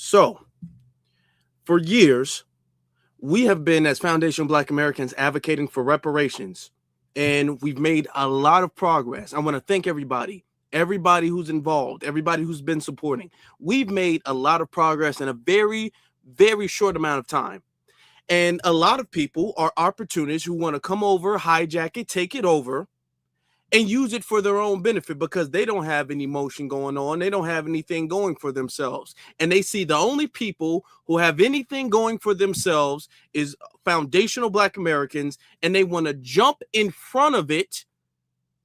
So, for years, we have been, as foundational Black Americans, advocating for reparations, and we've made a lot of progress. I want to thank everybody who's involved, everybody who's been supporting. We've made a lot of progress in a very, very short amount of time. And a lot of people are opportunists who want to come over, hijack it, take it over, and use it for their own benefit because they don't have any motion going on. They don't have anything going for themselves. And they see the only people who have anything going for themselves is foundational Black Americans, and they want to jump in front of it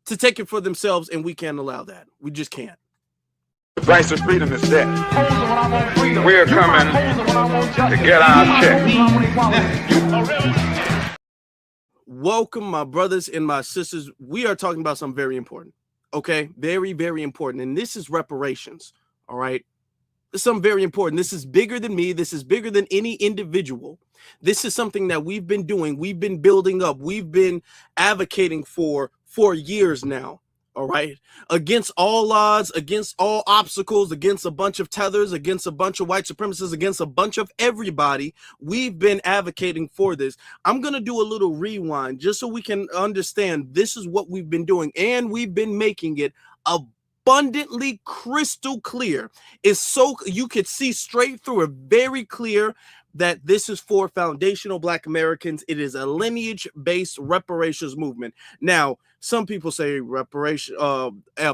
to take it for themselves, and we can't allow that. We just can't. The price of freedom is death. We're coming to get our check. Welcome, my brothers and my sisters. We are talking about something very important, okay? Very, very important. And this is reparations, all right? This is something very important. This is bigger than me. This is bigger than any individual. This is something that we've been doing. We've been building up. We've been advocating for years now, all right? Against all odds, against all obstacles, against a bunch of tethers, against a bunch of white supremacists, against a bunch of everybody, we've been advocating for this. I'm going to do a little rewind just so we can understand this is what we've been doing, and we've been making it abundantly crystal clear. It's so you could see straight through it, very clear that this is for foundational Black Americans. It is a lineage-based reparations movement. Now, some people say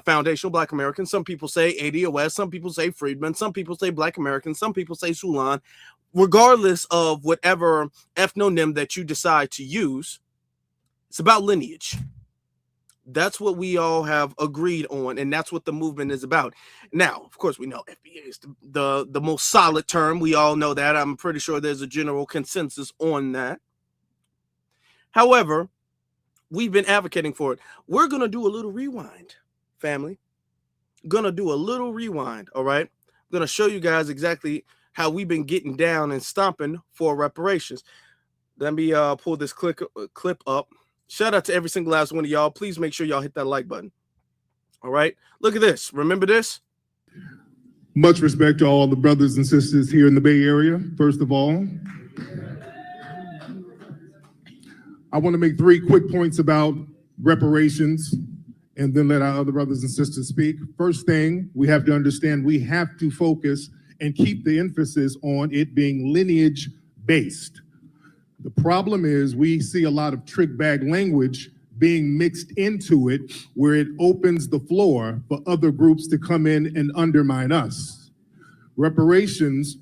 foundational Black Americans. Some people say ADOS. Some people say Freedmen. Some people say Black Americans. Some people say Sulan. Regardless of whatever ethnonym that you decide to use, it's about lineage. That's what we all have agreed on, and that's what the movement is about. Now, of course, we know FBA is the most solid term. We all know that. I'm pretty sure there's a general consensus on that. However, we've been advocating for it. We're going to do a little rewind, family. Going to do a little rewind, all right? I'm going to show you guys exactly how we've been getting down and stomping for reparations. Let me pull this clip up. Shout out to every single last one of y'all. Please make sure y'all hit that like button. All right. Look at this. Remember this? Much respect to all the brothers and sisters here in the Bay Area, first of all. I want to make 3 quick points about reparations and then let our other brothers and sisters speak. First thing, we have to understand we have to focus and keep the emphasis on it being lineage-based. The problem is we see a lot of trick bag language being mixed into it where it opens the floor for other groups to come in and undermine us. Reparations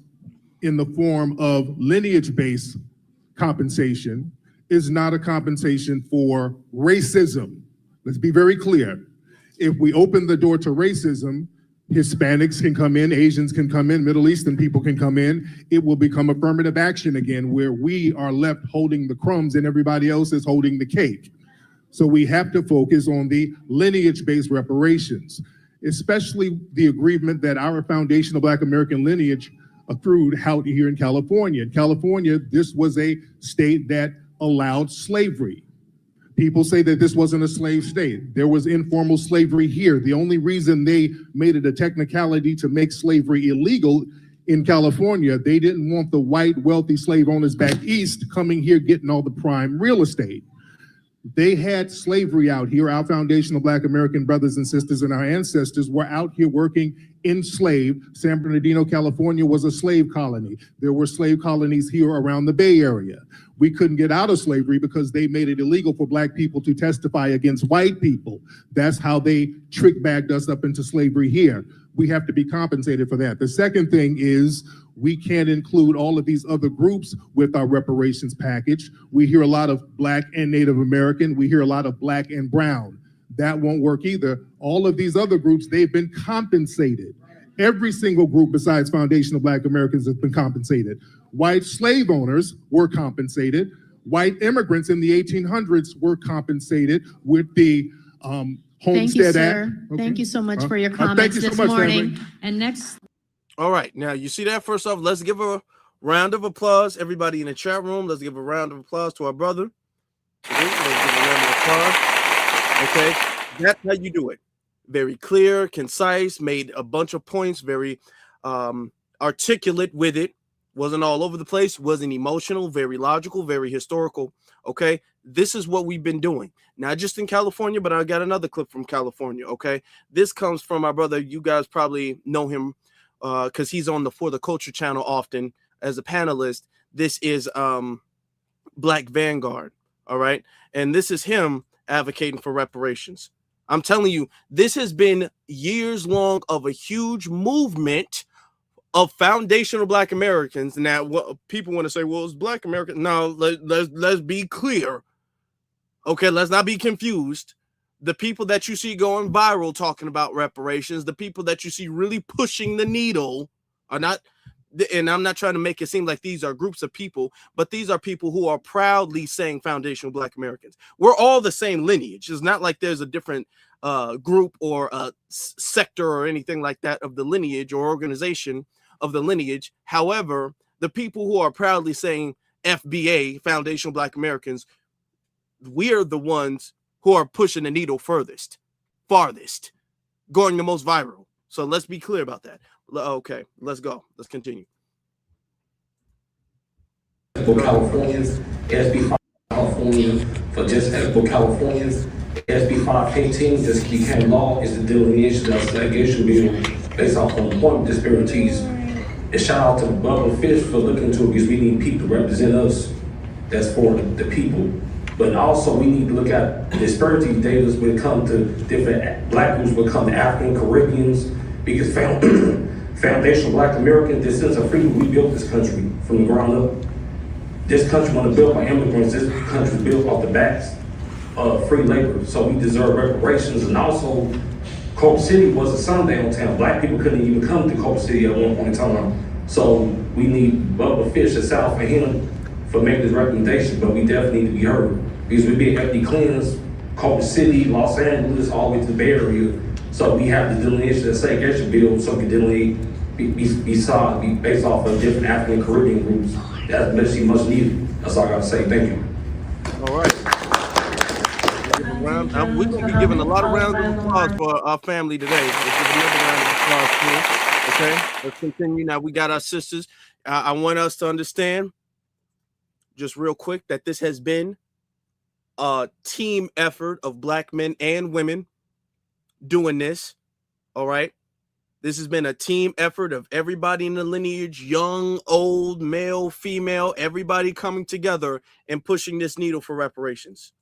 in the form of lineage-based compensation is not a compensation for racism. Let's be very clear. If we open the door to racism, Hispanics can come in, Asians can come in, Middle Eastern people can come in. It will become affirmative action again, where we are left holding the crumbs and everybody else is holding the cake. So we have to focus on the lineage-based reparations, especially the agreement that our foundational Black American lineage accrued out here in California. In California, this was a state that allowed slavery. People say that this wasn't a slave state. There was informal slavery here. The only reason they made it a technicality to make slavery illegal in California, they didn't want the white wealthy slave owners back east coming here getting all the prime real estate. They had slavery out here. Our foundational Black American brothers and sisters and our ancestors were out here working enslaved. San Bernardino, California was a slave colony. There were slave colonies here around the Bay Area. We couldn't get out of slavery because they made it illegal for Black people to testify against white people. That's how they trick-bagged us up into slavery here. We have to be compensated for that. The second thing is we can't include all of these other groups with our reparations package. We hear a lot of Black and Native American. We hear a lot of Black and brown. That won't work either. All of these other groups, they've been compensated. Every single group besides foundational Black Americans has been compensated. White slave owners were compensated. White immigrants in the 1800s were compensated with the Homestead Act. Okay. Thank you so much for your comments this morning. Family. And next. All right. Now, you see that? First off, let's give a round of applause. Everybody in the chat room, let's give a round of applause to our brother. Okay, let's give a round of applause. Okay, that's how you do it. Very clear, concise, made a bunch of points, very articulate with it, wasn't all over the place, wasn't emotional, very logical, very historical. Okay, this is what we've been doing, not just in California, but I got another clip from California. Okay, this comes from my brother. You guys probably know him because he's on the For the Culture channel often as a panelist. This is Black Vanguard. All right, and this is him advocating for reparations. I'm telling you, this has been years long of a huge movement of foundational Black Americans. Now, what people want to say, well, it's Black American. No, let's be clear. Okay, let's not be confused. The people that you see going viral talking about reparations, the people that you see really pushing the needle are not, and I'm not trying to make it seem like these are groups of people, but these are people who are proudly saying foundational Black Americans. We're all the same lineage. It's not like there's a different group or a sector or anything like that of the lineage or organization of the lineage. However, the people who are proudly saying FBA, foundational Black Americans, we are the ones who are pushing the needle farthest, going the most viral. So let's be clear about that. Okay, let's go. Let's continue. For Californians, SB 5 California, for just for Californians, SB 515 just became law is the Delineation of Desegregation bill based off of employment disparities. And shout out to Bubba Fish for looking into it because we need people to represent us. That's for the people. But also we need to look at disparity data when it comes to different Black groups, when it comes to African, Caribbeans, because foundational Black Americans, this sense of freedom, we built this country from the ground up. This country wasn't built by immigrants, this country was built off the backs of free labor. So we deserve reparations. And also, Culver City was a sundown town. Black people couldn't even come to Culver City at one point in time. So we need Bubba Fish and South for him for making this recommendation, but we definitely need to be heard. Because we're being ethnically cleansed, Culver City, Los Angeles, all the way to the Bay Area. So we have the Delineation and Segregation bill, so we can delineate, be based off of different African Caribbean groups. That's basically much needed. That's all I got to say. Thank you. All right. We're going to be giving a lot of rounds of applause for our family today. Let's give another round of applause too. Okay, let's continue. Now we got our sisters. I want us to understand, just real quick, that this has been a team effort of Black men and women doing this. All right. This has been a team effort of everybody in the lineage, young, old, male, female, everybody coming together and pushing this needle for reparations.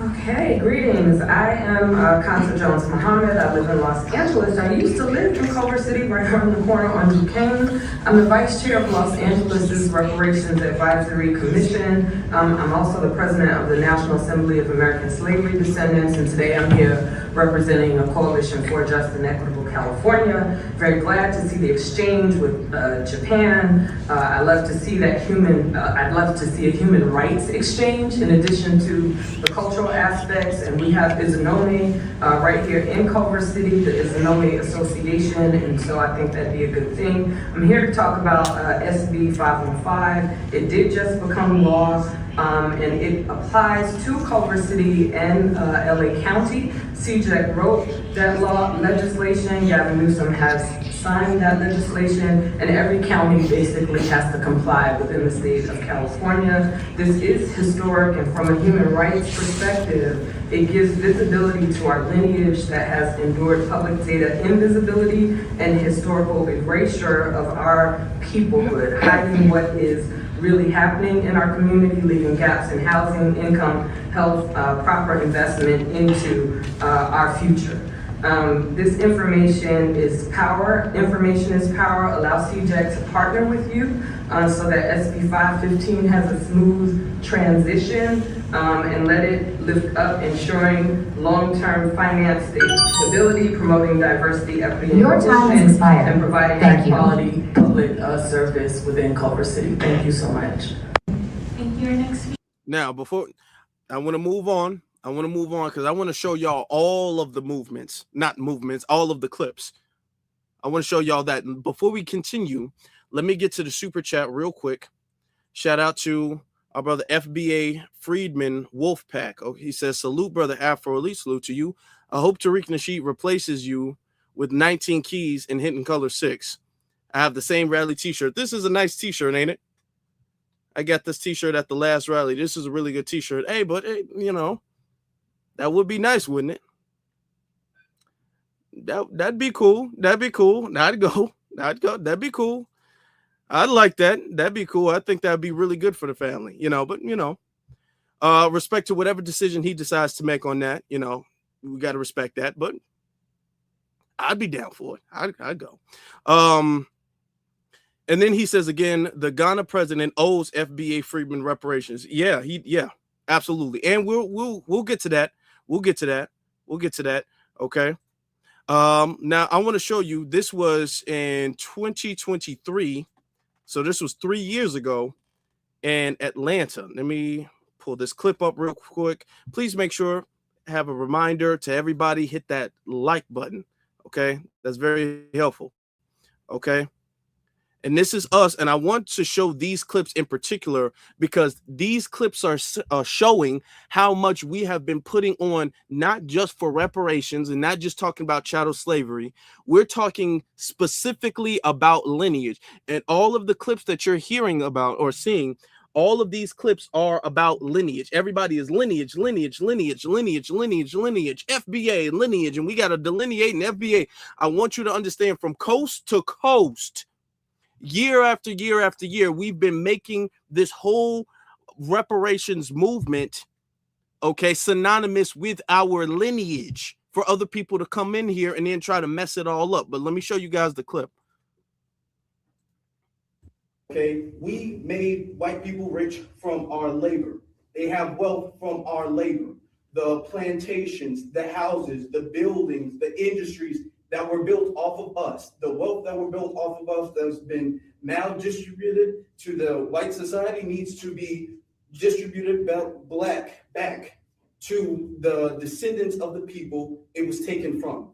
Okay, greetings. I am Constance Jones Muhammad. I live in Los Angeles. I used to live in Culver City, right around the corner on Duquesne. I'm the vice chair of Los Angeles' Reparations Advisory Commission. I'm also the president of the National Assembly of American Slavery Descendants, and today I'm here representing a coalition for just and equitable California. Very glad to see the exchange with Japan. I love to see that I'd love to see a human rights exchange in addition to the cultural aspects. And we have Izanome right here in Culver City, the Izanome Association, and so I think that'd be a good thing. I'm here to talk about SB 515. It did just become law. And it applies to Culver City and LA County. CJEC wrote that legislation. Gavin Newsom has signed that legislation, and every county basically has to comply within the state of California. This is historic, and from a human rights perspective, it gives visibility to our lineage that has endured public data invisibility and historical erasure of our peoplehood, hiding what is really happening in our community, leaving gaps in housing, income, health, proper investment into our future. This information is power. Information is power. Allow CJEC to partner with you so that SB 515 has a smooth transition and let it lift up, ensuring long-term finance stability, promoting diversity, equity, and inclusion, and providing high-quality public service within Culver City. Thank you so much. Thank you. Next. Now, before I want to move on, because I want to show y'all all of the movements, not movements, all of the clips. I want to show y'all that. And before we continue, let me get to the super chat real quick. Shout out to our brother FBA Friedman Wolfpack. Oh, he says, salute, brother Afro. At least salute to you. I hope Tariq Nasheed replaces you with 19 keys and hitting color 6. I have the same rally t-shirt. This is a nice t-shirt, ain't it? I got this t-shirt at the last rally. This is a really good t-shirt. Hey, but hey, you know, that would be nice, wouldn't it? That'd be cool. That'd be cool. I'd go. That'd be cool. I'd like that. That'd be cool. I think that'd be really good for the family, you know, but you know, respect to whatever decision he decides to make on that, you know, we got to respect that, but I'd be down for it. I'd go. And then he says again, the Ghana president owes FBA freedmen reparations. Yeah, absolutely. And we'll get to that. We'll get to that. Okay. Now I want to show you, this was in 2023. So this was 3 years ago in Atlanta. Let me pull this clip up real quick. Please make sure, have a reminder to everybody, hit that like button. Okay. That's very helpful. Okay. And this is us. And I want to show these clips in particular because these clips are showing how much we have been putting on, not just for reparations and not just talking about chattel slavery. We're talking specifically about lineage. And all of the clips that you're hearing about or seeing, all of these clips are about lineage. Everybody is lineage, FBA, lineage. And we got to delineate an FBA. I want you to understand, from coast to coast, year after year after year, we've been making this whole reparations movement, okay, synonymous with our lineage for other people to come in here and then try to mess it all up. But let me show you guys the clip. Okay, we made white people rich from our labor. They have wealth from our labor. The plantations, the houses, the buildings, the industries that were built off of us, the wealth that were built off of us that's been maldistributed to the white society needs to be distributed back to the descendants of the people it was taken from.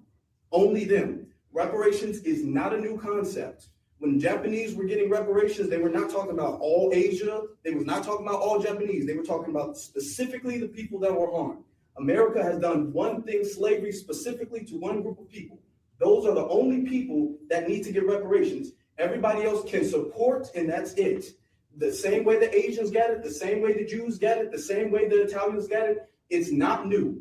Only them. Reparations is not a new concept. When Japanese were getting reparations, they were not talking about all Asia. They were not talking about all Japanese. They were talking about specifically the people that were harmed. America has done one thing, slavery, specifically to one group of people. Those are the only people that need to get reparations. Everybody else can support, and that's it. The same way the Asians got it, the same way the Jews got it, the same way the Italians got it. It's not new.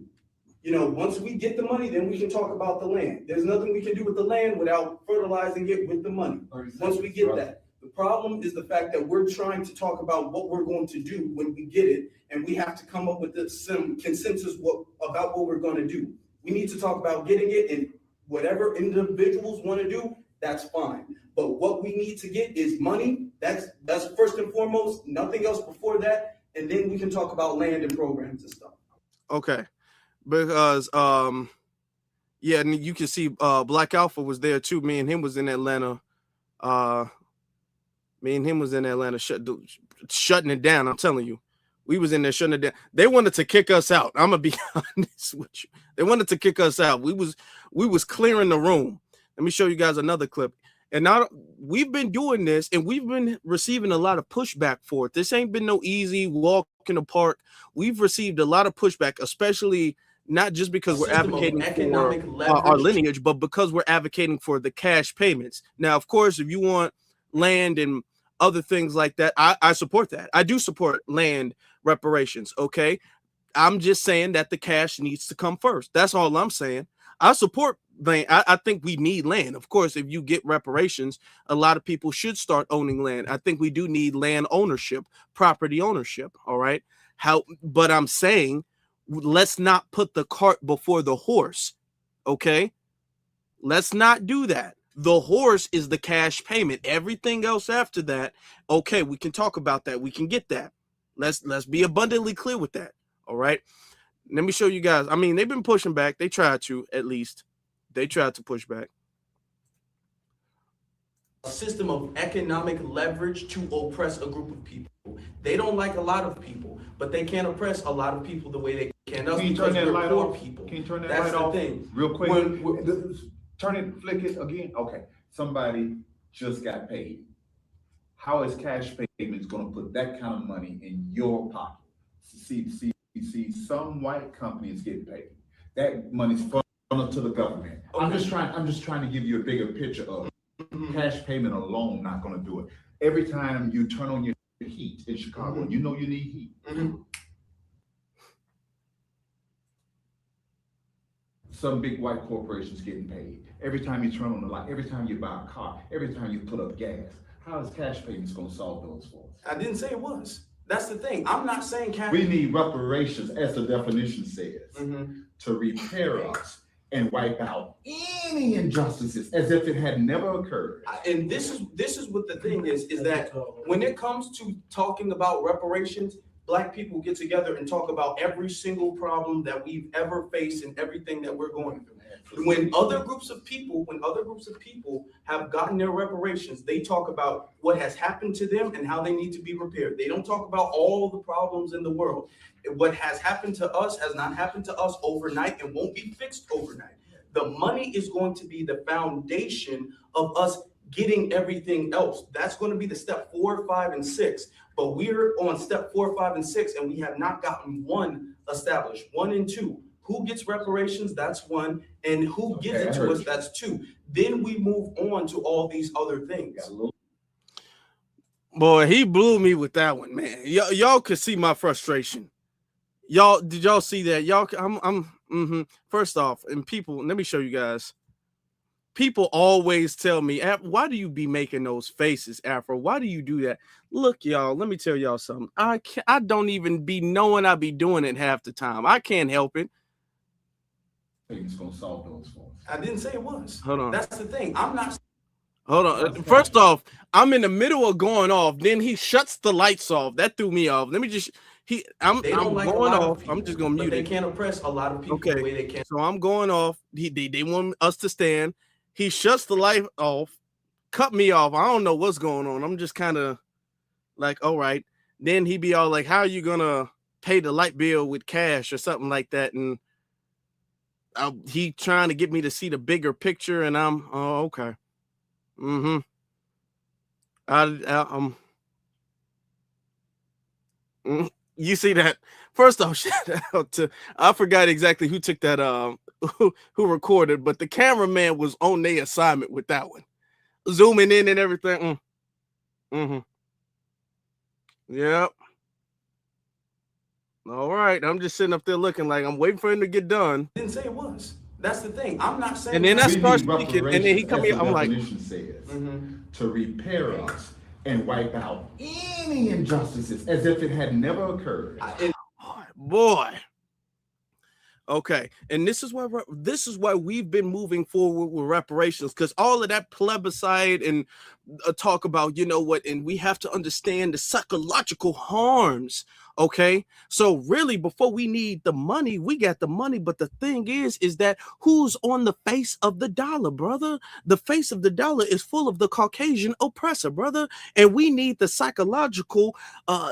You know, once we get the money, then we can talk about the land. There's nothing we can do with the land without fertilizing it with the money. Once we get that. The problem is the fact that we're trying to talk about what we're going to do when we get it, and we have to come up with some consensus about what we're going to do. We need to talk about getting it, and whatever individuals want to do, that's fine. But what we need to get is money. That's first and foremost, nothing else before that. And then we can talk about land and programs and stuff. Okay. Because yeah, and you can see Black Alpha was there too. Me and him was in Atlanta. Shutting it down. I'm telling you. We was in there shutting it down. They wanted to kick us out. I'm gonna be honest with you. They wanted to kick us out. We was clearing the room. Let me show you guys another clip. And now we've been doing this, and we've been receiving a lot of pushback for it. This ain't been no easy walk in the park. We've received a lot of pushback, especially not just because we're advocating for our lineage, but because we're advocating for the cash payments. Now, of course, if you want land and other things like that, I support that. I do support land reparations. Okay. I'm just saying that the cash needs to come first. That's all I'm saying. I support land. I think we need land. Of course, if you get reparations, a lot of people should start owning land. I think we do need land ownership, property ownership. All right. But I'm saying, let's not put the cart before the horse. Okay. Let's not do that. The horse is the cash payment. Everything else after that, okay, we can talk about that. We can get that. Let's be abundantly clear with that. All right. Let me show you guys. I mean, they've been pushing back. They tried to, at least. They tried to push back. A system of economic leverage to oppress a group of people. They don't like a lot of people, but they can't oppress a lot of people the way they can. Us because we're poor people. Can you turn that That's light off thing. real quick? Turn it, flick it again. Okay. Somebody just got paid. How is cash payments going to put that kind of money in your pocket? See, some white companies get paid. That money's to the government. I'm just trying to give you a bigger picture of cash payment alone not going to do it. Every time you turn on your heat in Chicago, you know you need heat. Some big white corporations getting paid. Every time you turn on the light, every time you buy a car, every time you put up gas. How is cash payments going to solve those for us? I didn't say it was. That's the thing. I'm not saying cash. We need reparations, as the definition says, to repair us and wipe out any injustices as if it had never occurred. And this is what the thing is that when it comes to talking about reparations, Black people get together and talk about every single problem that we've ever faced and everything that we're going through. When other groups of people have gotten their reparations, they talk about what has happened to them and how they need to be repaired. They don't talk about all the problems in the world. What has happened to us has not happened to us overnight and won't be fixed overnight. The money is going to be the foundation of us getting everything else. That's going to be the step 4, 5, and 6. But we're on step 4, 5, and 6, and we have not gotten one established. 1 and 2. Who gets reparations? That's 1. And who gives it to us? That's 2. Then we move on to all these other things. Boy, he blew me with that one, man. Y'all could see my frustration. Y'all, did y'all see that? Y'all, First off, and people, let me show you guys. People always tell me, why do you be making those faces, Afro? Why do you do that? Look, y'all, let me tell y'all something. I don't even be knowing I be doing it half the time. I can't help it. It's gonna solve those for us. I didn't say it was. Hold on. That's the thing. I'm not. Hold on. First off, I'm in the middle of going off. Then he shuts the lights off. That threw me off. Let me just. I'm going off. I'm just gonna mute it. They can't oppress a lot of people the way they can. So I'm going off. They want us to stand. He shuts the light off, cut me off. I don't know what's going on. I'm just kind of like, all right. Then he be all like, how are you gonna pay the light bill with cash or something like that? And he trying to get me to see the bigger picture, and I'm okay. You see that? First off, shout out to, I forgot exactly who took that who recorded, but the cameraman was on their assignment with that one, zooming in and everything. Yep. All right, I'm just sitting up there looking like I'm waiting for him to get done. I didn't say it was. That's the thing. I'm not saying. And then I start speaking, and then he come here. I'm like, says, to repair us and wipe out any injustices as if it had never occurred. Boy. Okay, and this is why we've been moving forward with reparations, because all of that plebiscite and talk about, you know what, and we have to understand the psychological harms. Okay, so really, before we need the money, we got the money, but the thing is that who's on the face of the dollar, brother? The face of the dollar is full of the Caucasian oppressor, brother, and we need the psychological we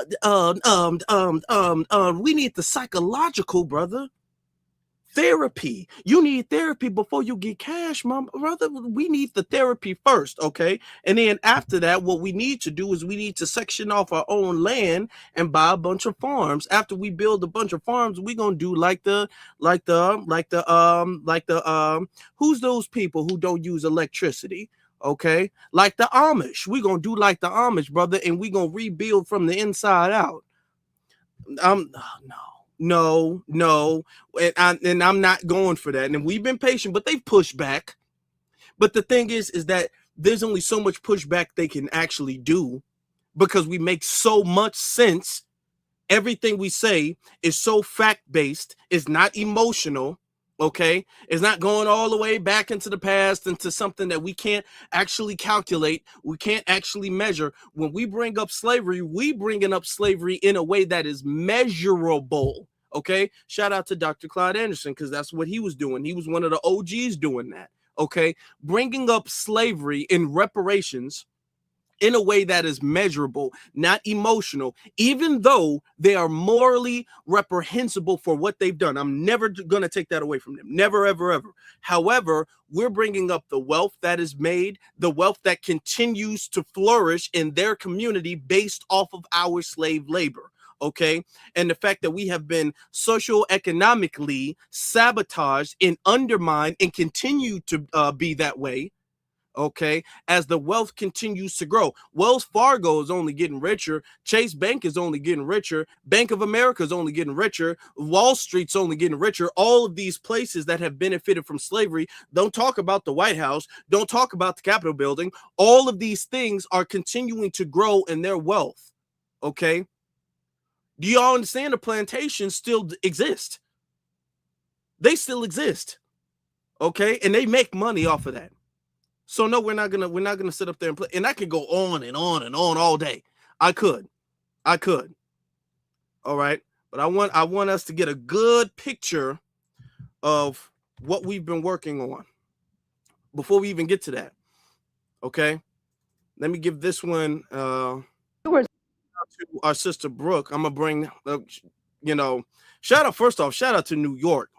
need the psychological, brother. Therapy. You need therapy before you get cash, my brother. We need the therapy first, okay? And then after that, what we need to do is we need to section off our own land and buy a bunch of farms. After we build a bunch of farms, we're gonna do who's those people who don't use electricity? Okay, like the Amish. We're gonna do like the Amish, brother, and we're gonna rebuild from the inside out. No, and I'm not going for that. And we've been patient, but they've pushed back. But the thing is that there's only so much pushback they can actually do, because we make so much sense. Everything we say is so fact-based. It's not emotional. Okay, it's not going all the way back into the past, into something that we can't actually calculate, we can't actually measure. When we bring up slavery, we bringing up slavery in a way that is measurable. Okay, shout out to Dr. Clyde Anderson, because that's what he was doing. He was one of the OGs doing that. Okay, bringing up slavery in reparations in a way that is measurable, not emotional, even though they are morally reprehensible for what they've done. I'm never going to take that away from them. Never, ever, ever. However, we're bringing up the wealth that is made, the wealth that continues to flourish in their community based off of our slave labor. okay? And the fact that we have been socioeconomically sabotaged and undermined and continue to be that way, okay, as the wealth continues to grow. Wells Fargo is only getting richer. Chase Bank is only getting richer. Bank of America is only getting richer. Wall Street's only getting richer. All of these places that have benefited from slavery, don't talk about the White House, don't talk about the Capitol building. All of these things are continuing to grow in their wealth, okay? Do y'all understand the plantations still exist? They still exist, okay? And they make money off of that. So no, we're not gonna sit up there and play. And I could go on and on and on all day. I could. All right, but I want us to get a good picture of what we've been working on before we even get to that. Okay, let me give this one to our sister Brooke. I'm gonna bring shout out to New York.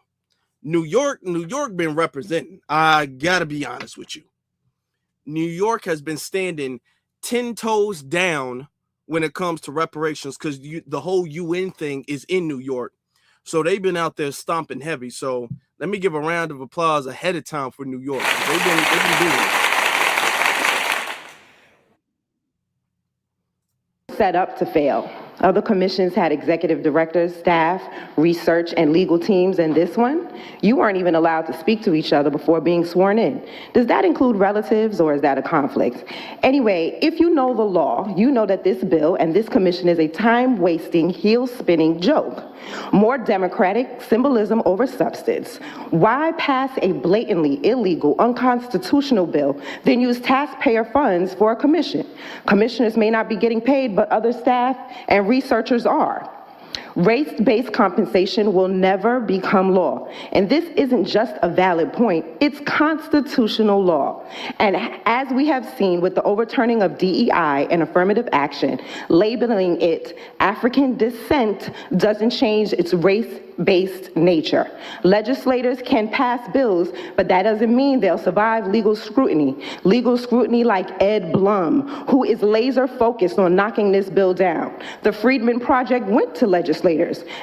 New York been representing. I gotta be honest with you. New York has been standing 10 toes down when it comes to reparations because the whole UN thing is in New York. So they've been out there stomping heavy. So let me give a round of applause ahead of time for New York. They've been doing it. Set up to fail. Other commissions had executive directors, staff, research, and legal teams, and this one, you weren't even allowed to speak to each other before being sworn in. Does that include relatives, or is that a conflict? Anyway, if you know the law, you know that this bill and this commission is a time-wasting, heel-spinning joke. More democratic symbolism over substance. Why pass a blatantly illegal, unconstitutional bill, then use taxpayer funds for a commission? Commissioners may not be getting paid, but other staff and researchers are. Race-based compensation will never become law. And this isn't just a valid point, it's constitutional law. And as we have seen with the overturning of DEI and affirmative action, labeling it African descent doesn't change its race-based nature. Legislators can pass bills, but that doesn't mean they'll survive legal scrutiny. Legal scrutiny like Ed Blum, who is laser focused on knocking this bill down. The Freedmen Project went to legislators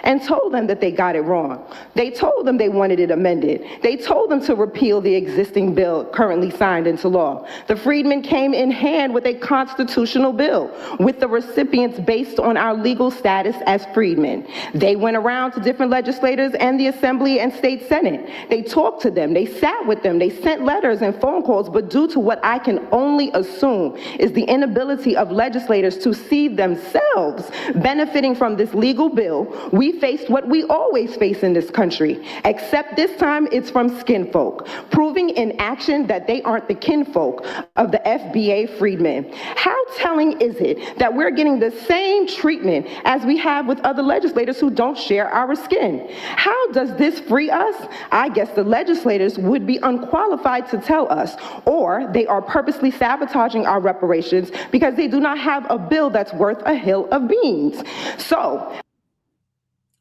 and told them that they got it wrong. They told them they wanted it amended. They told them to repeal the existing bill currently signed into law. The Freedmen came in hand with a constitutional bill with the recipients based on our legal status as freedmen. They went around to different legislators and the Assembly and State Senate. They talked to them, they sat with them, they sent letters and phone calls, but due to what I can only assume is the inability of legislators to see themselves benefiting from this legal bill, we faced what we always face in this country, except this time it's from skin folk, proving in action that they aren't the kinfolk of the FBA freedmen. How telling is it that we're getting the same treatment as we have with other legislators who don't share our skin? How does this free us? I guess the legislators would be unqualified to tell us, or they are purposely sabotaging our reparations because they do not have a bill that's worth a hill of beans. So,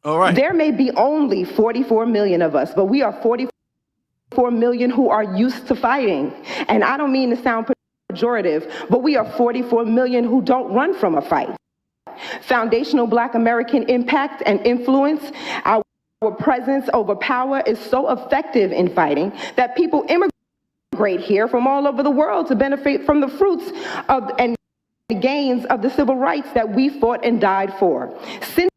all right. There may be only 44 million of us, but we are 44 million who are used to fighting. And I don't mean to sound pejorative, but we are 44 million who don't run from a fight. Foundational Black American impact and influence, our presence over power is so effective in fighting that people immigrate here from all over the world to benefit from the fruits of and the gains of the civil rights that we fought and died for. Since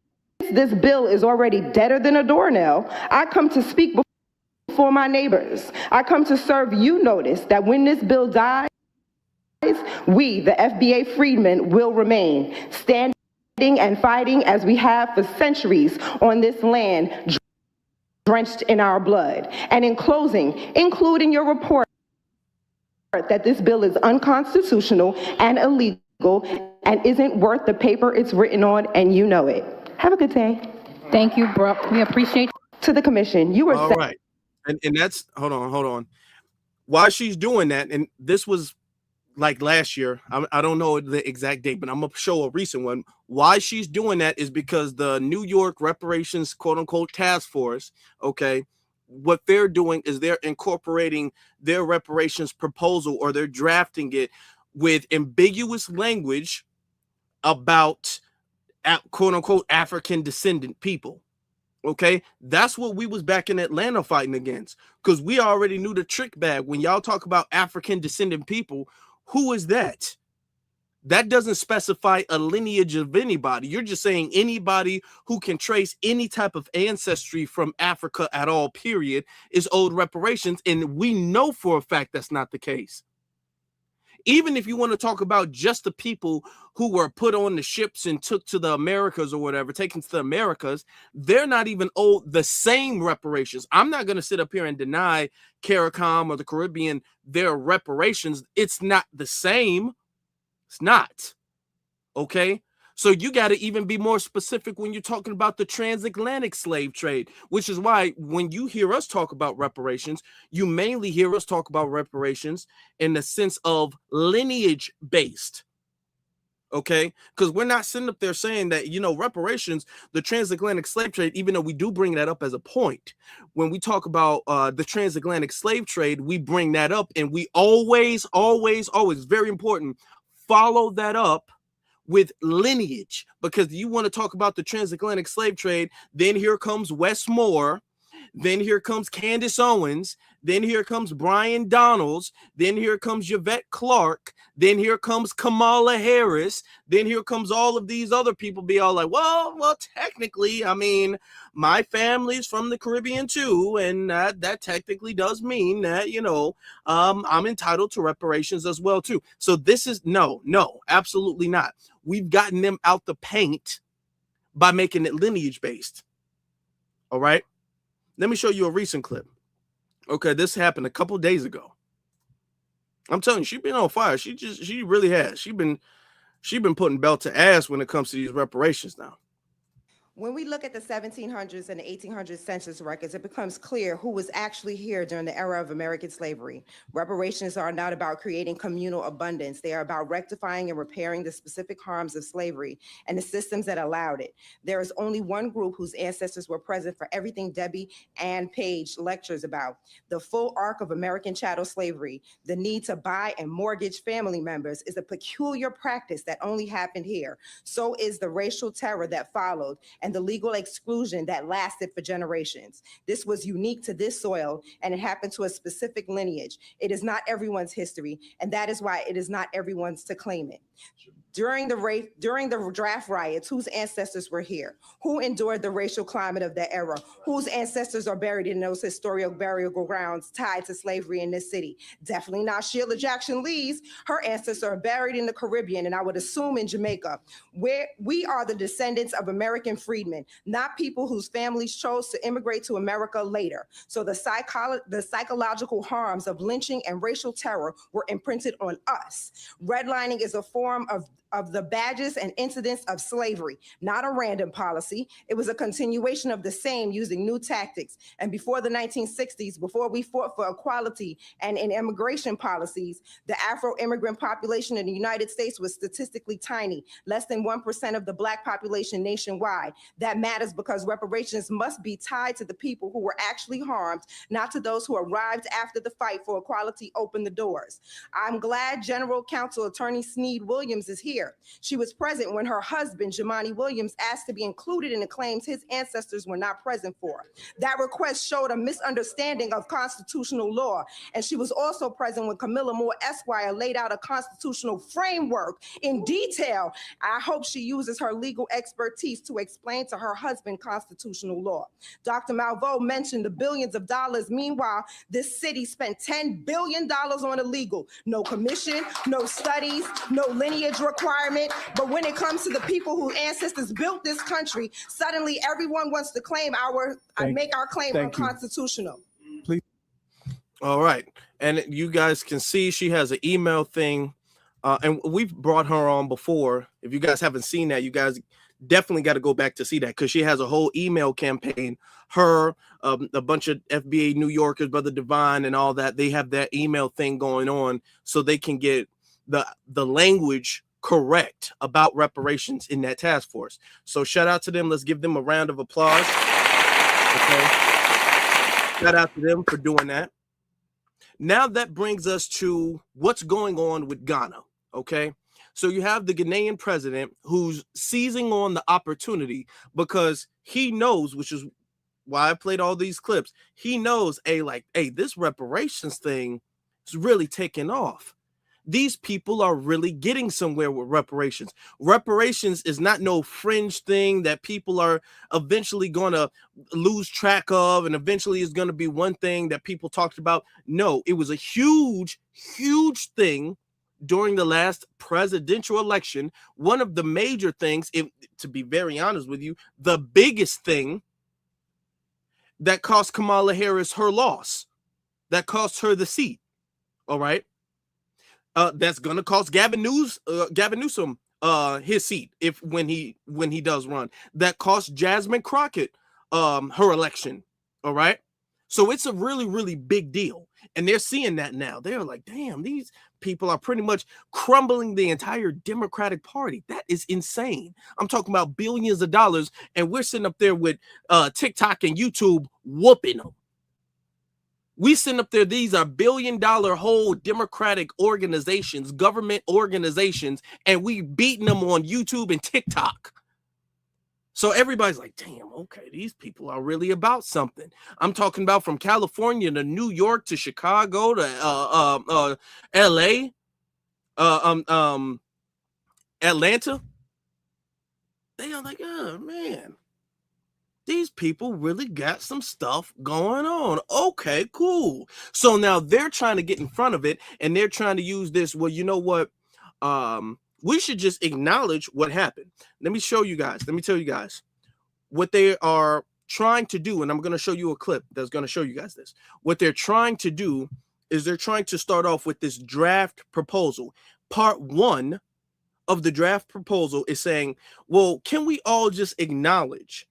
this bill is already deader than a doornail, I come to speak before my neighbors. I come to serve you notice that when this bill dies, we, the FBA freedmen, will remain standing and fighting as we have for centuries on this land drenched in our blood. And in closing, include in your report that this bill is unconstitutional and illegal and isn't worth the paper it's written on, and you know it. Have a good day. Thank you, Brooke. We appreciate you. To the commission, you were all right. And that's, hold on. While she's doing that, and this was like last year, I don't know the exact date, but I'm gonna show a recent one. Why she's doing that is because the New York Reparations, quote unquote, task force, okay, what they're doing is they're incorporating their reparations proposal, or they're drafting it with ambiguous language about quote unquote African descendant people. Okay, that's what we was back in Atlanta fighting against, because we already knew the trick bag. When y'all talk about African descendant people, who is that? That doesn't specify a lineage of anybody. You're just saying anybody who can trace any type of ancestry from Africa at all, period, is owed reparations. And we know for a fact that's not the case. Even if you want to talk about just the people who were put on the ships and took to the Americas or whatever, taken to the Americas, they're not even owed the same reparations. I'm not going to sit up here and deny CARICOM or the Caribbean their reparations. It's not the same. It's not. Okay? So you got to even be more specific when you're talking about the transatlantic slave trade, which is why when you hear us talk about reparations, you mainly hear us talk about reparations in the sense of lineage based. Okay, because we're not sitting up there saying that, you know, reparations, the transatlantic slave trade, even though we do bring that up as a point, when we talk about the transatlantic slave trade, we bring that up, and we always, very important, follow that up with lineage, because you want to talk about the transatlantic slave trade, then here comes Wes Moore, then here comes Candace Owens, then here comes Brian Donalds, then here comes Yvette Clarke, then here comes Kamala Harris, then here comes all of these other people be all like, well, technically, I mean, my family's from the Caribbean too, and that technically does mean that, you know, I'm entitled to reparations as well too. So this is no, absolutely not. We've gotten them out the paint by making it lineage based. All right. Let me show you a recent clip. Okay, this happened a couple days ago. I'm telling you, she's been on fire. She really has. She been putting belt to ass when it comes to these reparations now. When we look at the 1700s and the 1800s census records, it becomes clear who was actually here during the era of American slavery. Reparations are not about creating communal abundance. They are about rectifying and repairing the specific harms of slavery and the systems that allowed it. There is only one group whose ancestors were present for everything Debbie and Paige lectures about: the full arc of American chattel slavery. The need to buy and mortgage family members is a peculiar practice that only happened here. So is the racial terror that followed, and the legal exclusion that lasted for generations. This was unique to this soil, and it happened to a specific lineage. It is not everyone's history, and that is why it is not everyone's to claim it. During the draft riots, whose ancestors were here? Who endured the racial climate of that era? Whose ancestors are buried in those historic burial grounds tied to slavery in this city? Definitely not Sheila Jackson Lee's. Her ancestors are buried in the Caribbean, and I would assume in Jamaica, where we are the descendants of American freedmen, not people whose families chose to immigrate to America later. So the psychological harms of lynching and racial terror were imprinted on us. Redlining is a form of the badges and incidents of slavery, not a random policy. It was a continuation of the same using new tactics. And before the 1960s, before we fought for equality and in immigration policies, the Afro immigrant population in the United States was statistically tiny, less than 1% of the Black population nationwide. That matters because reparations must be tied to the people who were actually harmed, not to those who arrived after the fight for equality opened the doors. I'm glad General Counsel Attorney Sneed Williams is here. She was present when her husband, Jamani Williams, asked to be included in the claims his ancestors were not present for. That request showed a misunderstanding of constitutional law, and she was also present when Camilla Moore Esquire laid out a constitutional framework in detail. I hope she uses her legal expertise to explain to her husband constitutional law. Dr. Malveaux mentioned the billions of dollars. Meanwhile, this city spent $10 billion on illegal. No commission, no studies, no lineage requirement. But when it comes to the people whose ancestors built this country, suddenly everyone wants to claim make our claim unconstitutional. Please. All right. And you guys can see she has an email thing. And we've brought her on before. If you guys haven't seen that, you guys definitely got to go back to see that, because she has a whole email campaign. Her, a bunch of FBA New Yorkers, Brother Divine and all that, they have that email thing going on so they can get the language correct about reparations in that task force. So shout out to them. Let's give them a round of applause. Okay. Shout out to them for doing that. Now that brings us to what's going on with Ghana. Okay. So you have the Ghanaian president who's seizing on the opportunity because he knows, which is why I played all these clips. He knows, hey, this reparations thing is really taking off. These people are really getting somewhere with reparations. Reparations is not no fringe thing that people are eventually going to lose track of, and eventually is going to be one thing that people talked about. No, it was a huge, huge thing during the last presidential election. One of the major things, to be very honest with you, the biggest thing that cost Kamala Harris her loss, that cost her the seat. All right. That's gonna cost Gavin Newsom his seat when he does run. That cost Jasmine Crockett her election. All right. So it's a really, really big deal. And they're seeing that now. They're like, damn, these people are pretty much crumbling the entire Democratic Party. That is insane. I'm talking about billions of dollars, and we're sitting up there with TikTok and YouTube whooping them. We sitting up there, these are billion-dollar whole Democratic organizations, government organizations, and we beating them on YouTube and TikTok. So everybody's like, damn, okay, these people are really about something. I'm talking about from California to New York to Chicago to LA, Atlanta. They are like, oh man, these people really got some stuff going on. Okay, cool. So now they're trying to get in front of it, and they're trying to use this. Well, you know what? We should just acknowledge what happened. Let me show you guys. Let me tell you guys what they are trying to do. And I'm going to show you a clip that's going to show you guys this. What they're trying to do is they're trying to start off with this draft proposal. Part 1 of the draft proposal is saying, well, can we all just acknowledge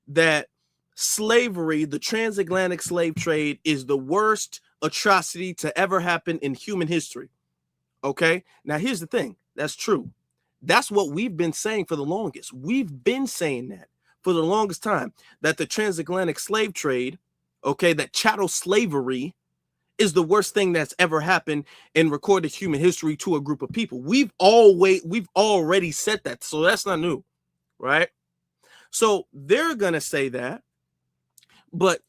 that slavery, the transatlantic slave trade, is the worst atrocity to ever happen in human history? Okay. Now, here's the thing. That's true. That's what we've been saying for the longest. We've been saying that for the longest time, that the transatlantic slave trade, okay, that chattel slavery is the worst thing that's ever happened in recorded human history to a group of people. We've already said that. So that's not new, right? So they're going to say that, but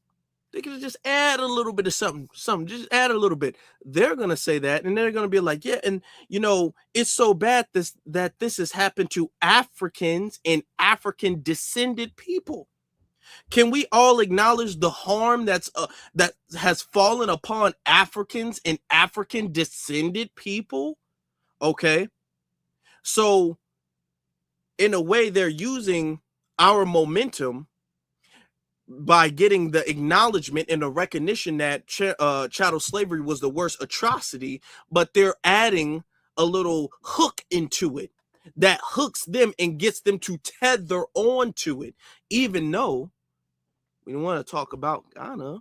they can just add a little bit of something, just add a little bit. They're going to say that, and they're going to be like, yeah, and you know, it's so bad that this has happened to Africans and African descended people. Can we all acknowledge the harm that has fallen upon Africans and African descended people? Okay. So in a way, they're using our momentum by getting the acknowledgement and the recognition that chattel slavery was the worst atrocity, but they're adding a little hook into it that hooks them and gets them to tether on to it, even though we don't want to talk about Ghana,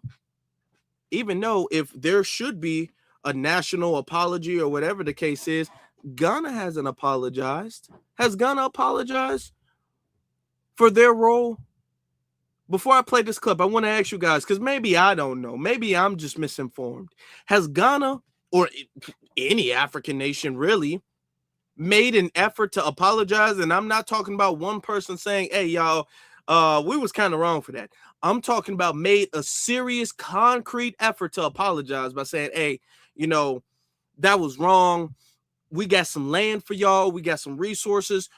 even though if there should be a national apology or whatever the case is, Ghana hasn't apologized. Has Ghana apologized for their role? Before I play this clip, I want to ask you guys, because maybe I don't know. Maybe I'm just misinformed. Has Ghana, or any African nation really, made an effort to apologize? And I'm not talking about one person saying, hey, y'all, we was kind of wrong for that. I'm talking about made a serious, concrete effort to apologize by saying, hey, you know, that was wrong. We got some land for y'all. We got some resources.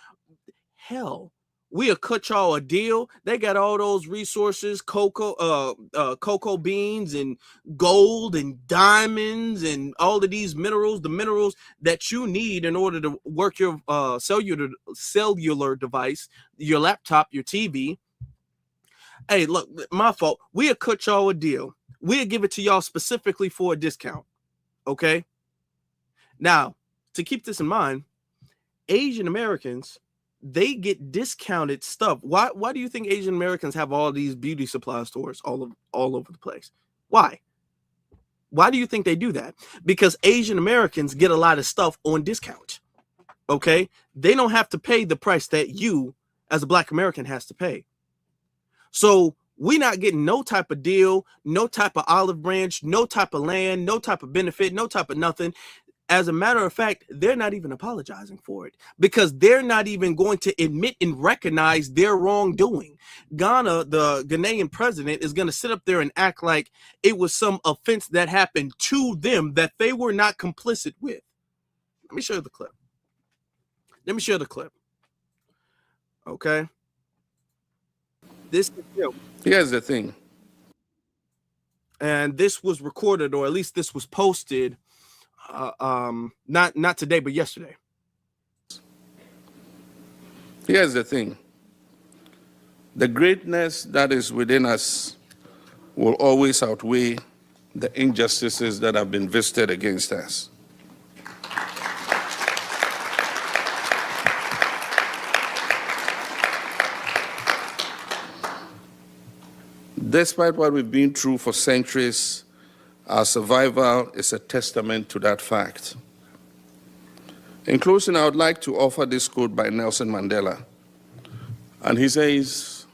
Hell, we'll cut y'all a deal. They got all those resources, cocoa beans and gold and diamonds and all of these minerals, the minerals that you need in order to work your cellular device, your laptop, your TV. Hey, look, my fault. We'll cut y'all a deal. We'll give it to y'all specifically for a discount. Okay? Now, to keep this in mind, Asian Americans, they get discounted stuff. Why do you think Asian Americans have all these beauty supply stores all over the place? Why? Why do you think they do that? Because Asian Americans get a lot of stuff on discount. Okay? They don't have to pay the price that you, as a Black American, has to pay. So we're not getting no type of deal, no type of olive branch, no type of land, no type of benefit, no type of nothing. As a matter of fact, they're not even apologizing for it because they're not even going to admit and recognize their wrongdoing. Ghana, the Ghanaian president, is going to sit up there and act like it was some offense that happened to them that they were not complicit with. Let me show you the clip. Let me share the clip. Okay. This. Here's the thing. And this was recorded, or at least this was posted. Not today, but yesterday. Here's the thing. The greatness that is within us will always outweigh the injustices that have been visited against us. Despite what we've been through for centuries, our survival is a testament to that fact. In closing, I would like to offer this quote by Nelson Mandela. And he says,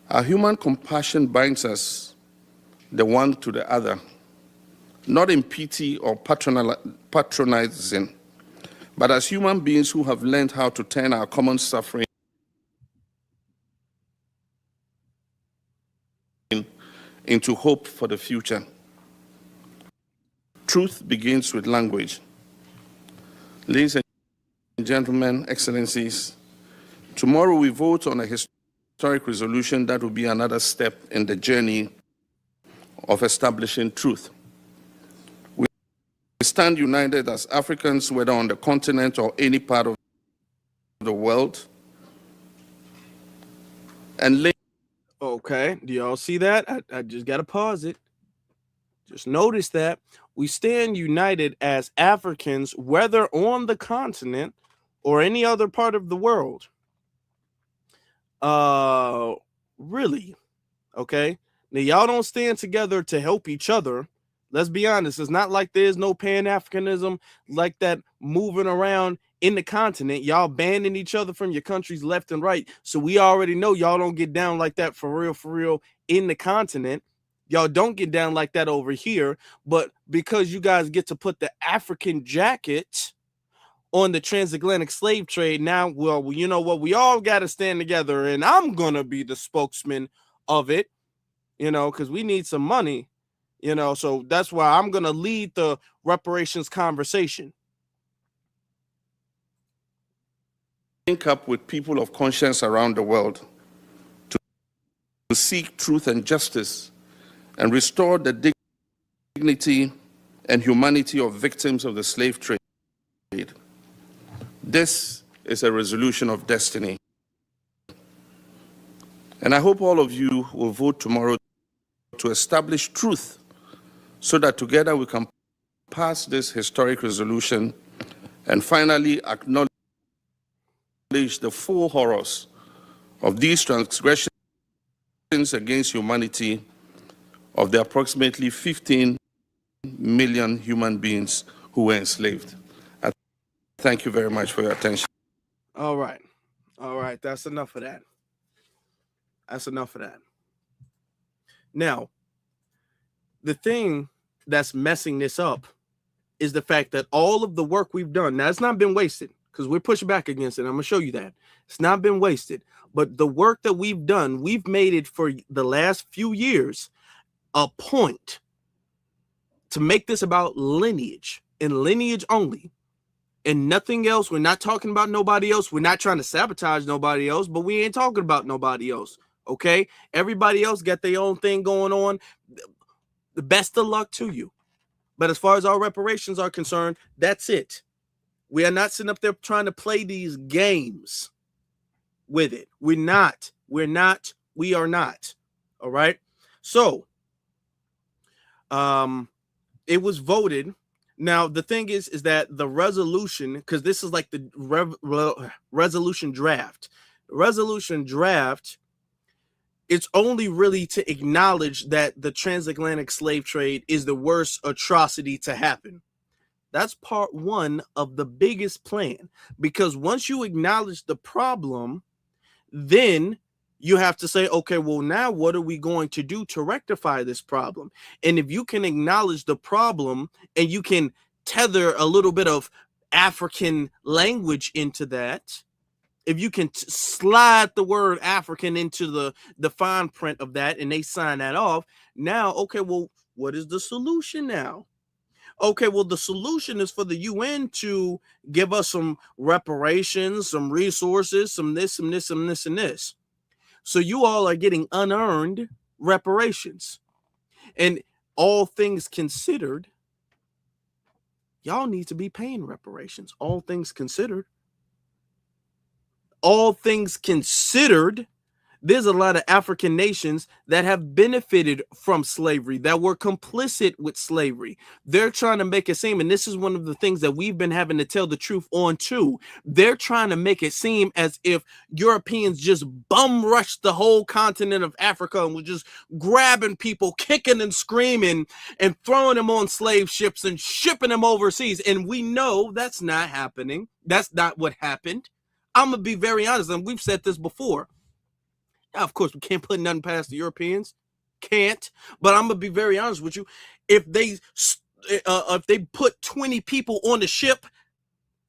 "Our human compassion binds us, the one to the other, not in pity or patronizing, but as human beings who have learned how to turn our common suffering into hope for the future. Truth begins with language." Ladies and gentlemen, excellencies, tomorrow we vote on a historic resolution that will be another step in the journey of establishing truth. We stand united as Africans, whether on the continent or any part of the world. And okay, do y'all see that? I just got to pause it. Just notice that we stand united as Africans, whether on the continent or any other part of the world. Really? Okay. Now, y'all don't stand together to help each other. Let's be honest. It's not like there's no Pan-Africanism like that moving around in the continent. Y'all banning each other from your countries left and right. So we already know y'all don't get down like that for real in the continent. Y'all don't get down like that over here. But because you guys get to put the African jacket on the transatlantic slave trade, now, well, you know what? We all got to stand together, and I'm going to be the spokesman of it, you know, because we need some money, you know, so that's why I'm going to lead the reparations conversation. Link up with people of conscience around the world to seek truth and justice and restore the dignity and humanity of victims of the slave trade. This is a resolution of destiny. And I hope all of you will vote tomorrow to establish truth so that together we can pass this historic resolution and finally acknowledge the full horrors of these transgressions against humanity of the approximately 15 million human beings who were enslaved. Thank you very much for your attention. All right. All right. That's enough of that. That's enough of that. Now, the thing that's messing this up is the fact that all of the work we've done, now it's not been wasted because we're pushing back against it. I'm going to show you that. It's not been wasted. But the work that we've done, we've made it for the last few years a point to make this about lineage and lineage only and nothing else. We're not talking about nobody else. We're not trying to sabotage nobody else, but we ain't talking about nobody else. Okay. Everybody else got their own thing going on. The best of luck to you. But as far as our reparations are concerned, that's it. We are not sitting up there trying to play these games with it. We are not. All right. So, it was voted. Now, the thing is that the resolution, because this is like the resolution draft. Resolution draft, it's only really to acknowledge that the transatlantic slave trade is the worst atrocity to happen. That's part one of the biggest plan, because once you acknowledge the problem, then you have to say, okay, well, now what are we going to do to rectify this problem? And if you can acknowledge the problem and you can tether a little bit of African language into that, if you can slide the word African into the fine print of that and they sign that off, now, okay, well, what is the solution now? Okay, well, the solution is for the UN to give us some reparations, some resources, some this, some this, some this, and this. So you all are getting unearned reparations. And all things considered, y'all need to be paying reparations. All things considered. All things considered, there's a lot of African nations that have benefited from slavery, that were complicit with slavery. They're trying to make it seem, and this is one of the things that we've been having to tell the truth on too. They're trying to make it seem as if Europeans just bum rushed the whole continent of Africa and were just grabbing people, kicking and screaming and throwing them on slave ships and shipping them overseas. And we know that's not happening. That's not what happened. I'm going to be very honest, and we've said this before. Now, of course, we can't put nothing past the Europeans. Can't. But I'm going to be very honest with you. If they put 20 people on the ship,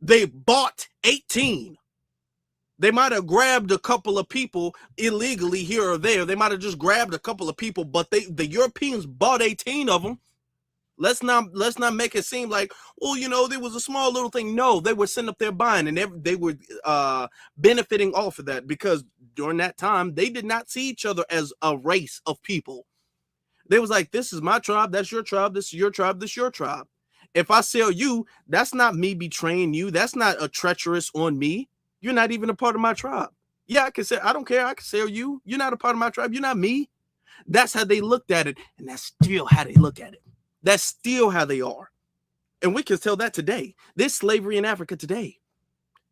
they bought 18. They might have grabbed a couple of people illegally here or there. They might have just grabbed a couple of people, but the Europeans bought 18 of them. Let's not make it seem like, well, you know, there was a small little thing. No, they were sitting up there buying, and they were benefiting off of that, because during that time, they did not see each other as a race of people. They was like, this is my tribe, that's your tribe, this is your tribe, this is your tribe. If I sell you, that's not me betraying you. That's not a treacherous on me. You're not even a part of my tribe. Yeah, I can say, I don't care. I can sell you. You're not a part of my tribe. You're not me. That's how they looked at it, and that's still how they look at it. That's still how they are. And we can tell that today. There's slavery in Africa today.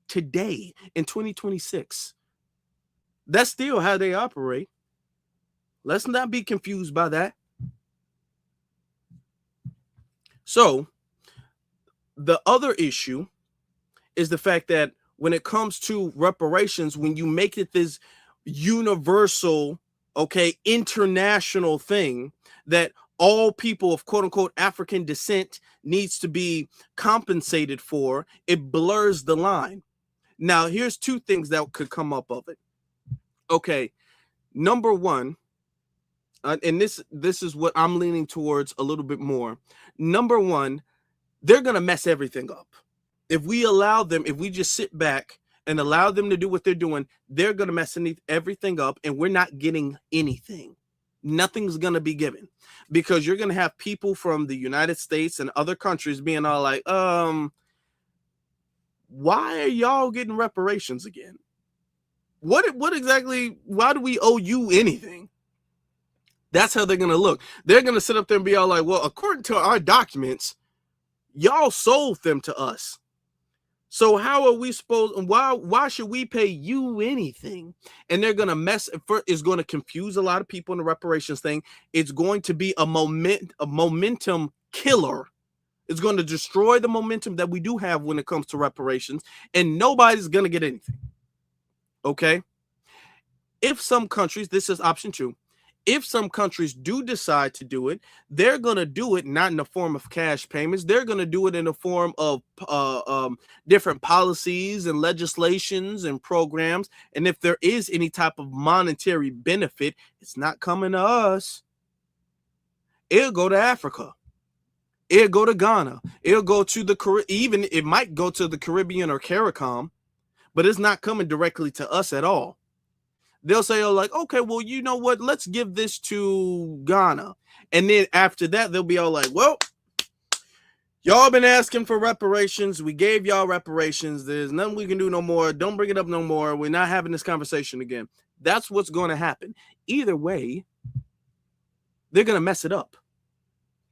Today, in 2026. That's still how they operate. Let's not be confused by that. So, the other issue is the fact that when it comes to reparations, when you make it this universal, okay, international thing that all people of quote unquote African descent needs to be compensated for, it blurs the line. Now, here's two things that could come up of it. Okay, number one, and this is what I'm leaning towards a little bit more. Number one, they're going to mess everything up. If we allow them, if we just sit back and allow them to do what they're doing, they're going to mess everything up, and we're not getting anything. Nothing's going to be given, because you're going to have people from the United States and other countries being all like, why are y'all getting reparations again? What exactly, why do we owe you anything? That's how they're going to look. They're going to sit up there and be all like, well, according to our documents, y'all sold them to us. So how are we supposed, why should we pay you anything? And they're going to it's going to confuse a lot of people in the reparations thing. It's going to be a momentum killer. It's going to destroy the momentum that we do have when it comes to reparations, and nobody's going to get anything. Okay? If some countries, this is option 2, if some countries do decide to do it, they're going to do it not in the form of cash payments. They're going to do it in the form of different policies and legislations and programs. And if there is any type of monetary benefit, it's not coming to us. It'll go to Africa. It'll go to Ghana. It'll go to the Caribbean. Even it might go to the Caribbean or CARICOM, but it's not coming directly to us at all. They'll say, oh, like, okay, well, you know what? Let's give this to Ghana. And then after that, they'll be all like, well, y'all been asking for reparations. We gave y'all reparations. There's nothing we can do no more. Don't bring it up no more. We're not having this conversation again. That's what's going to happen. Either way, they're going to mess it up.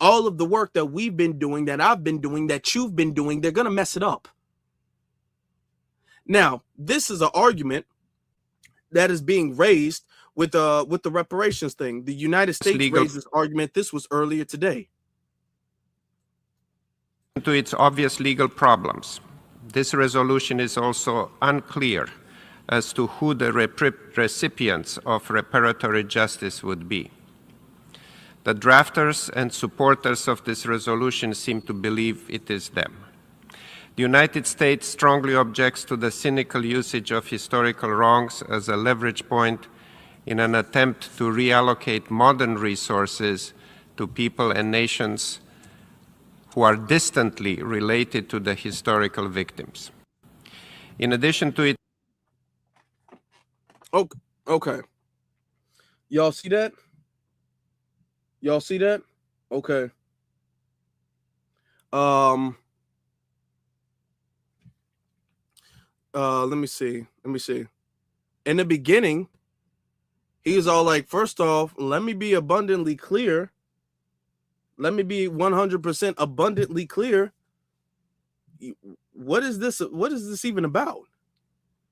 All of the work that we've been doing, that I've been doing, that you've been doing, they're going to mess it up. Now, this is an argument that is being raised with the reparations thing. The United States raised this argument. This was earlier today. To its obvious legal problems, this resolution is also unclear as to who the recipients of reparatory justice would be. The drafters and supporters of this resolution seem to believe it is them. The United States strongly objects to the cynical usage of historical wrongs as a leverage point in an attempt to reallocate modern resources to people and nations who are distantly related to the historical victims. In addition to it, Okay. Y'all see that? Y'all see that? Okay. Let me see. In the beginning, he was all like, first off, let me be abundantly clear. Let me be 100% abundantly clear. What is this? What is this even about?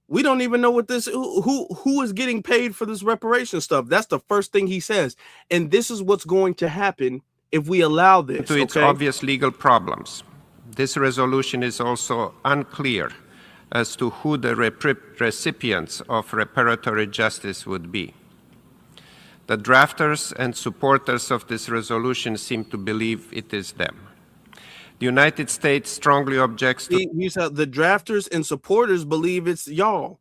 We don't even know what this, who is getting paid for this reparation stuff. That's the first thing he says. And this is what's going to happen if we allow this. To its obvious legal problems. This resolution is also unclear as to who the recipients of reparatory justice would be. The drafters and supporters of this resolution seem to believe it is them. The United States strongly objects to... The drafters and supporters believe it's y'all.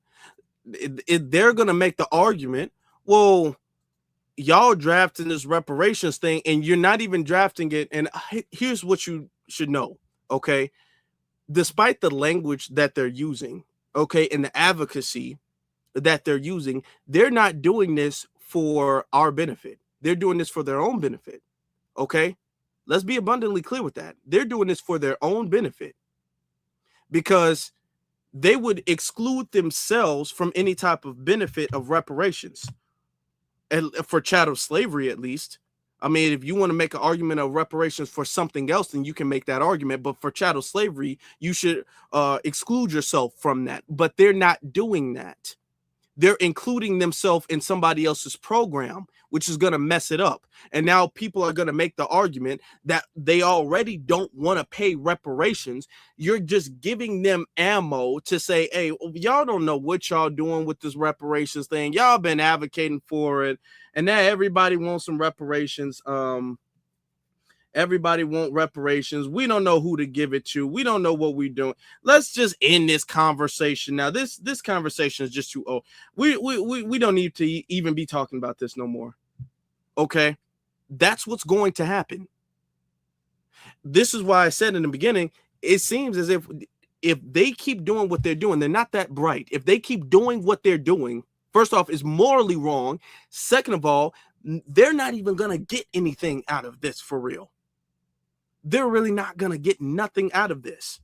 They're going to make the argument, well, y'all drafting this reparations thing and you're not even drafting it. And here's what you should know, okay? Despite the language that they're using, okay, and the advocacy that they're using, they're not doing this for our benefit. They're doing this for their own benefit, okay? Let's be abundantly clear with that. They're doing this for their own benefit because they would exclude themselves from any type of benefit of reparations, and for chattel slavery, at least. I mean, if you want to make an argument of reparations for something else, then you can make that argument. But for chattel slavery, you should exclude yourself from that. But they're not doing that. They're including themselves in somebody else's program, which is going to mess it up. And now people are going to make the argument that they already don't want to pay reparations. You're just giving them ammo to say, hey, y'all don't know what y'all doing with this reparations thing. Y'all been advocating for it. And now everybody wants some reparations. Everybody want reparations. We don't know who to give it to. We don't know what we're doing. Let's just end this conversation now. This conversation is just too old. We don't need to even be talking about this no more. Okay, that's what's going to happen. This is why I said in the beginning, it seems as if they keep doing what they're doing, they're not that bright. If they keep doing what they're doing, first off, is morally wrong. Second of all, they're not even going to get anything out of this for real. They're really not going to get nothing out of this.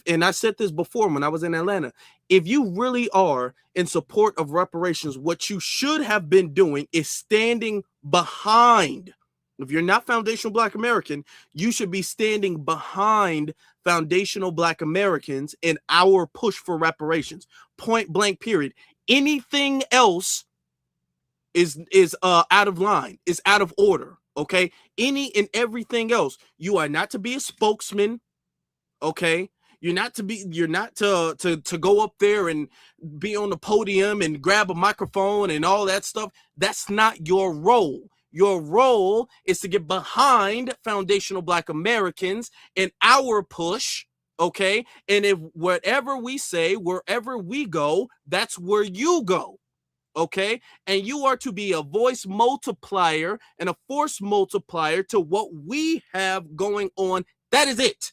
And I said this before when I was in Atlanta, if you really are in support of reparations, what you should have been doing is standing behind. If you're not foundational Black American, you should be standing behind foundational Black Americans in our push for reparations. Point blank, period. Anything else is out of line, is out of order. Okay, any and everything else. You are not to be a spokesman. Okay, you're not to go up there and be on the podium and grab a microphone and all that stuff. That's not your role. Your role is to get behind foundational Black Americans in our push. Okay, and if whatever we say, wherever we go, that's where you go. Okay, and you are to be a voice multiplier and a force multiplier to what we have going on. That is it.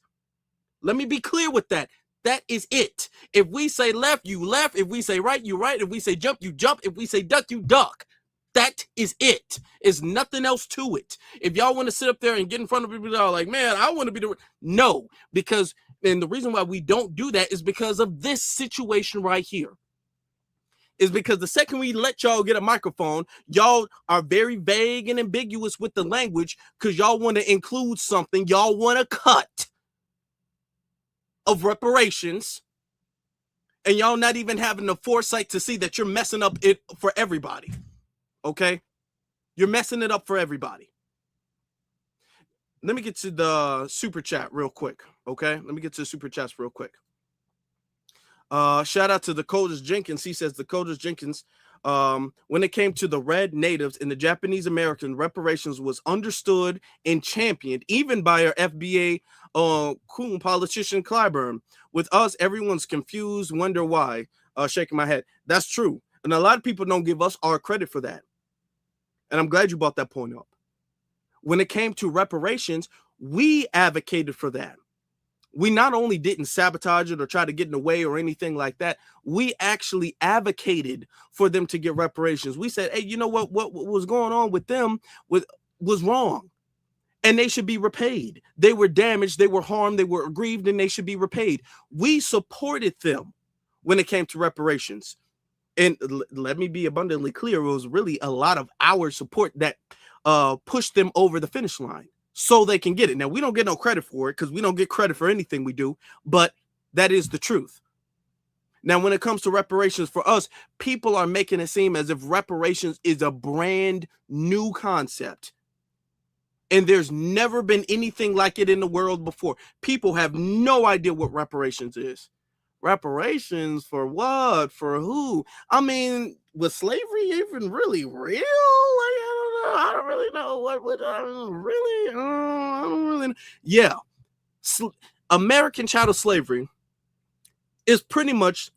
Let me be clear with that. That is it. If we say left, you left. If we say right, you right. If we say jump, you jump. If we say duck, you duck. That is it. There's nothing else to it. If y'all want to sit up there and get in front of people that are like, man, I want to be the... No, because, and the reason why we don't do that is because of this situation right here. Is because the second we let y'all get a microphone, y'all are very vague and ambiguous with the language because y'all want to include something. Y'all want a cut of reparations, and y'all not even having the foresight to see that you're messing up it for everybody. Okay? You're messing it up for everybody. Let me get to the super chat real quick. Okay? Let me get to the super chats real quick. Shout out to Dakotas Jenkins. He says Dakotas Jenkins, when it came to the red natives and the Japanese American, reparations was understood and championed even by our FBA cool politician Clyburn. With us, everyone's confused, wonder why. Shaking my head. That's true. And a lot of people don't give us our credit for that. And I'm glad you brought that point up. When it came to reparations, we advocated for that. We not only didn't sabotage it or try to get in the way or anything like that, we actually advocated for them to get reparations. We said, hey, you know what was going on with them was wrong, and they should be repaid. They were damaged, they were harmed, they were aggrieved, and they should be repaid. We supported them when it came to reparations. And let me be abundantly clear, it was really a lot of our support that pushed them over the finish line so they can get it. Now, we don't get no credit for it because we don't get credit for anything we do, but that is the truth. Now, when it comes to reparations for us, people are making it seem as if reparations is a brand new concept. And there's never been anything like it in the world before. People have no idea what reparations is. Reparations for what? For who? I mean, was slavery even really real? Like, I don't really know what I don't really know. Yeah. American chattel slavery is pretty much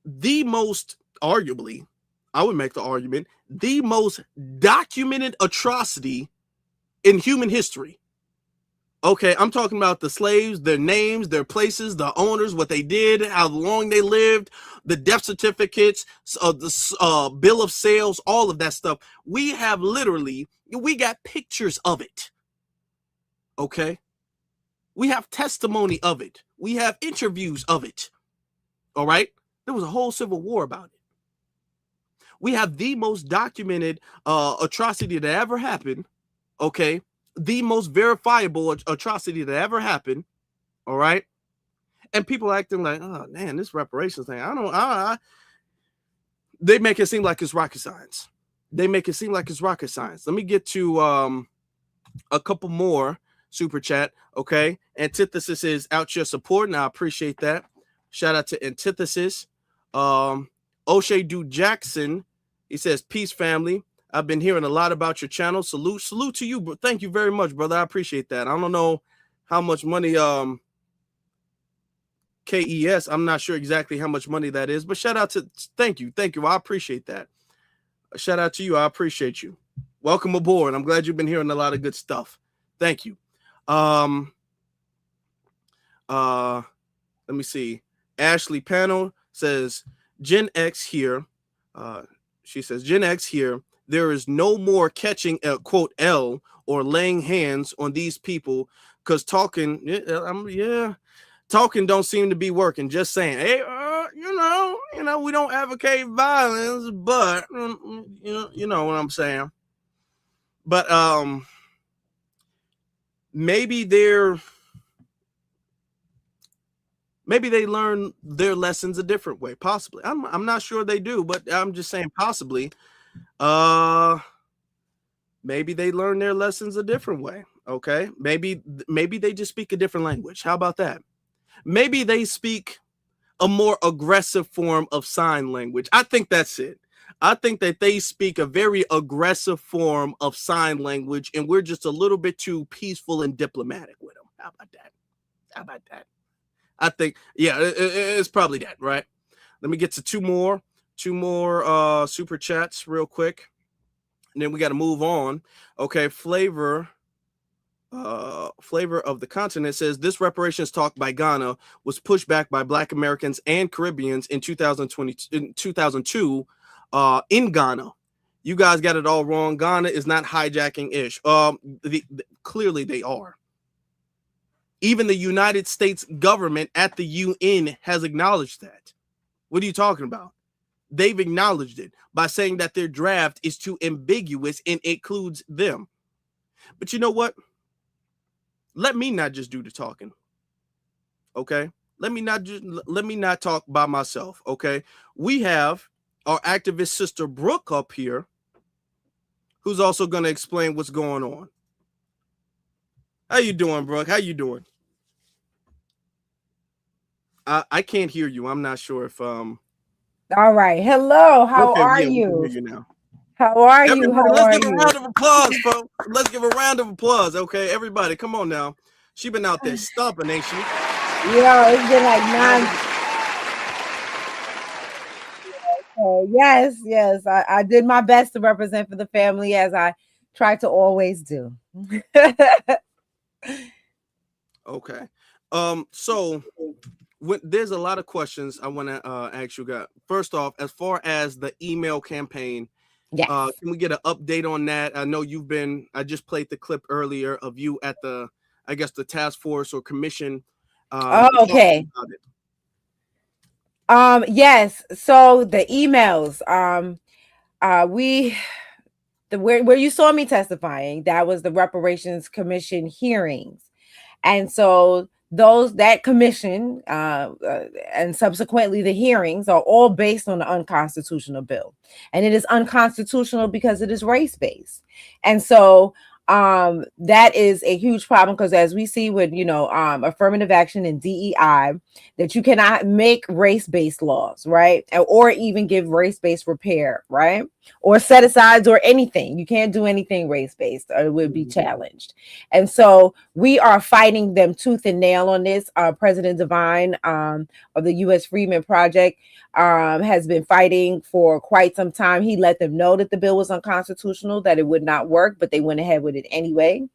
the most, arguably, I would make the argument, the most documented atrocity in human history. Okay, I'm talking about the slaves, their names, their places, the owners, what they did, how long they lived, the death certificates, the bill of sales, all of that stuff. We have literally, we got pictures of it. Okay? We have testimony of it. We have interviews of it. All right? There was a whole civil war about it. We have the most documented atrocity that ever happened. Okay? The most verifiable atrocity that ever happened. All right. And people acting like, oh man, this reparations thing. They make it seem like it's rocket science. They make it seem like it's rocket science. Let me get to a couple more super chat. Okay. Antithesis is out your support, and I appreciate that. Shout out to Antithesis. O'Shea Dude Jackson. He says, peace, family. I've been hearing a lot about your channel. Salute to you, bro. Thank you very much, brother. I appreciate that. I don't know how much money KES. I'm not sure exactly how much money that is, but shout out to thank you. I appreciate that. Shout out to you. I appreciate you. Welcome aboard. I'm glad you've been hearing a lot of good stuff. Thank you. Let me see. Ashley Panel says Gen X here. She says Gen X here. There is no more catching quote L or laying hands on these people because talking don't seem to be working. Just saying, hey, you know, we don't advocate violence, but you know what I'm saying. But maybe they learn their lessons a different way. Possibly, I'm not sure they do, but I'm just saying possibly. Maybe they learn their lessons a different way. Okay, maybe they just speak a different language. How about that? Maybe they speak a more aggressive form of sign language. I think that's it. I think that they speak a very aggressive form of sign language, and we're just a little bit too peaceful and diplomatic with them. How about that? I think, yeah, it's probably that, right? Let me get to two more super chats real quick, and then we got to move on. Okay, flavor of the continent says this reparations talk by Ghana was pushed back by Black Americans and Caribbeans in 2002 in Ghana. You guys got it all wrong. Ghana is not hijacking ish. Clearly they are. Even the United States government at the UN has acknowledged that. What are you talking about? They've acknowledged it by saying that their draft is too ambiguous and includes them. But you know what? Let me not just do the talking. Okay? Let me not talk by myself. Okay? We have our activist sister Brooke up here, who's also going to explain what's going on. How you doing, Brooke? How you doing? I can't hear you. I'm not sure if All right. Hello. How Okay, are yeah, we can hear you? you now. How are you? Everybody, How let's are give a you? round of applause, folks. Let's give a round of applause. Okay, everybody, come on now. She been out there stomping, ain't she? Yo, it's been like 9. Yes. I did my best to represent for the family as I try to always do. Okay. So there's a lot of questions I want to ask you guys. First off, as far as the email campaign, Yes. can we get an update on that? I know I just played the clip earlier of you at the task force or commission. Okay. Yes. So the emails, where you saw me testifying, that was the Reparations Commission hearings. And so that commission and subsequently the hearings are all based on the unconstitutional bill. And it is unconstitutional because it is race-based. And so that is a huge problem, because as we see with affirmative action and DEI, that you cannot make race-based laws, right? Or even give race-based repair, right? Or set asides or anything. You can't do anything race-based or it would be challenged. And so we are fighting them tooth and nail on this. President Devine of the U.S. Freedmen Project has been fighting for quite some time. He let them know that the bill was unconstitutional, that it would not work, but they went ahead with it anyway.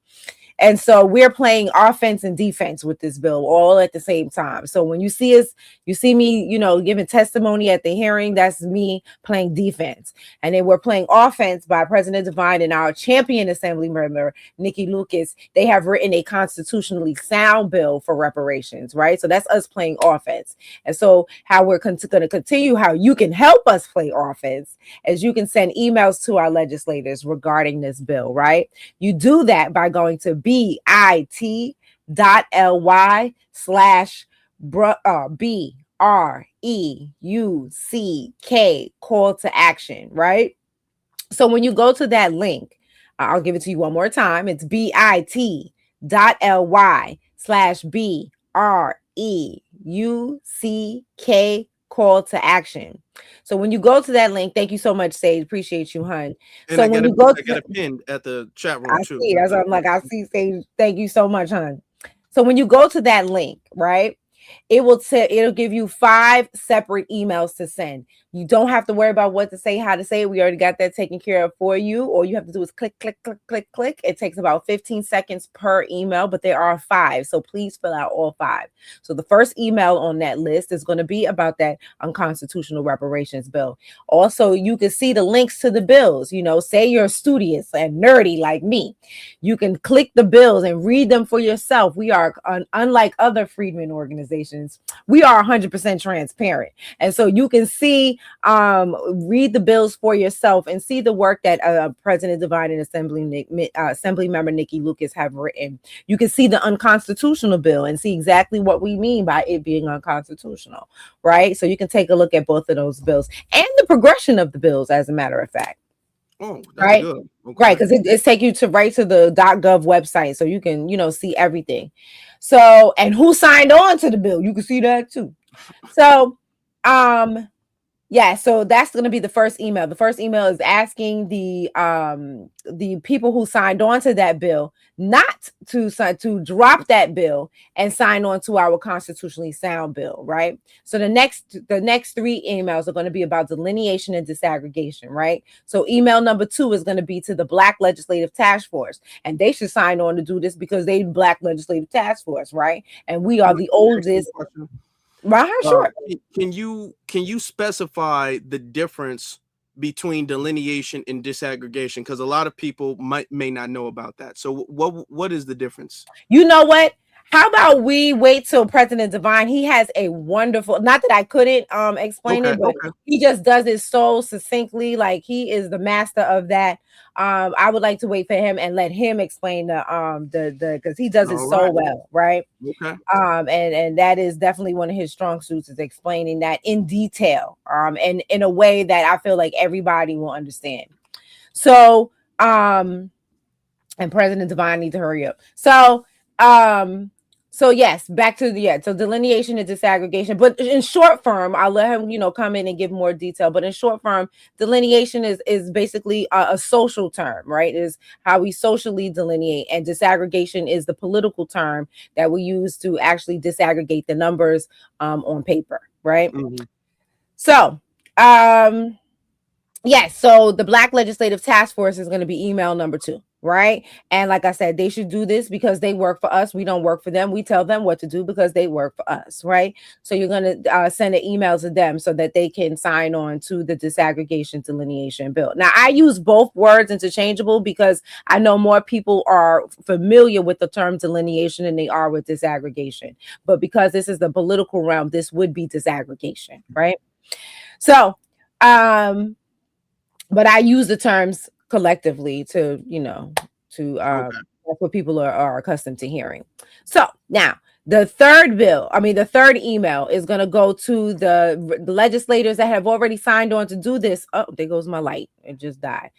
And so we're playing offense and defense with this bill all at the same time. So when you see me, giving testimony at the hearing, that's me playing defense. And then we're playing offense by President Devine and our champion assembly member, Nikki Lucas. They have written a constitutionally sound bill for reparations, right? So that's us playing offense. And so how we're going to continue, how you can help us play offense, as you can send emails to our legislators regarding this bill, right? You do that by going to bit.ly/BREUCK call to action, right? So when you go to that link, I'll give it to you one more time. It's bit.ly/BREUCK call to action. So when you go to that link, thank you so much, Sage. Appreciate you, hun. And so I when got you go I got a pin at the chat room I too. see. That's what I'm like. I see. Sage. Thank you so much, hon. So when you go to that link, right, it'll give you 5 separate emails to send. You don't have to worry about what to say, how to say it. We already got that taken care of for you. All you have to do is click. It takes about 15 seconds per email, but there are 5. So please fill out all 5. So the first email on that list is going to be about that unconstitutional reparations bill. Also, you can see the links to the bills. Say you're studious and nerdy like me. You can click the bills and read them for yourself. We are, unlike other freedmen organizations, we are 100% transparent. And so you can see, read the bills for yourself and see the work that President Devine and Assembly Member Nikki Lucas have written. You can see the unconstitutional bill and see exactly what we mean by it being unconstitutional, right? So you can take a look at both of those bills and the progression of the bills, as a matter of fact. Oh, that's right. Good. Okay. Right, because it's take you to the .gov website, so you can see everything. So, and who signed on to the bill, you can see that too. So yeah, so that's going to be the first email. The first email is asking the people who signed on to that bill not to drop that bill and sign on to our constitutionally sound bill, right? So the next 3 emails are going to be about delineation and disaggregation, right? So email number 2 is going to be to the Black Legislative Task Force, and they should sign on to do this because they Black Legislative Task Force, right? And we are the oldest. Right, sure. Can you specify the difference between delineation and disaggregation? Because a lot of people may not know about that. So what is the difference? You know what? How about we wait till President Devine? He has a wonderful, not that I couldn't explain it, but he just does it so succinctly. Like, he is the master of that. I would like to wait for him and let him explain the because he does it so well, right? Okay. And that is definitely one of his strong suits, is explaining that in detail, and in a way that I feel like everybody will understand. So, and President Devine needs to hurry up. So, So yes, back to so delineation and disaggregation. But in short form, I'll let him, come in and give more detail. But in short form, delineation is basically a social term, right? Is how we socially delineate, and disaggregation is the political term that we use to actually disaggregate the numbers on paper, right? Mhm. So yes, so the Black Legislative Task Force is going to be email number 2, right? And like I said, they should do this because they work for us. We don't work for them. We tell them what to do because they work for us, right? So you're going to send an email to them so that they can sign on to the disaggregation delineation bill. Now, I use both words interchangeable because I know more people are familiar with the term delineation than they are with disaggregation. But because this is the political realm, this would be disaggregation, right? So, but I use the terms collectively to, that's what people are accustomed to hearing. So now the third email is going to go to the legislators that have already signed on to do this. Oh, there goes my light. It just died.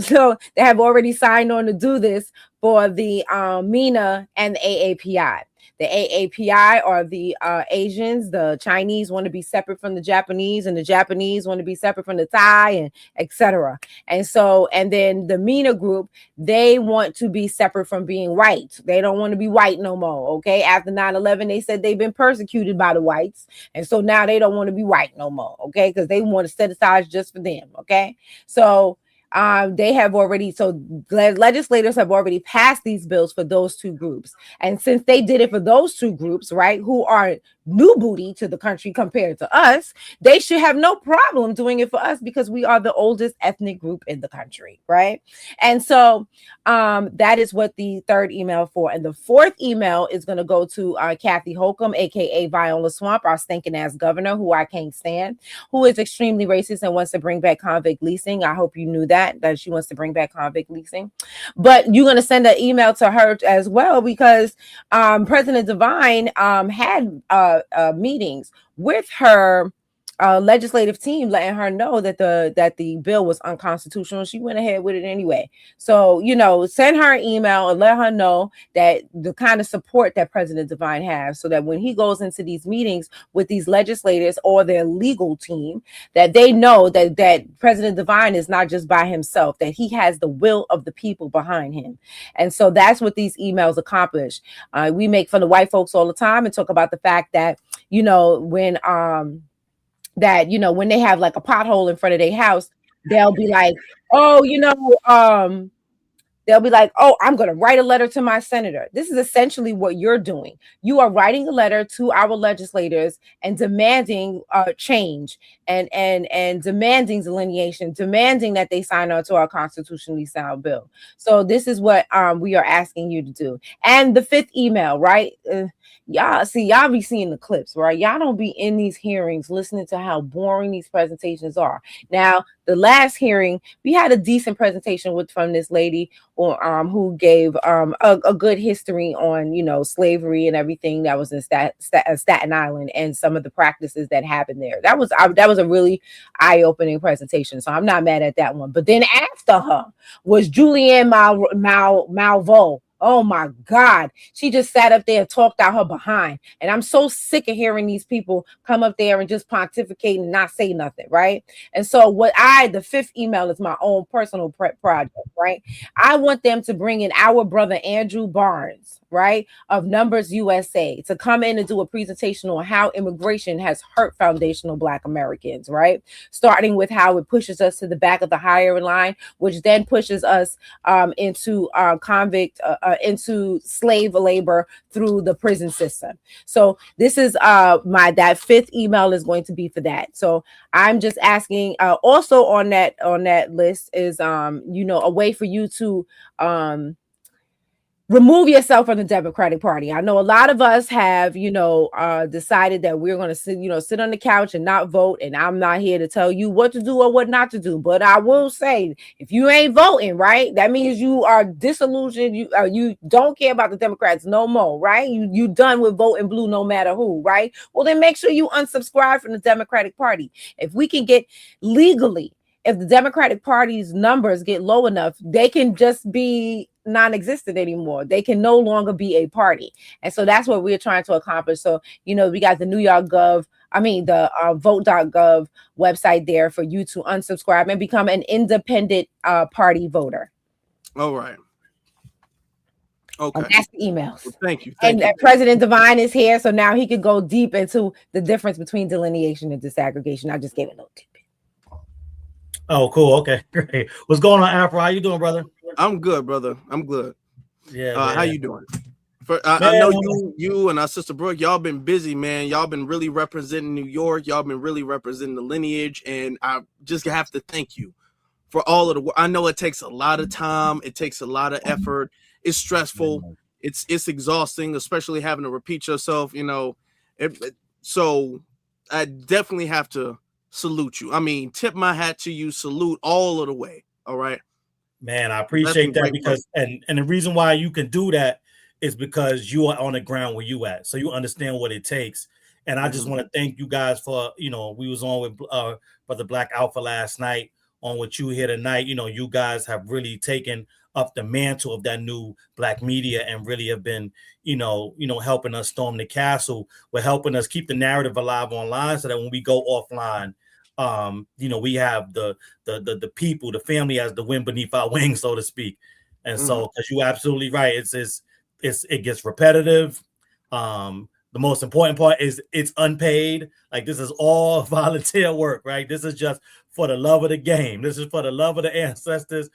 So they have already signed on to do this for the MENA and the AAPI. The AAPI are the Asians. The Chinese want to be separate from the Japanese, and the Japanese want to be separate from the Thai, and etc. And so, and then the MENA group, they want to be separate from being white. They don't want to be white no more. Okay. After 9/11, they said they've been persecuted by the whites. And so now they don't want to be white no more. Okay. Because they want to set aside just for them. Okay. So they have already, so legislators have already passed these bills for those two groups. And since they did it for those two groups, right, who are new booty to the country compared to us, they should have no problem doing it for us because we are the oldest ethnic group in the country, right? And so that is what the third email for. And the fourth email is going to go to Kathy Holcomb, aka Viola Swamp, our stinking ass governor, who I can't stand, who is extremely racist and wants to bring back convict leasing. I hope you knew that she wants to bring back convict leasing. But you're going to send an email to her as well because President Devine had meetings with her legislative team, letting her know that the bill was unconstitutional. She went ahead with it anyway. So, send her an email and let her know that the kind of support that President Devine has, so that when he goes into these meetings with these legislators or their legal team, that they know that President Devine is not just by himself, that he has the will of the people behind him. And so that's what these emails accomplish. We make fun of white folks all the time and talk about the fact that, when they have like a pothole in front of their house, they'll be like, oh, they'll be like, oh, I'm going to write a letter to my senator. This is essentially what you're doing. You are writing a letter to our legislators and demanding change and demanding delineation, demanding that they sign on to our constitutionally sound bill. So this is what we are asking you to do. And the fifth email, right? Y'all be seeing the clips, right? Y'all don't be in these hearings listening to how boring these presentations are. Now, the last hearing, we had a decent presentation from this lady who gave a good history on, slavery and everything that was in Staten Island and some of the practices that happened there. That was a really eye-opening presentation. So I'm not mad at that one. But then after her was Julianne Malveaux. Oh my God. She just sat up there and talked out her behind. And I'm so sick of hearing these people come up there and just pontificate and not say nothing, right? And so the fifth email is my own personal project, right? I want them to bring in our brother Andrew Barnes, right, of Numbers USA, to come in and do a presentation on how immigration has hurt foundational Black Americans, right? Starting with how it pushes us to the back of the hiring line, which then pushes us into into slave labor through the prison system. So this is that fifth email is going to be for that. So I'm just asking also on that list is a way for you to remove yourself from the Democratic Party. I know a lot of us have, decided that we're going to sit on the couch and not vote. And I'm not here to tell you what to do or what not to do. But I will say, if you ain't voting, right, that means you are disillusioned. You don't care about the Democrats no more, right? You done with voting blue no matter who, right? Well, then make sure you unsubscribe from the Democratic Party. If we can get legally, if the Democratic Party's numbers get low enough, they can just be non-existent anymore. They can no longer be a party. And so that's what we're trying to accomplish. So, we got the the vote.gov website there for you to unsubscribe and become an independent party voter. All right. Okay. And that's the emails. Well, thank you. And President Divine is here, so now he could go deep into the difference between delineation and disaggregation. I just gave a little tidbit. Oh, cool. Okay, great. What's going on, Afro? How you doing, brother? I'm good, brother. I'm good. Yeah. How you doing? I know you and our sister Brooke, y'all been busy, man. Y'all been really representing New York. Y'all been really representing the lineage, and I just have to thank you for all of the work. I know it takes a lot of time. It takes a lot of effort. It's stressful. It's exhausting, especially having to repeat yourself. So I definitely have to salute you. I mean, tip my hat to you. Salute all of the way. All right, man. I appreciate that because and the reason why you can do that is because you are on the ground where you at, so you understand what it takes. And I just want to thank you guys for we was on with Brother Black Alpha last night, on with you here tonight. You guys have really taken up the mantle of that new Black media and really have been, helping us storm the castle. We're helping us keep the narrative alive online so that when we go offline, we have the people, the family as the wind beneath our wings, so to speak. And so, because you're absolutely right, it gets repetitive. The most important part is it's unpaid. Like, this is all volunteer work, right? This is just for the love of the game. This is for the love of the ancestors,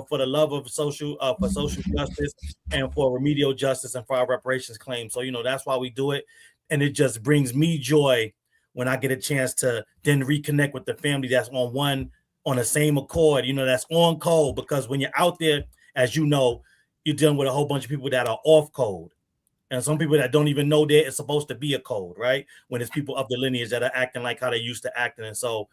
for the love of social justice and for remedial justice and for our reparations claim. So, that's why we do it. And it just brings me joy when I get a chance to then reconnect with the family that's on the same accord, that's on code. Because when you're out there, as you know, you're dealing with a whole bunch of people that are off code. And some people that don't even know that it's supposed to be a code, right? When it's people of the lineage that are acting like how they used to act. And so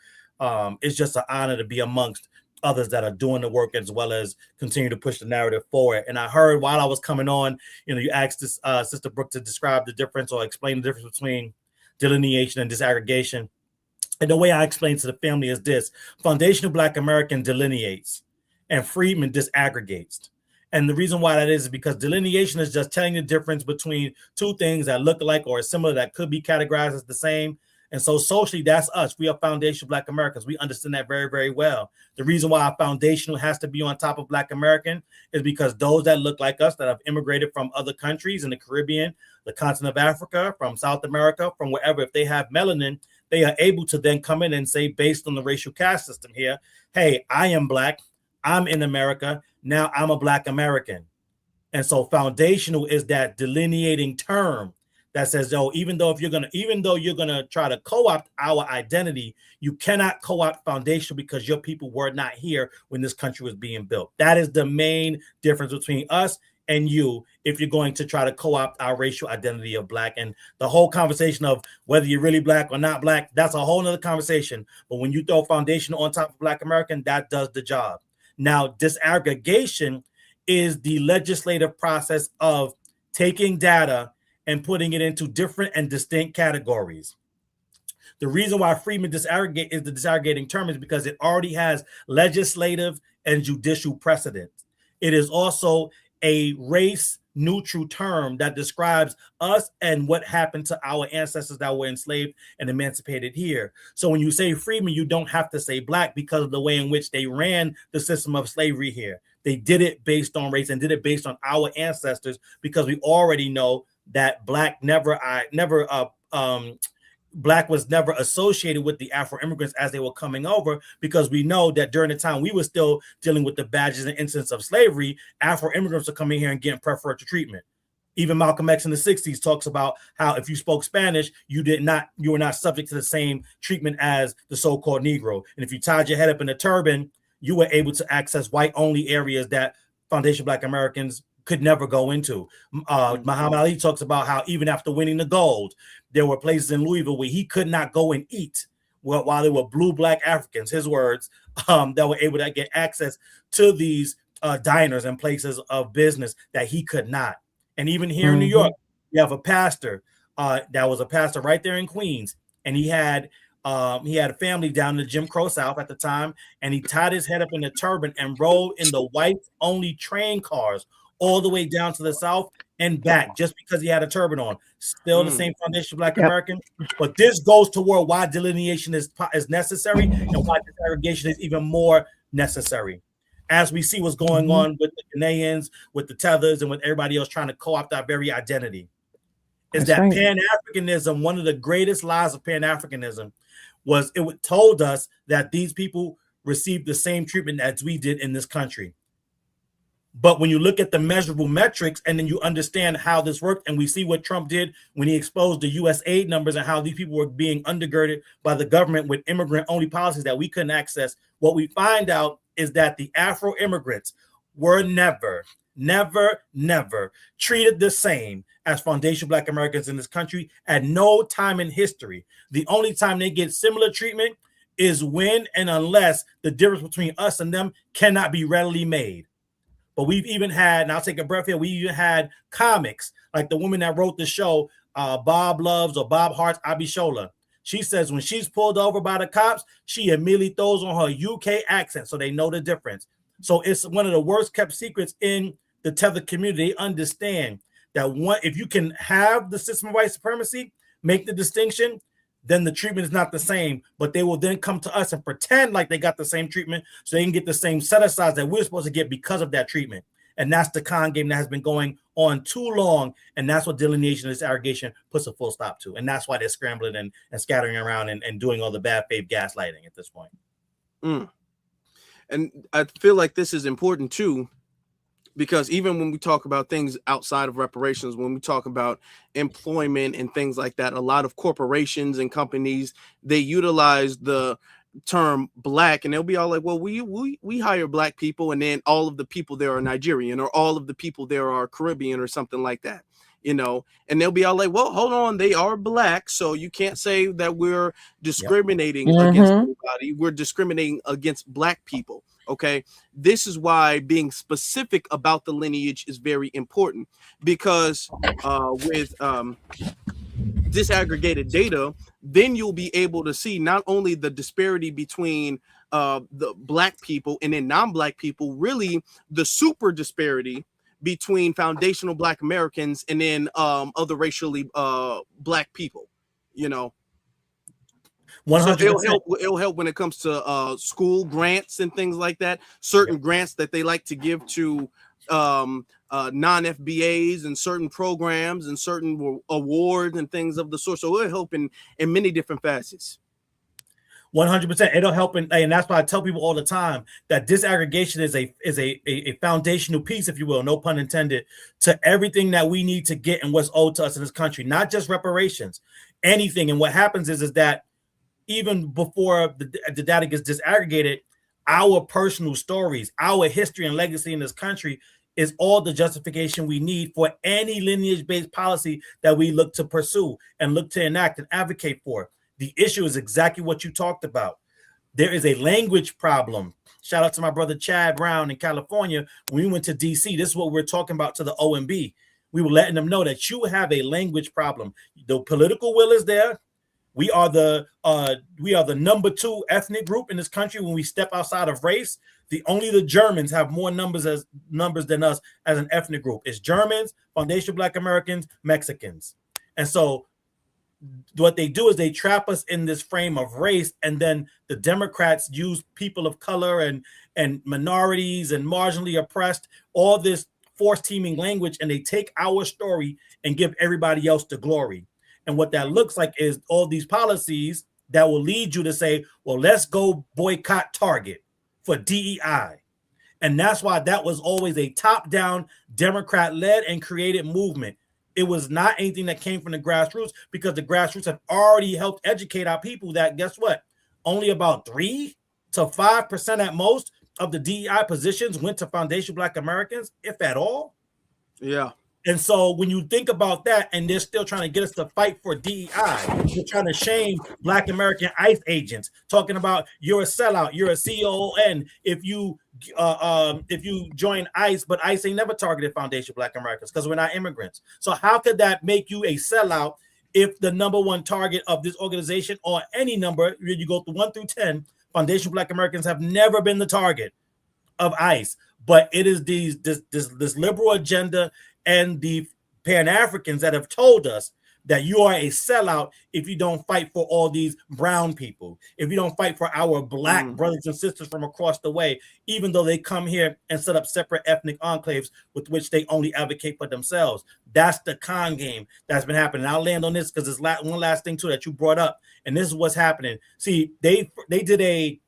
it's just an honor to be amongst others that are doing the work as well as continue to push the narrative forward. And I heard while I was coming on, you asked this Sister Brooke to describe the difference or explain the difference between delineation and disaggregation. And the way I explain to the family is this: foundational Black American delineates and Freedman disaggregates. And the reason why that is because delineation is just telling the difference between two things that look alike or similar that could be categorized as the same. And so socially, that's us. We are foundational Black Americans. We understand that very, very well. The reason why our foundational has to be on top of Black American is because those that look like us, that have immigrated from other countries in the Caribbean, the continent of Africa, from South America, from wherever, if they have melanin, they are able to then come in and say, based on the racial caste system here, hey, I am Black, I'm in America, now I'm a Black American. And so foundational is that delineating term that says, even though you're gonna try to co-opt our identity, you cannot co-opt foundational because your people were not here when this country was being built. That is the main difference between us and you if you're going to try to co-opt our racial identity of Black. And the whole conversation of whether you're really Black or not Black, that's a whole nother conversation. But when you throw foundational on top of Black American, that does the job. Now, disaggregation is the legislative process of taking data and putting it into different and distinct categories. The reason why Freedman disaggregate is the disaggregating term is because it already has legislative and judicial precedent. It is also a race-neutral term that describes us and what happened to our ancestors that were enslaved and emancipated here. So when you say freedmen, you don't have to say Black because of the way in which they ran the system of slavery here. They did it based on race and did it based on our ancestors because we already know that Black Black was never associated with the Afro immigrants as they were coming over, because we know that during the time we were still dealing with the badges and incidents of slavery, Afro immigrants are coming here and getting preferential treatment. Even Malcolm X in the 60s talks about how if you spoke Spanish, you were not subject to the same treatment as the so-called Negro. And if you tied your head up in a turban, you were able to access white-only areas that foundational Black Americans could never go into. Muhammad Ali talks about how even after winning the gold, there were places in Louisville where he could not go and eat while there were blue Black Africans, his words, that were able to get access to these diners and places of business that he could not. And even here in New York, you have a pastor that was a pastor right there in Queens, and he had a family down in the Jim Crow South at the time, and he tied his head up in a turban and rode in the white-only train cars all the way down to the South and back just because he had a turban on. Still the same foundation of Black American. But this goes toward why delineation is necessary and why disaggregation is even more necessary. As we see what's going on with the Ghanaians, with the Tethers, and with everybody else trying to co-opt our very identity. Is that Pan-Africanism, one of the greatest lies of Pan-Africanism, was it told us that these people received the same treatment as we did in this country. But when you look at the measurable metrics and then you understand how this worked, and we see what Trump did when he exposed the U.S. aid numbers and how these people were being undergirded by the government with immigrant-only policies that we couldn't access, what we find out is that the Afro immigrants were never treated the same as foundational Black Americans in this country at no time in history. The only time they get similar treatment is when and unless the difference between us and them cannot be readily made. But we've even had, and I'll take a breath here, we even had comics like the woman that wrote the show, Bob Loves or Bob Hearts Abishola. She says when she's pulled over by the cops, she immediately throws on her UK accent so they know the difference. So it's one of the worst kept secrets in the Tether community. They understand that if you can have the system of white supremacy, make the distinction, then the treatment is not the same, but they will then come to us and pretend like they got the same treatment so they can get the same set asides that we're supposed to get because of that treatment. And that's the con game that has been going on too long. And that's what delineation and disaggregation puts a full stop to. And that's why they're scrambling and scattering around and doing all the bad faith gaslighting at this point. And I feel like this is important too, because even when we talk about things outside of reparations, when we talk about employment and things like that, a lot of corporations and companies, they utilize the term Black, and they'll be all like, well, we hire Black people, and then all of the people there are Nigerian, or all of the people there are Caribbean, or something like that, you know. And they'll be all like, well, hold on, they are Black, so you can't say that we're discriminating against anybody. We're discriminating against Black people. Okay, this is why being specific about the lineage is very important, because with disaggregated data, then you'll be able to see not only the disparity between the Black people and then non-Black people, really the super disparity between foundational Black Americans and then other racially Black people, you know. 100%. So it'll help when it comes to school grants and things like that. Certain grants that they like to give to non-FBAs and certain programs and certain awards and things of the sort. So it'll help in many different facets. 100%. It'll help, and that's why I tell people all the time that disaggregation is a foundational piece, if you will, no pun intended, to everything that we need to get and what's owed to us in this country, not just reparations, anything. And what happens is that even before the data gets disaggregated, our personal stories, our history and legacy in this country is all the justification we need for any lineage-based policy that we look to pursue and look to enact and advocate for. The issue is exactly what you talked about. There is a language problem. Shout out to my brother Chad Brown in California. When we went to DC, this is what we're talking about to the OMB. We were letting them know that you have a language problem. The political will is there. We are the number 2 ethnic group in this country when we step outside of race. Only the Germans have more numbers than us as an ethnic group. It's Germans, foundational Black Americans, Mexicans. And so what they do is they trap us in this frame of race, and then the Democrats use people of color and minorities and marginally oppressed, all this forced teaming language, and they take our story and give everybody else the glory. And what that looks like is all these policies that will lead you to say, well, let's go boycott Target for DEI. And that's why that was always a top-down, Democrat-led and created movement. It was not anything that came from the grassroots, because the grassroots have already helped educate our people that, guess what? Only about 3 to 5% at most of the DEI positions went to foundational Black Americans, if at all. Yeah. And so when you think about that, and they're still trying to get us to fight for DEI, they're trying to shame Black American ICE agents, talking about you're a sellout, you're a CON if you join ICE, but ICE ain't never targeted foundational Black Americans because we're not immigrants. So how could that make you a sellout if the number 1 target of this organization, or any number, you go through 1 through 10, foundational Black Americans have never been the target? of ICE, but it is this liberal agenda and the Pan-Africans that have told us that you are a sellout if you don't fight for all these brown people, if you don't fight for our black brothers and sisters from across the way, even though they come here and set up separate ethnic enclaves with which they only advocate for themselves. That's the con game that's been happening. I'll land on this because there's one last thing too that you brought up, and this is what's happening. See, they did a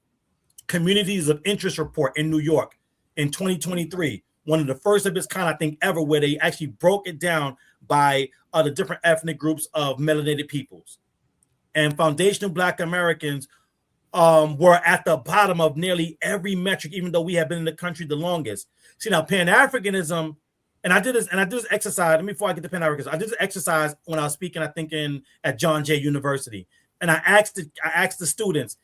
communities of interest report in New York in 2023, one of the first of its kind, I think, ever, where they actually broke it down by the different ethnic groups of melanated peoples. And foundational Black Americans were at the bottom of nearly every metric, even though we have been in the country the longest. See, now Pan-Africanism, and I did this exercise, before I get to Pan-Africanism, I did this exercise when I was speaking, I think, at John Jay University. And I asked the students,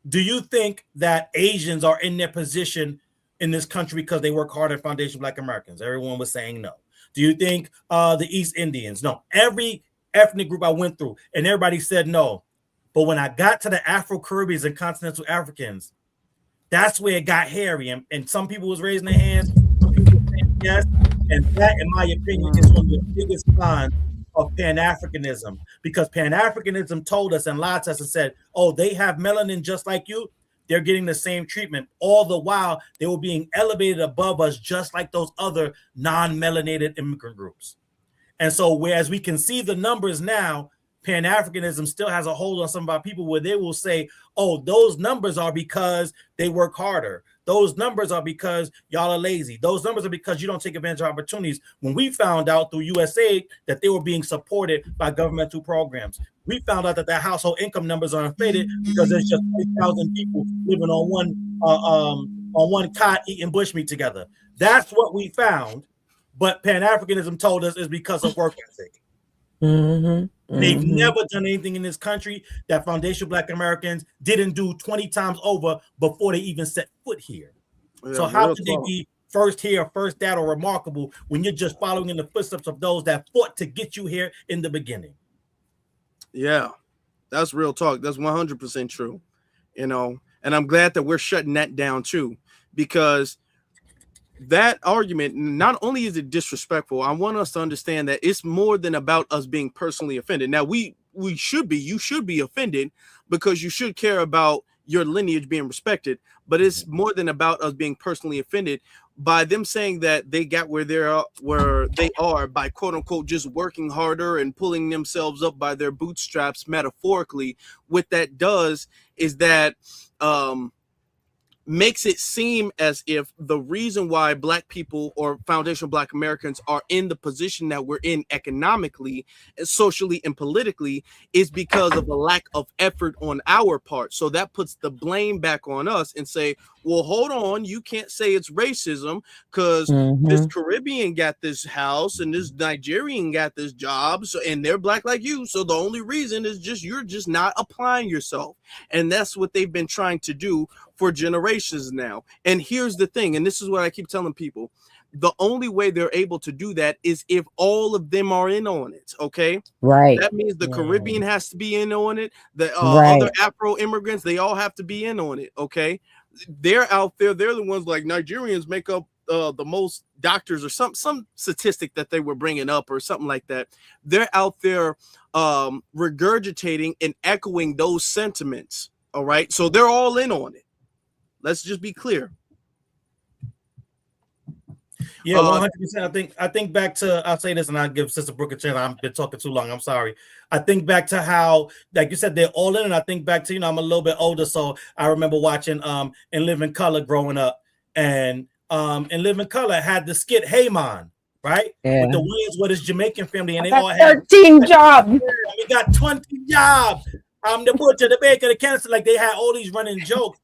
do you think that Asians are in their position in this country because they work hard at foundational Black Americans? Everyone was saying no. Do you think the East Indians? No. Every ethnic group I went through, and everybody said no. But when I got to the Afro-Caribbeans and continental Africans, that's where it got hairy. And some people was raising their hands, some people were saying yes. And that, in my opinion, is one of the biggest cons of Pan-Africanism, because Pan-Africanism told us and lied to us and said, oh, they have melanin just like you. They're getting the same treatment. All the while, they were being elevated above us, just like those other non-melanated immigrant groups. And so, whereas we can see the numbers now, Pan-Africanism still has a hold on some of our people where they will say, oh, those numbers are because they work harder. Those numbers are because y'all are lazy. Those numbers are because you don't take advantage of opportunities. When we found out through USAID that they were being supported by governmental programs, we found out that their household income numbers are inflated because there's just 20,000 people living on one cot eating bushmeat together. That's what we found. But Pan-Africanism told us is because of work ethic. They've never done anything in this country that foundational Black Americans didn't do 20 times over before they even set foot here. So how can they be first here, first that, or remarkable when you're just following in the footsteps of those that fought to get you here in the beginning? Yeah, that's real talk. That's 100% true. And I'm glad that we're shutting that down too, because that argument, not only is it disrespectful, I want us to understand that it's more than about us being personally offended. Now, you should be offended because you should care about your lineage being respected, but it's more than about us being personally offended by them saying that they got where they are by quote unquote just working harder and pulling themselves up by their bootstraps metaphorically. What that does is that makes it seem as if the reason why Black people or foundational Black Americans are in the position that we're in economically, socially, and politically is because of a lack of effort on our part. So that puts the blame back on us and say, well, hold on, you can't say it's racism because this Caribbean got this house and this Nigerian got this job, so and they're Black like you. So the only reason is just you're just not applying yourself. And that's what they've been trying to do for generations now. And here's the thing, and this is what I keep telling people. The only way they're able to do that is if all of them are in on it, okay? Right. That means the Caribbean has to be in on it. The other Afro immigrants, they all have to be in on it, okay? They're out there. They're the ones like Nigerians make up the most doctors or some statistic that they were bringing up or something like that. They're out there regurgitating and echoing those sentiments, all right? So they're all in on it. Let's just be clear. Yeah, 100%. I think back to, I'll say this and I'll give Sister Brooke a chance. I've been talking too long. I'm sorry. I think back to how, like you said, they're all in. And I think back to, I'm a little bit older, so I remember watching In Living Color growing up. And In Living Color had the skit Hey Man, right? With the Williams with his Jamaican family, and they all had 13 jobs. We got 20 jobs. The butcher, the baker, the cancer, like they had all these running jokes,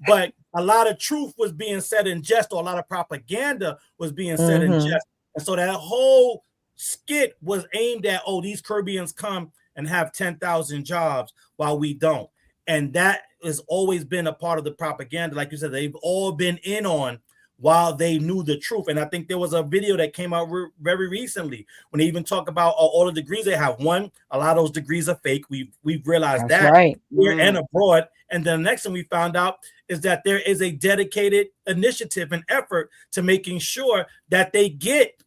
but a lot of truth was being said in jest, or a lot of propaganda was being said in jest. And so that whole skit was aimed at, oh, these Caribbeans come and have 10,000 jobs while we don't. And that has always been a part of the propaganda. Like you said, they've all been in on while they knew the truth. And I think there was a video that came out very recently when they even talk about all the degrees they have. One, a lot of those degrees are fake. We've realized That's that right. here and abroad. And then the next thing we found out is that there is a dedicated initiative and effort to making sure that they get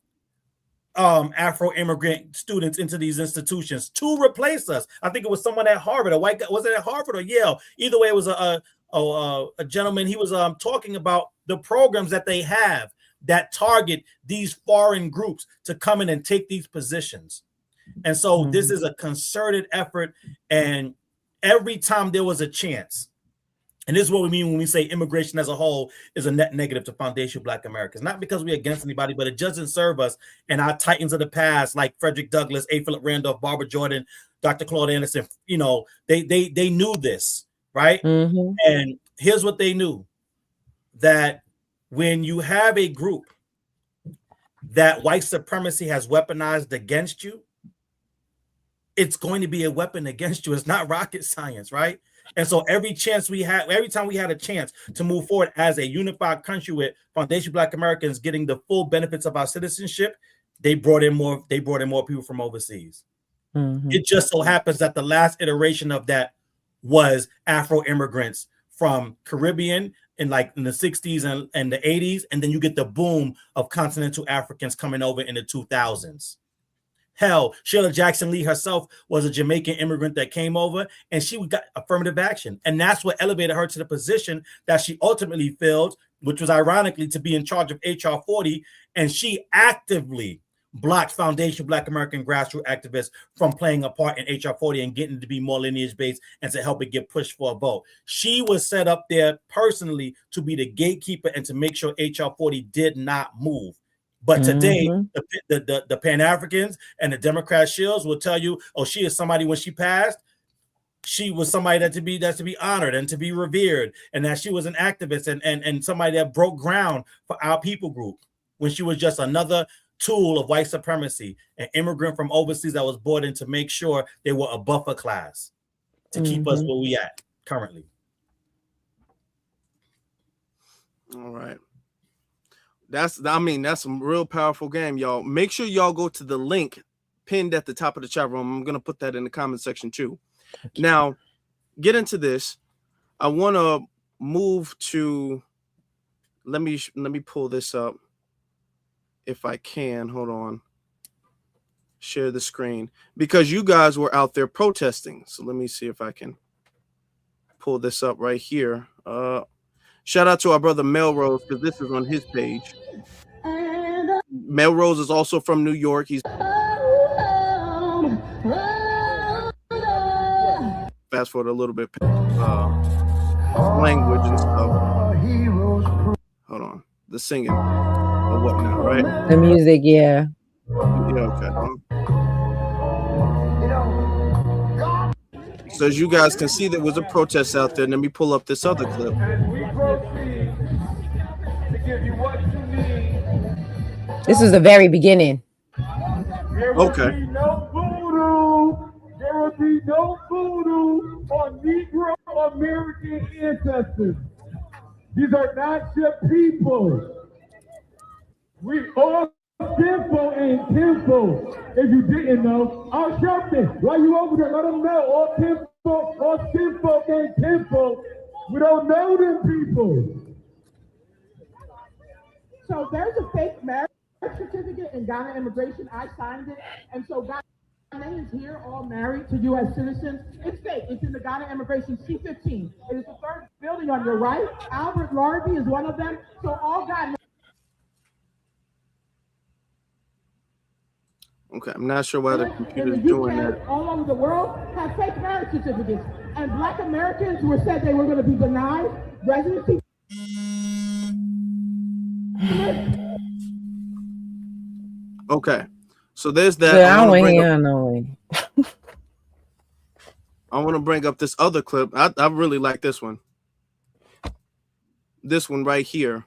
Afro immigrant students into these institutions to replace us. I think it was someone at Harvard, a white guy. Was it at Harvard or Yale? Either way, it was a gentleman. He was talking about the programs that they have that target these foreign groups to come in and take these positions. And so this is a concerted effort. And every time there was a chance, and this is what we mean when we say immigration as a whole is a net negative to foundational Black Americans. Not because we're against anybody, but it doesn't serve us. And our titans of the past, like Frederick Douglass, A. Philip Randolph, Barbara Jordan, Dr. Claude Anderson, you know, they knew this, right? And here's what they knew, that when you have a group that white supremacy has weaponized against you, it's going to be a weapon against you. It's not rocket science, right? And so every time we had a chance to move forward as a unified country with foundational Black Americans getting the full benefits of our citizenship, they brought in more people from overseas. It just so happens that the last iteration of that was Afro immigrants from Caribbean in the 60s and the 80s, and then you get the boom of continental Africans coming over in the 2000s. Hell, Sheila Jackson Lee herself was a Jamaican immigrant that came over, and she got affirmative action. And that's what elevated her to the position that she ultimately filled, which was ironically to be in charge of HR 40. And she actively blocked foundational Black American grassroots activists from playing a part in HR 40 and getting to be more lineage-based and to help it get pushed for a vote. She was set up there personally to be the gatekeeper and to make sure HR 40 did not move. But today, the Pan-Africans and the Democrat shills will tell you, oh, she is somebody when she passed, she was somebody that's to be honored and to be revered, and that she was an activist and somebody that broke ground for our people group when she was just another tool of white supremacy, an immigrant from overseas that was brought in to make sure they were a buffer class to keep us where we at currently. All right. That's some real powerful game, y'all. Make sure y'all go to the link pinned at the top of the chat room. I'm going to put that in the comment section too. Okay. Now, get into this. I want to move to, let me pull this up if I can. Hold on. Share the screen, because you guys were out there protesting. So let me see if I can pull this up right here. Shout out to our brother Melrose, because this is on his page. Melrose is also from New York. He's fast forward a little bit, language and stuff. Hold on, the singing or whatnot, right? The music, yeah. Yeah, okay. So as you guys can see, there was a protest out there. Let me pull up this other clip. This is the very beginning. Okay. There will be no voodoo on Negro American ancestors. These are not your people. We all kinfolk ain't kinfolk. If you didn't know, I'll show them. While you over there, let them know all kinfolk ain't kinfolk. We don't know them people. So there's a fake marriage certificate in Ghana immigration. I signed it, and so Ghanaians here all married to U.S. citizens. It's fake. It's in the Ghana immigration C-15. It is the third building on your right. Albert Larby is one of them. So all Ghanaians. Okay, I'm not sure why the computer's doing that. All over the world have fake marriage certificates, and Black Americans were said they were going to be denied residency. Okay, so there's that. Yeah, I want to bring up this other clip. I really like this one. This one right here.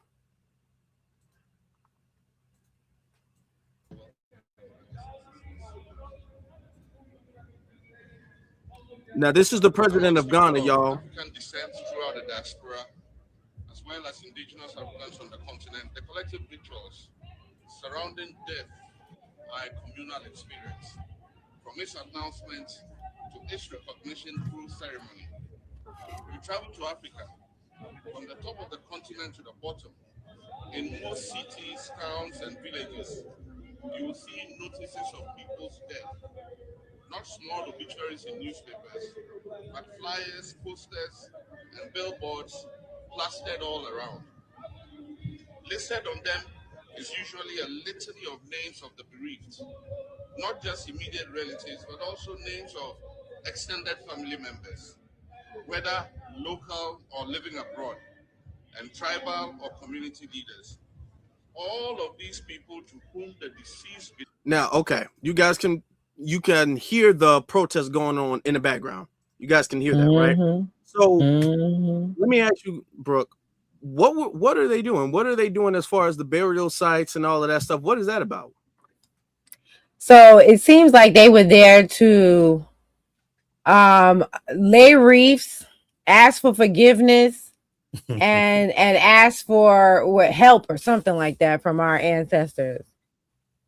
Now, this is the president of Ghana, y'all. African descent throughout the diaspora, as well as indigenous Africans on the continent, the collective rituals surrounding death are a communal experience, from its announcement to its recognition through ceremony. If you travel to Africa, from the top of the continent to the bottom, in most cities, towns, and villages, you will see notices of people's death. Not small obituaries in newspapers, but flyers, posters, and billboards plastered all around. Listed on them is usually a litany of names of the bereaved, not just immediate relatives, but also names of extended family members, whether local or living abroad, and tribal or community leaders. All of these people to whom the deceased. Now, okay, you can hear the protest going on in the background. You guys can hear that, right? So let me ask you, Brooke, what are they doing? What are they doing as far as the burial sites and all of that stuff? What is that about? So it seems like they were there to lay wreaths, ask for forgiveness, and ask for help or something like that from our ancestors.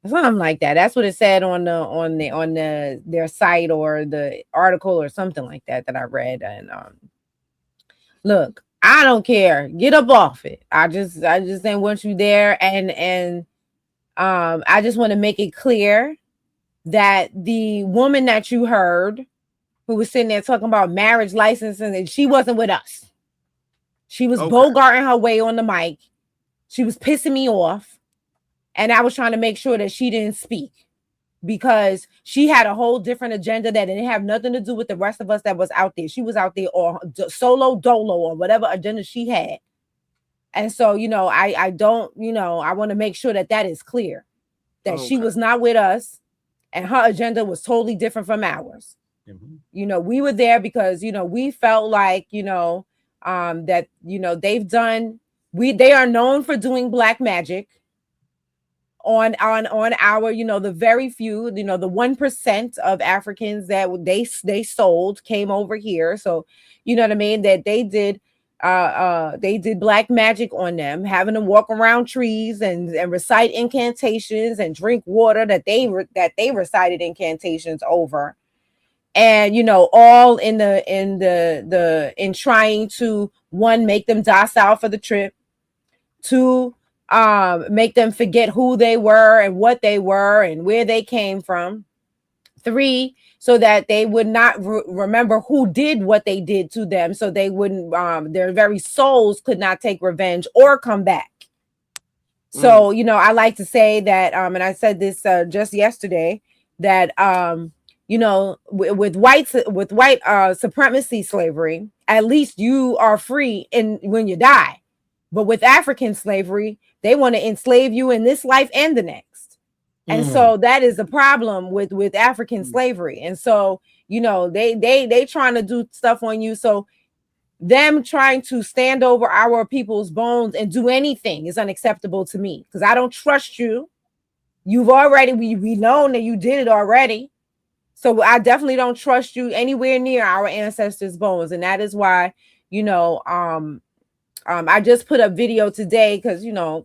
Something like that. That's what it said on their site or the article or something like that I read. And look, I don't care. Get up off it. I just didn't want you there. And I just want to make it clear that the woman that you heard who was sitting there talking about marriage licensing, and she wasn't with us. She was bogarting her way on the mic. She was pissing me off. And I was trying to make sure that she didn't speak because she had a whole different agenda that didn't have nothing to do with the rest of us that was out there. She was out there or solo dolo or whatever agenda she had. And so, I don't, I want to make sure that is clear, that she was not with us and her agenda was totally different from ours. We were there because, we felt like, that, they are known for doing black magic on our, the very few, the 1% of Africans that they sold came over here. So, you know what I mean? That they did black magic on them, having them walk around trees and recite incantations and drink water that they recited incantations over. And all in trying to, one, make them docile for the trip, two, make them forget who they were and what they were and where they came from, three, so that they would not remember who did what they did to them, so they wouldn't their very souls could not take revenge or come back. So I like to say that and I said this just yesterday, that with white supremacy slavery, at least you are free when you die. But with African slavery, they want to enslave you in this life and the next. And so that is the problem with African slavery. And so, they trying to do stuff on you. So them trying to stand over our people's bones and do anything is unacceptable to me, because I don't trust you. You've already, we known that you did it already. So I definitely don't trust you anywhere near our ancestors' bones. And that is why, I just put a video today because,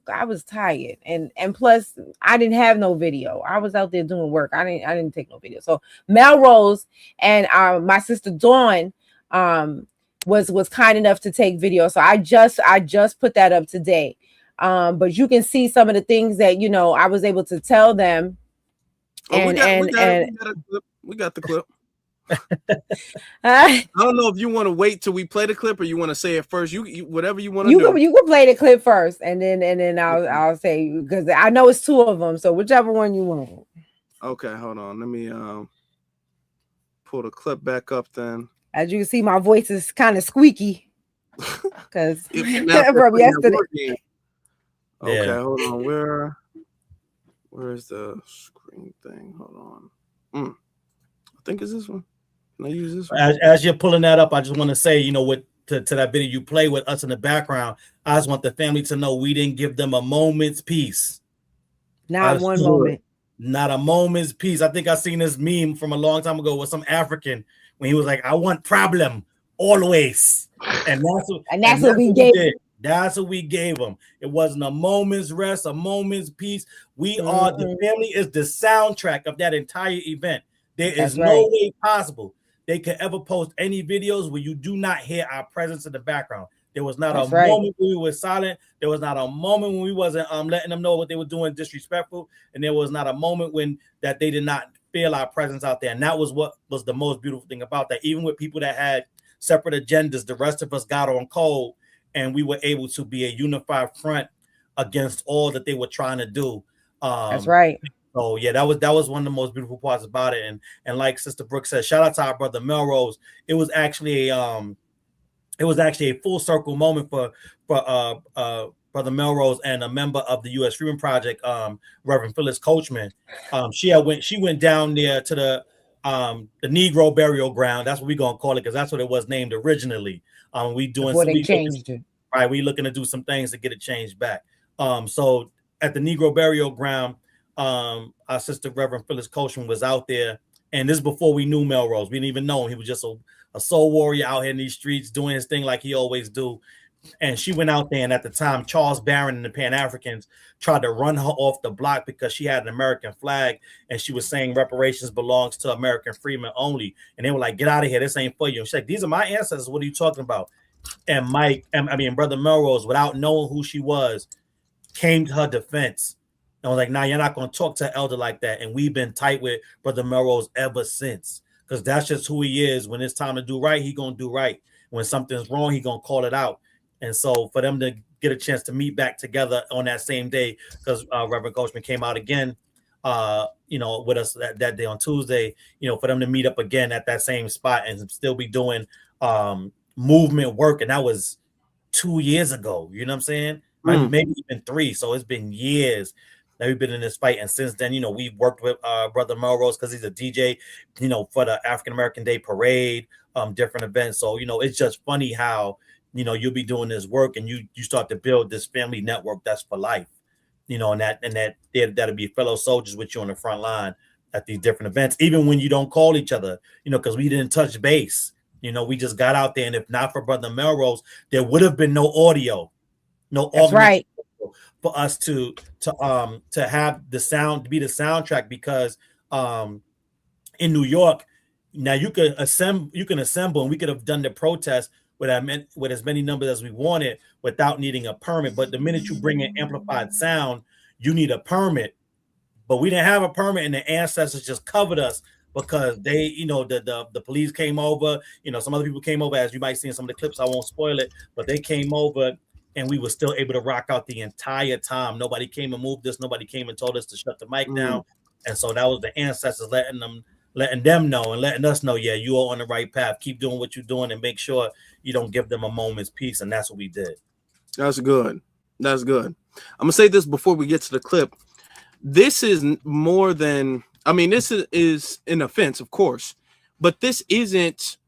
I was tired. And plus I didn't have no video. I was out there doing work. I didn't take no video. So Melrose and my sister Dawn was kind enough to take video. So I just put that up today. But you can see some of the things that, I was able to tell them. We got the clip. I don't know if you want to wait till we play the clip or you want to say it first. You whatever you want to do. You can play the clip first, and then I'll say, because I know it's two of them. So whichever one you want. Okay, hold on. Let me pull the clip back up then. As you can see, my voice is kind of squeaky because from yesterday. Okay, hold on. Where is the screen thing? Hold on. I think it's this one. Can I use this one? As you're pulling that up, I just want to say, to that video you play with us in the background, I just want the family to know we didn't give them a moment's peace. Not one moment. Not a moment's peace. I think I seen this meme from a long time ago with some African when he was like, "I want problem always," and that's what we gave. That's what we gave them. It wasn't a moment's rest, a moment's peace. We are, the family is the soundtrack of that entire event. There is no way possible they could ever post any videos where you do not hear our presence in the background. There was not a moment when we were silent. There was not a moment when we wasn't letting them know what they were doing disrespectful. And there was not a moment when that they did not feel our presence out there. And that was what was the most beautiful thing about that. Even with people that had separate agendas, the rest of us got on code, and we were able to be a unified front against all that they were trying to do. That's right. So yeah, that was one of the most beautiful parts about it. And like Sister Brooke said, shout out to our brother Melrose. It was actually a full circle moment for Brother Melrose and a member of the U.S. Freedom Project, Reverend Phyllis Coachman. She went down there to the Negro burial ground. That's what we're gonna call it, because that's what it was named originally. We doing before they changed it. Right, we looking to do some things to get it changed back. So at the Negro burial ground, our sister Reverend Phyllis Coachman was out there, and this is before we knew Melrose. We didn't even know him. He was just a soul warrior out here in these streets doing his thing like he always do. And she went out there, and at the time, Charles Barron and the Pan-Africans tried to run her off the block because she had an American flag, and she was saying reparations belongs to American freemen only. And they were like, "Get out of here! This ain't for you." And she's like, "These are my ancestors. What are you talking about?" And Brother Melrose, without knowing who she was, came to her defense. And was like, "Nah, you're not going to talk to an elder like that." And we've been tight with Brother Melrose ever since, because that's just who he is. When it's time to do right, he going to do right. When something's wrong, he going to call it out. And so for them to get a chance to meet back together on that same day, because Reverend Coachman came out again, with us that day on Tuesday, for them to meet up again at that same spot and still be doing movement work. And that was 2 years ago. You know what I'm saying? Maybe even 3. So it's been years that we've been in this fight. And since then, we've worked with Brother Melrose because he's a DJ, for the African American Day Parade, different events. So, it's just funny how, you'll be doing this work and you start to build this family network that's for life, and that'll be fellow soldiers with you on the front line at these different events, even when you don't call each other, because we didn't touch base. We just got out there, and if not for Brother Melrose, there would have been no audio, no audio. That's right. For us to have the sound, to be the soundtrack, because in New York, now you can assemble, and we could have done the protest with as many numbers as we wanted without needing a permit. But the minute you bring in amplified sound, you need a permit. But we didn't have a permit, and the ancestors just covered us because they, the police came over. Some other people came over, as you might see in some of the clips. I won't spoil it, but they came over, and we were still able to rock out the entire time. Nobody came and moved us. Nobody came and told us to shut the mic down. And so that was the ancestors letting them know and letting us know, yeah, you are on the right path. Keep doing what you're doing and make sure you don't give them a moment's peace. And that's what we did. That's good. That's good. I'm going to say this before we get to the clip. This is more than, this is an offense, of course, but this isn't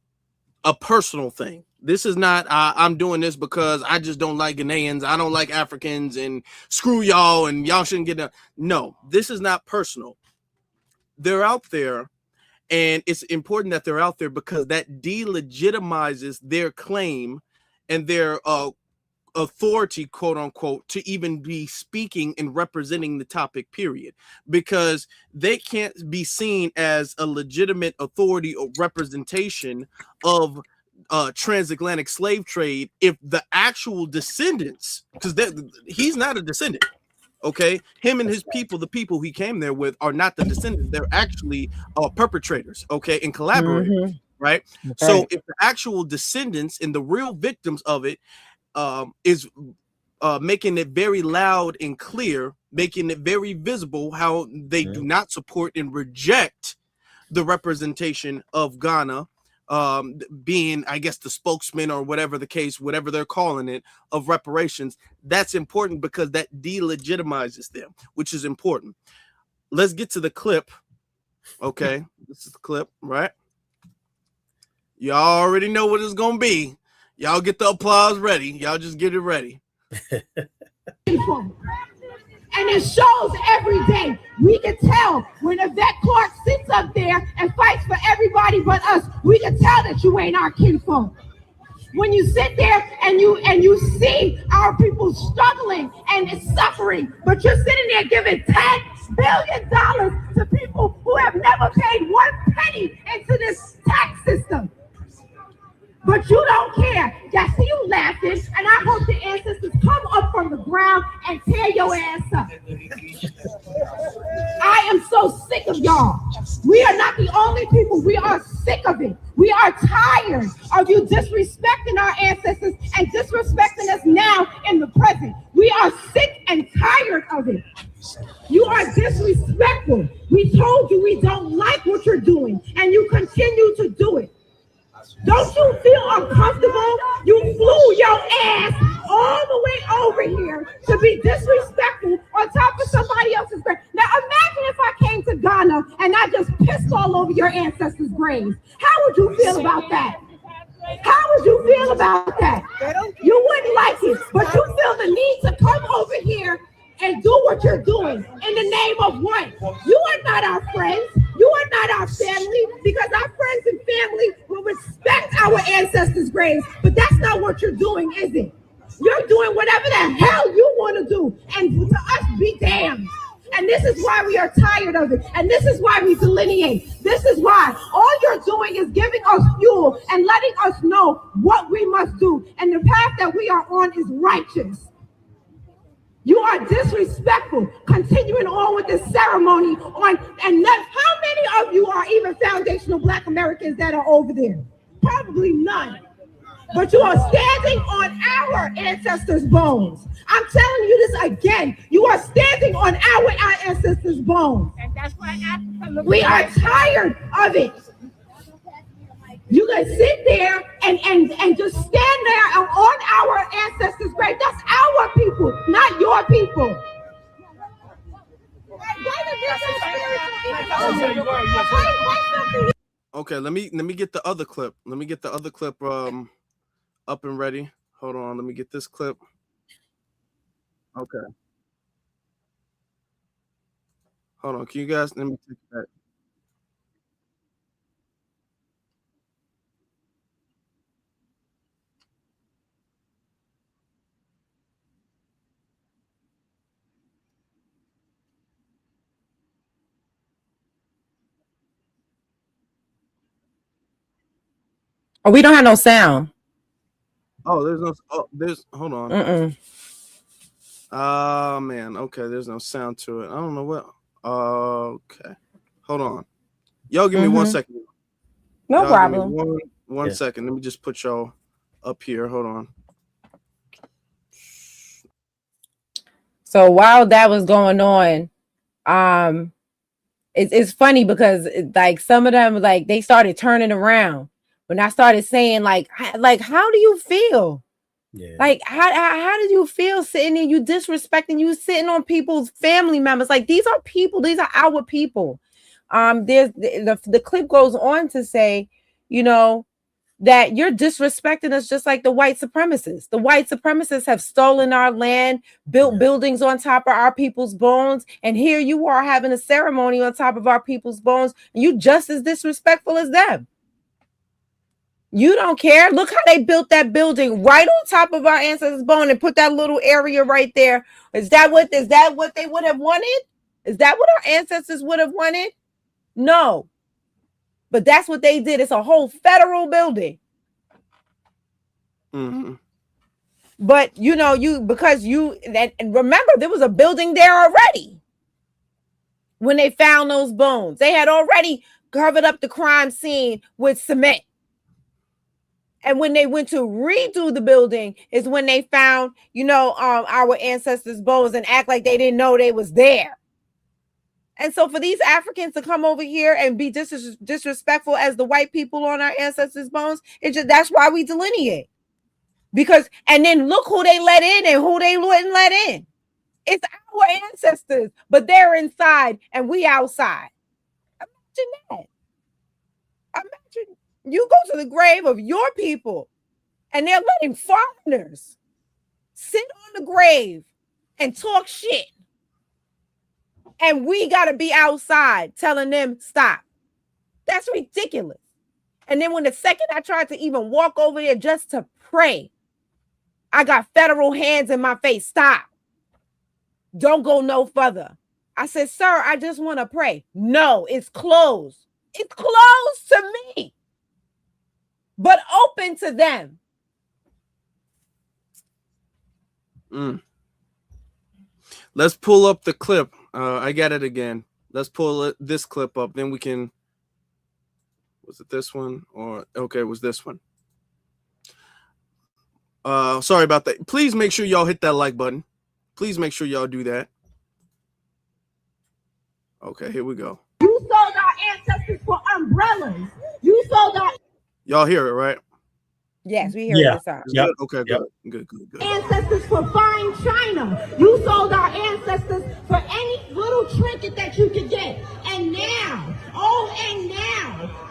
a personal thing. This is not, I'm doing this because I just don't like Ghanaians. I don't like Africans, and screw y'all, and y'all shouldn't get down. No, this is not personal. They're out there, and it's important that they're out there because that delegitimizes their claim and their authority, quote unquote, to even be speaking and representing the topic, period, because they can't be seen as a legitimate authority or representation of transatlantic slave trade if the actual descendants, because he's not a descendant, okay, him and his people, the people he came there with, are not the descendants. They're actually perpetrators, okay, and collaborators, right? Okay. So if the actual descendants and the real victims of it is making it very loud and clear, making it very visible how they do not support and reject the representation of Ghana, being, I guess, the spokesman or whatever the case, whatever they're calling it, of reparations. That's important because that delegitimizes them, which is important. Let's get to the clip. Okay, this is the clip, right? Y'all already know what it's gonna be. Y'all get the applause ready. Y'all just get it ready. And it shows every day. We can tell when Yvette Clarke sits up there and fights for everybody but us. We can tell that you ain't our kinfolk. when you sit there and you see our people struggling and suffering, but you're sitting there giving $10 billion to people who have never paid 1 penny into this tax system. But you don't care. I see you laughing, and I hope the ancestors come up from the ground and tear your ass up. I am so sick of y'all. We are not the only people. We are sick of it. We are tired of you disrespecting our ancestors and disrespecting us now in the present. We are sick and tired of it. You are disrespectful. We told you we don't like what you're doing, and you continue to do it. Don't you feel uncomfortable? You flew your ass all the way over here to be disrespectful on top of somebody else's grave. Now imagine if I came to Ghana and I just pissed all over your ancestors' graves. How would you feel about that? How would you feel about that? You wouldn't like it, but you feel the need to come over here and do what you're doing in the name of what? You are not our friends. You are not our family, because our friends and family will respect our ancestors' graves. But that's not what you're doing, is it? You're doing whatever the hell you want to do, and to us be damned. And this is why we are tired of it. And this is why we delineate. This is why all you're doing is giving us fuel and letting us know what we must do. And the path that we are on is righteous. You are disrespectful, continuing on with this ceremony on, and how many of you are even foundational Black Americans that are over there? Probably none. But you are standing on our ancestors' bones. I'm telling you this again. You are standing on our ancestors' bones. And that's why we are tired of it. You can sit there and just stand there on our ancestors' grave. That's our people, not your people. Okay, let me get the other clip. Let me get the other clip up and ready. Hold on, let me get this clip. Okay. Hold on, can you guys let me take that? Oh, we don't have no sound. Oh, there's no. Oh, there's. Hold on. Man. Okay, there's no sound to it. I don't know what. Okay. Hold on. Y'all give me 1 second. No y'all problem. Give me one second. Let me just put y'all up here. Hold on. So while that was going on, it's funny because like some of them, like they started turning around when I started saying like how do you feel? Yeah. Like how did you feel sitting there? You disrespecting, you sitting on people's family members. Like these are people, these are our people. There's the clip goes on to say, you know, that you're disrespecting us just like the white supremacists. The white supremacists have stolen our land, built buildings on top of our people's bones, and here you are having a ceremony on top of our people's bones. And you just as disrespectful as them. You don't care. Look how they built that building right on top of our ancestors' bone and put that little area right there. Is that what they would have wanted? Is that what our ancestors would have wanted? No. But that's what they did. It's a whole federal building. Mm-hmm. But you know, and remember, there was a building there already when they found those bones. They had already covered up the crime scene with cement. And when they went to redo the building is when they found, you know, our ancestors' bones and act like they didn't know they was there. And so for these Africans to come over here and be disrespectful as the white people on our ancestors' bones, that's why we delineate. Because, and then look who they let in and who they wouldn't let in. It's our ancestors, but they're inside and we outside. Imagine that. Imagine you go to the grave of your people and they're letting foreigners sit on the grave and talk shit. And we got to be outside telling them stop. That's ridiculous. And then when the second I tried to even walk over there just to pray, I got federal hands in my face. Stop. Don't go no further. I said, sir, I just want to pray. No, it's closed. It's closed to me, but open to them. Let's pull up the clip. I got it again. Let's pull this clip up. Then we can. Was it this one? Or okay, it was this one. Sorry about that. Please make sure y'all hit that like button. Please make sure y'all do that. Okay, here we go. You sold our ancestors for umbrellas. You sold our Y'all hear it, right? Yes, we hear it. Yep. Okay, good. ancestors for fine china. You sold our ancestors for any little trinket that you could get. And now,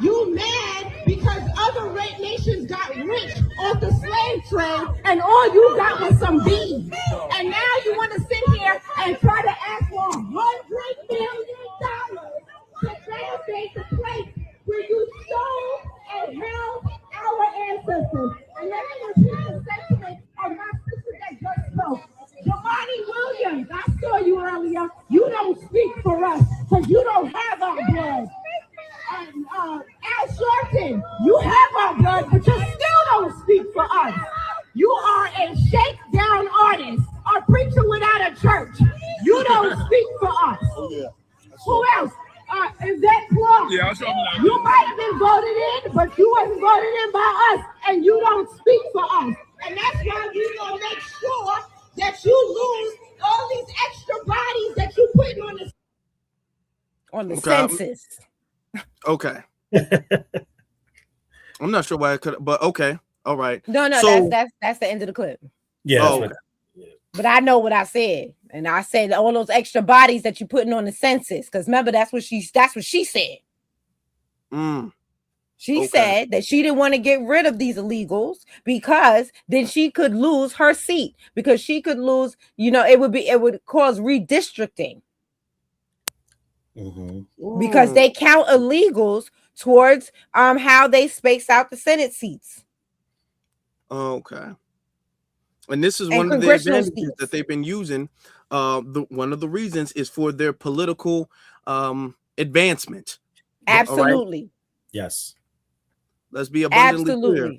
you mad because other nations got rich off the slave trade and all you got was some beads. And now you want to sit here and try to ask for $100 million to validate the place where you stole and held our ancestors. And then I want you to say to me, and my sister that just spoke, Jamani Williams, I saw you earlier. You don't speak for us because you don't have our blood. And Al Sharpton, you have our blood, but you still don't speak for us. You are a shakedown artist, a preacher without a church. You don't speak for us. Who else? Is that Clark? Yeah, you might have been voted in, but you wasn't voted in by us, and you don't speak for us. And that's why we're gonna make sure that you lose all these extra bodies that you putting on the census. Okay. I'm not sure why I could, but okay. All right. No, so, that's the end of the clip. Yeah. But I know what I said. And I said all those extra bodies that you're putting on the census. Because remember, that's what she said. She said that she didn't want to get rid of these illegals because then she could lose her seat. Because she could lose, it would cause redistricting. Because they count illegals towards how they space out the Senate seats. Okay. And this is one of the advantages that they've been using. One of the reasons is for their political advancement. Absolutely. Right? Yes. Let's be abundantly clear.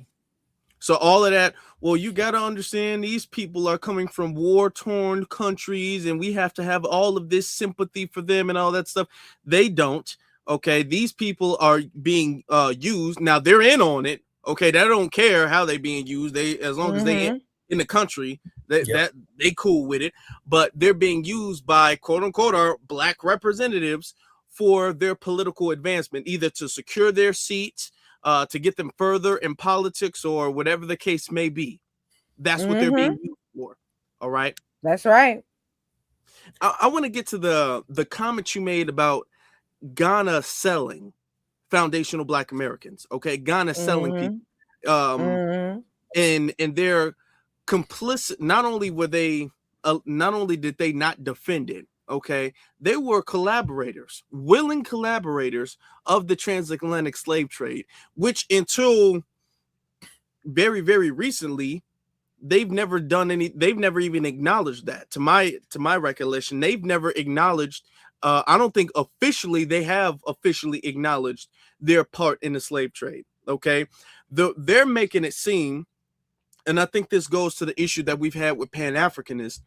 So all of that, well, you got to understand these people are coming from war-torn countries and we have to have all of this sympathy for them and all that stuff. They don't. Okay. These people are being used. Now they're in on it. Okay. They don't care how they're being used. As long as they in the country, that they cool with it, but they're being used by quote unquote our black representatives for their political advancement, either to secure their seats, to get them further in politics or whatever the case may be. That's what they're being used for. All right. That's right. I want to get to the comment you made about Ghana selling foundational Black Americans. Okay. Ghana selling people. And they're complicit. Not only did they not defend it, okay, they were collaborators, willing collaborators of the transatlantic slave trade, which until very, very recently, they've never even acknowledged that. To my recollection, they've never acknowledged, I don't think officially they have officially acknowledged their part in the slave trade. Okay. They're making it seem, and I think this goes to the issue that we've had with Pan-Africanists.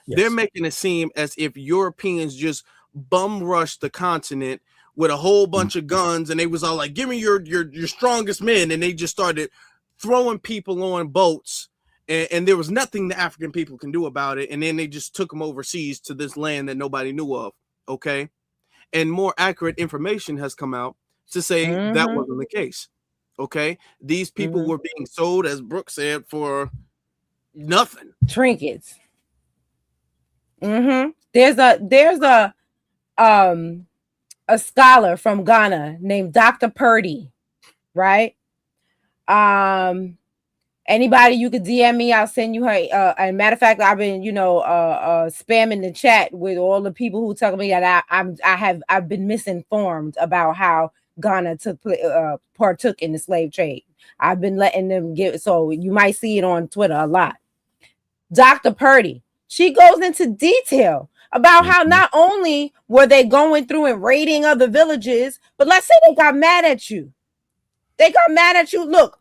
Yes. They're making it seem as if Europeans just bum rushed the continent with a whole bunch of guns, and they was all like, "Give me your strongest men," and they just started throwing people on boats, and there was nothing the African people can do about it. And then they just took them overseas to this land that nobody knew of. Okay, and more accurate information has come out to say that wasn't the case. Okay, these people were being sold, as Brooke said, for nothing. Trinkets. There's a scholar from Ghana named Dr. Purdy, right? Anybody you could DM me, I'll send you her. And matter of fact, I've been, spamming the chat with all the people who tell me that I've been misinformed about how Ghana partook in the slave trade. I've been letting them get, so you might see it on Twitter a lot. Dr. Purdy, she goes into detail about how not only were they going through and raiding other villages, but let's say they got mad at you. They got mad at you. Look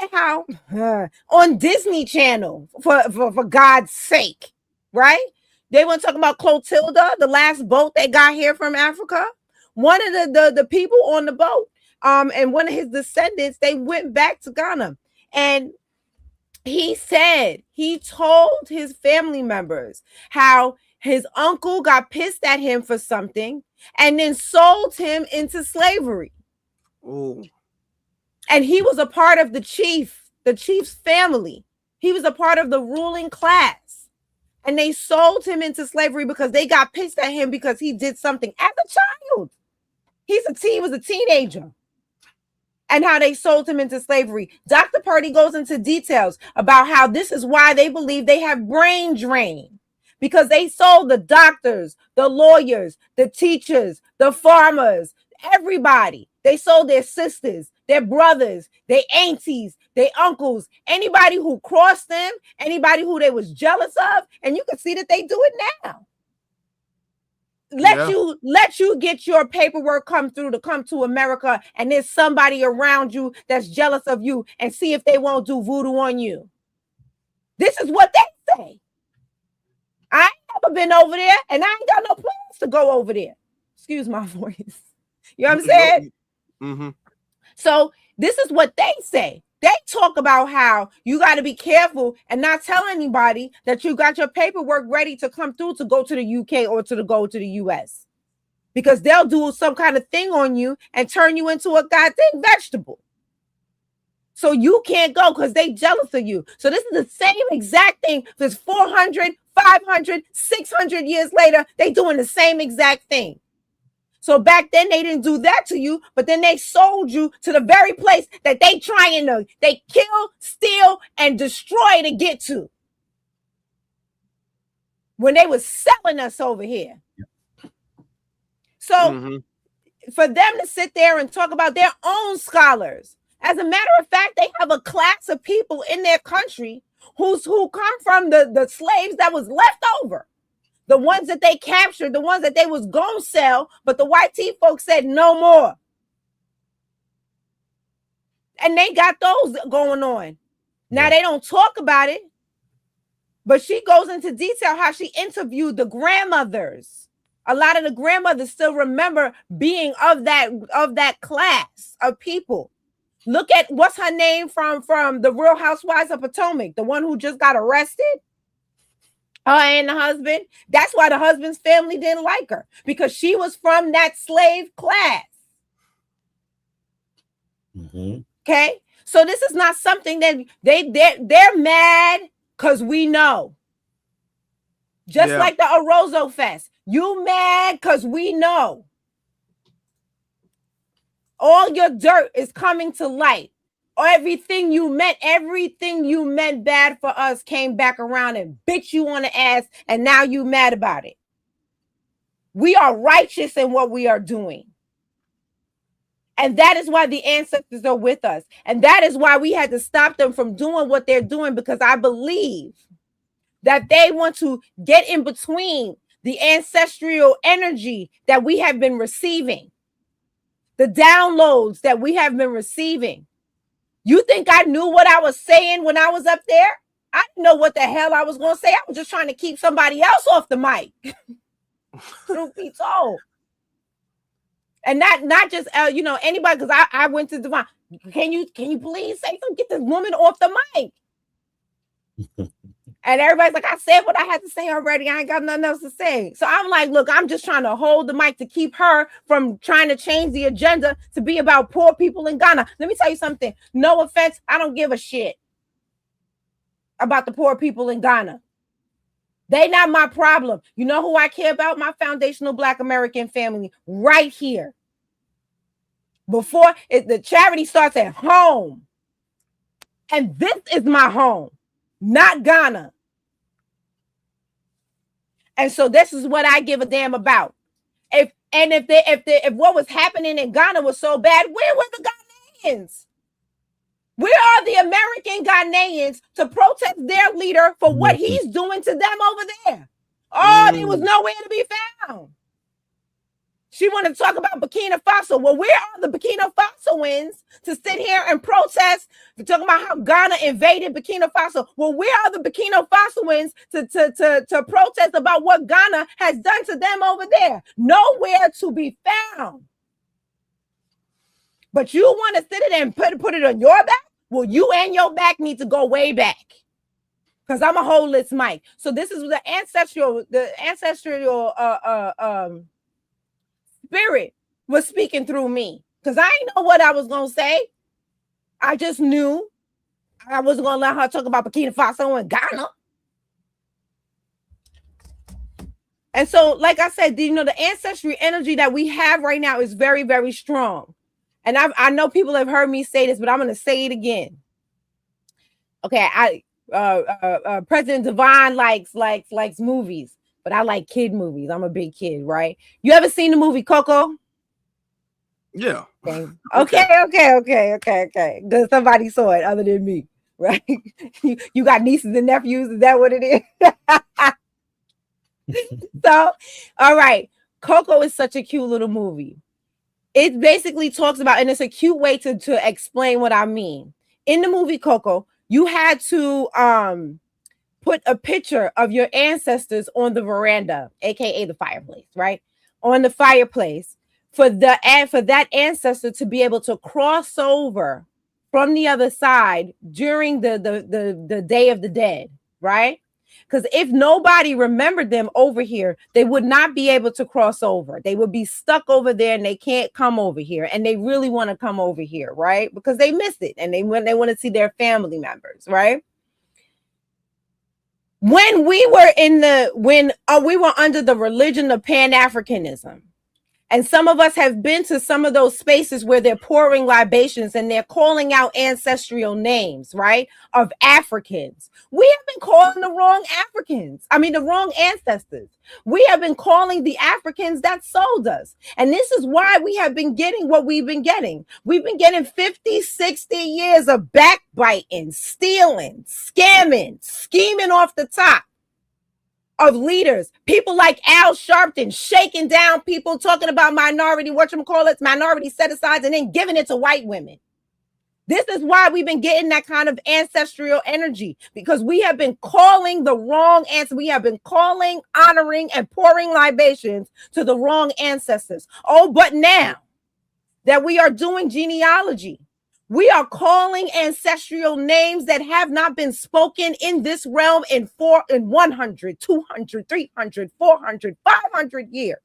at how on Disney Channel, for God's sake, right? They want to talk about Clotilda, the last boat they got here from Africa. One of the people on the boat, and one of his descendants, they went back to Ghana, and he said he told his family members how his uncle got pissed at him for something and then sold him into slavery. Oh. And he was a part of the chief's family. He was a part of the ruling class. And they sold him into slavery because they got pissed at him because he did something as a child. He was a teenager. And how they sold him into slavery. Dr. Purdy goes into details about how this is why they believe they have brain drain. Because they sold the doctors, the lawyers, the teachers, the farmers, everybody. They sold their sisters, their brothers, their aunties, their uncles, anybody who crossed them, anybody who they was jealous of. And you can see that they do it now. Let you get your paperwork come to America, and there's somebody around you that's jealous of you, and see if they won't do voodoo on you. This is what they say. I ain't never been over there, and I ain't got no plans to go over there. Excuse my voice. You know what I'm saying? Mm-hmm. So this is what they say. They talk about how you got to be careful and not tell anybody that you got your paperwork ready to come through to go to the UK or go to the US. Because they'll do some kind of thing on you and turn you into a goddamn vegetable. So you can't go because they jealous of you. So this is the same exact thing. There's 400, 500, 600 years later, they doing the same exact thing. So back then they didn't do that to you, but then they sold you to the very place that they kill, steal, and destroy to get to. When they was selling us over here. So for them to sit there and talk about their own scholars, as a matter of fact, they have a class of people in their country who come from the slaves that was left over. The ones that they captured, the ones that they was gonna sell, but the white tea folks said no more. And they got those going on. Now they don't talk about it, but she goes into detail how she interviewed the grandmothers. A lot of the grandmothers still remember being of that class of people. Look at what's her name from the Real Housewives of Potomac, the one who just got arrested. Her and the husband. That's why the husband's family didn't like her, because she was from that slave class. Okay, so this is not something that they're mad because we know. Just like the Orozo Fest, you mad because we know. All your dirt is coming to light. Everything you meant bad for us came back around and bit you on the ass, and now you mad about it. We are righteous in what we are doing. And that is why the ancestors are with us. And that is why we had to stop them from doing what they're doing, because I believe that they want to get in between the ancestral energy that we have been receiving, the downloads that we have been receiving. You think I knew what I was saying when I was up there? I didn't know what the hell I was going to say. I was just trying to keep somebody else off the mic. Truth be told. And not just anybody, because I went to Divine. Can you please say something? Get this woman off the mic. And everybody's like, I said what I had to say already. I ain't got nothing else to say. So I'm like, look, I'm just trying to hold the mic to keep her from trying to change the agenda to be about poor people in Ghana. Let me tell you something. No offense, I don't give a shit about the poor people in Ghana. They not my problem. You know who I care about? My foundational Black American family right here. The charity starts at home. And this is my home, not Ghana. And so this is what I give a damn about. If And if what was happening in Ghana was so bad, where were the Ghanaians? Where are the American Ghanaians to protest their leader for what he's doing to them over there? Oh, they was nowhere to be found. She wanted to talk about Burkina Faso. Well, where are the Burkina Fasoans to sit here and protest? We're talking about how Ghana invaded Burkina Faso. Well, where are the Burkina Fasoans to protest about what Ghana has done to them over there? Nowhere to be found. But you want to sit it and put it on your back? Well, you and your back need to go way back. Because I'm a holeless mic. So this is the ancestral spirit was speaking through me. Because I didn't know what I was going to say. I just knew I wasn't going to let her talk about Burkina Faso and Ghana. And so, like I said, the ancestry energy that we have right now is very, very strong. And I know people have heard me say this, but I'm going to say it again. Okay, President Devon likes movies, but I like kid movies. I'm a big kid, right? You ever seen the movie Coco? Yeah. Okay. Good. Somebody saw it other than me, right? You got nieces and nephews. Is that what it is? So, all right. Coco is such a cute little movie. It basically talks about, and it's a cute way to explain what I mean. In the movie Coco, you had to put a picture of your ancestors on the veranda, aka the fireplace, right? On the fireplace for that ancestor to be able to cross over from the other side during the Day of the Dead, right? Because if nobody remembered them over here, they would not be able to cross over. They would be stuck over there and they can't come over here. And they really want to come over here, right? Because they miss it and they want to see their family members, right? When we were we were under the religion of Pan-Africanism, and some of us have been to some of those spaces where they're pouring libations and they're calling out ancestral names, right, of Africans. We have been calling the wrong Africans. I mean, the wrong ancestors. We have been calling the Africans that sold us. And this is why we have been getting what we've been getting. We've been getting 50, 60 years of backbiting, stealing, scamming, scheming off the top of leaders, people like Al Sharpton shaking down people, talking about minority set-asides, and then giving it to white women. This is why we've been getting that kind of ancestral energy, because we have been calling the wrong answer. We have been calling, honoring, and pouring libations to the wrong ancestors. Oh, but now that we are doing genealogy, we are calling ancestral names that have not been spoken in this realm in 100, 200, 300, 400, 500 years.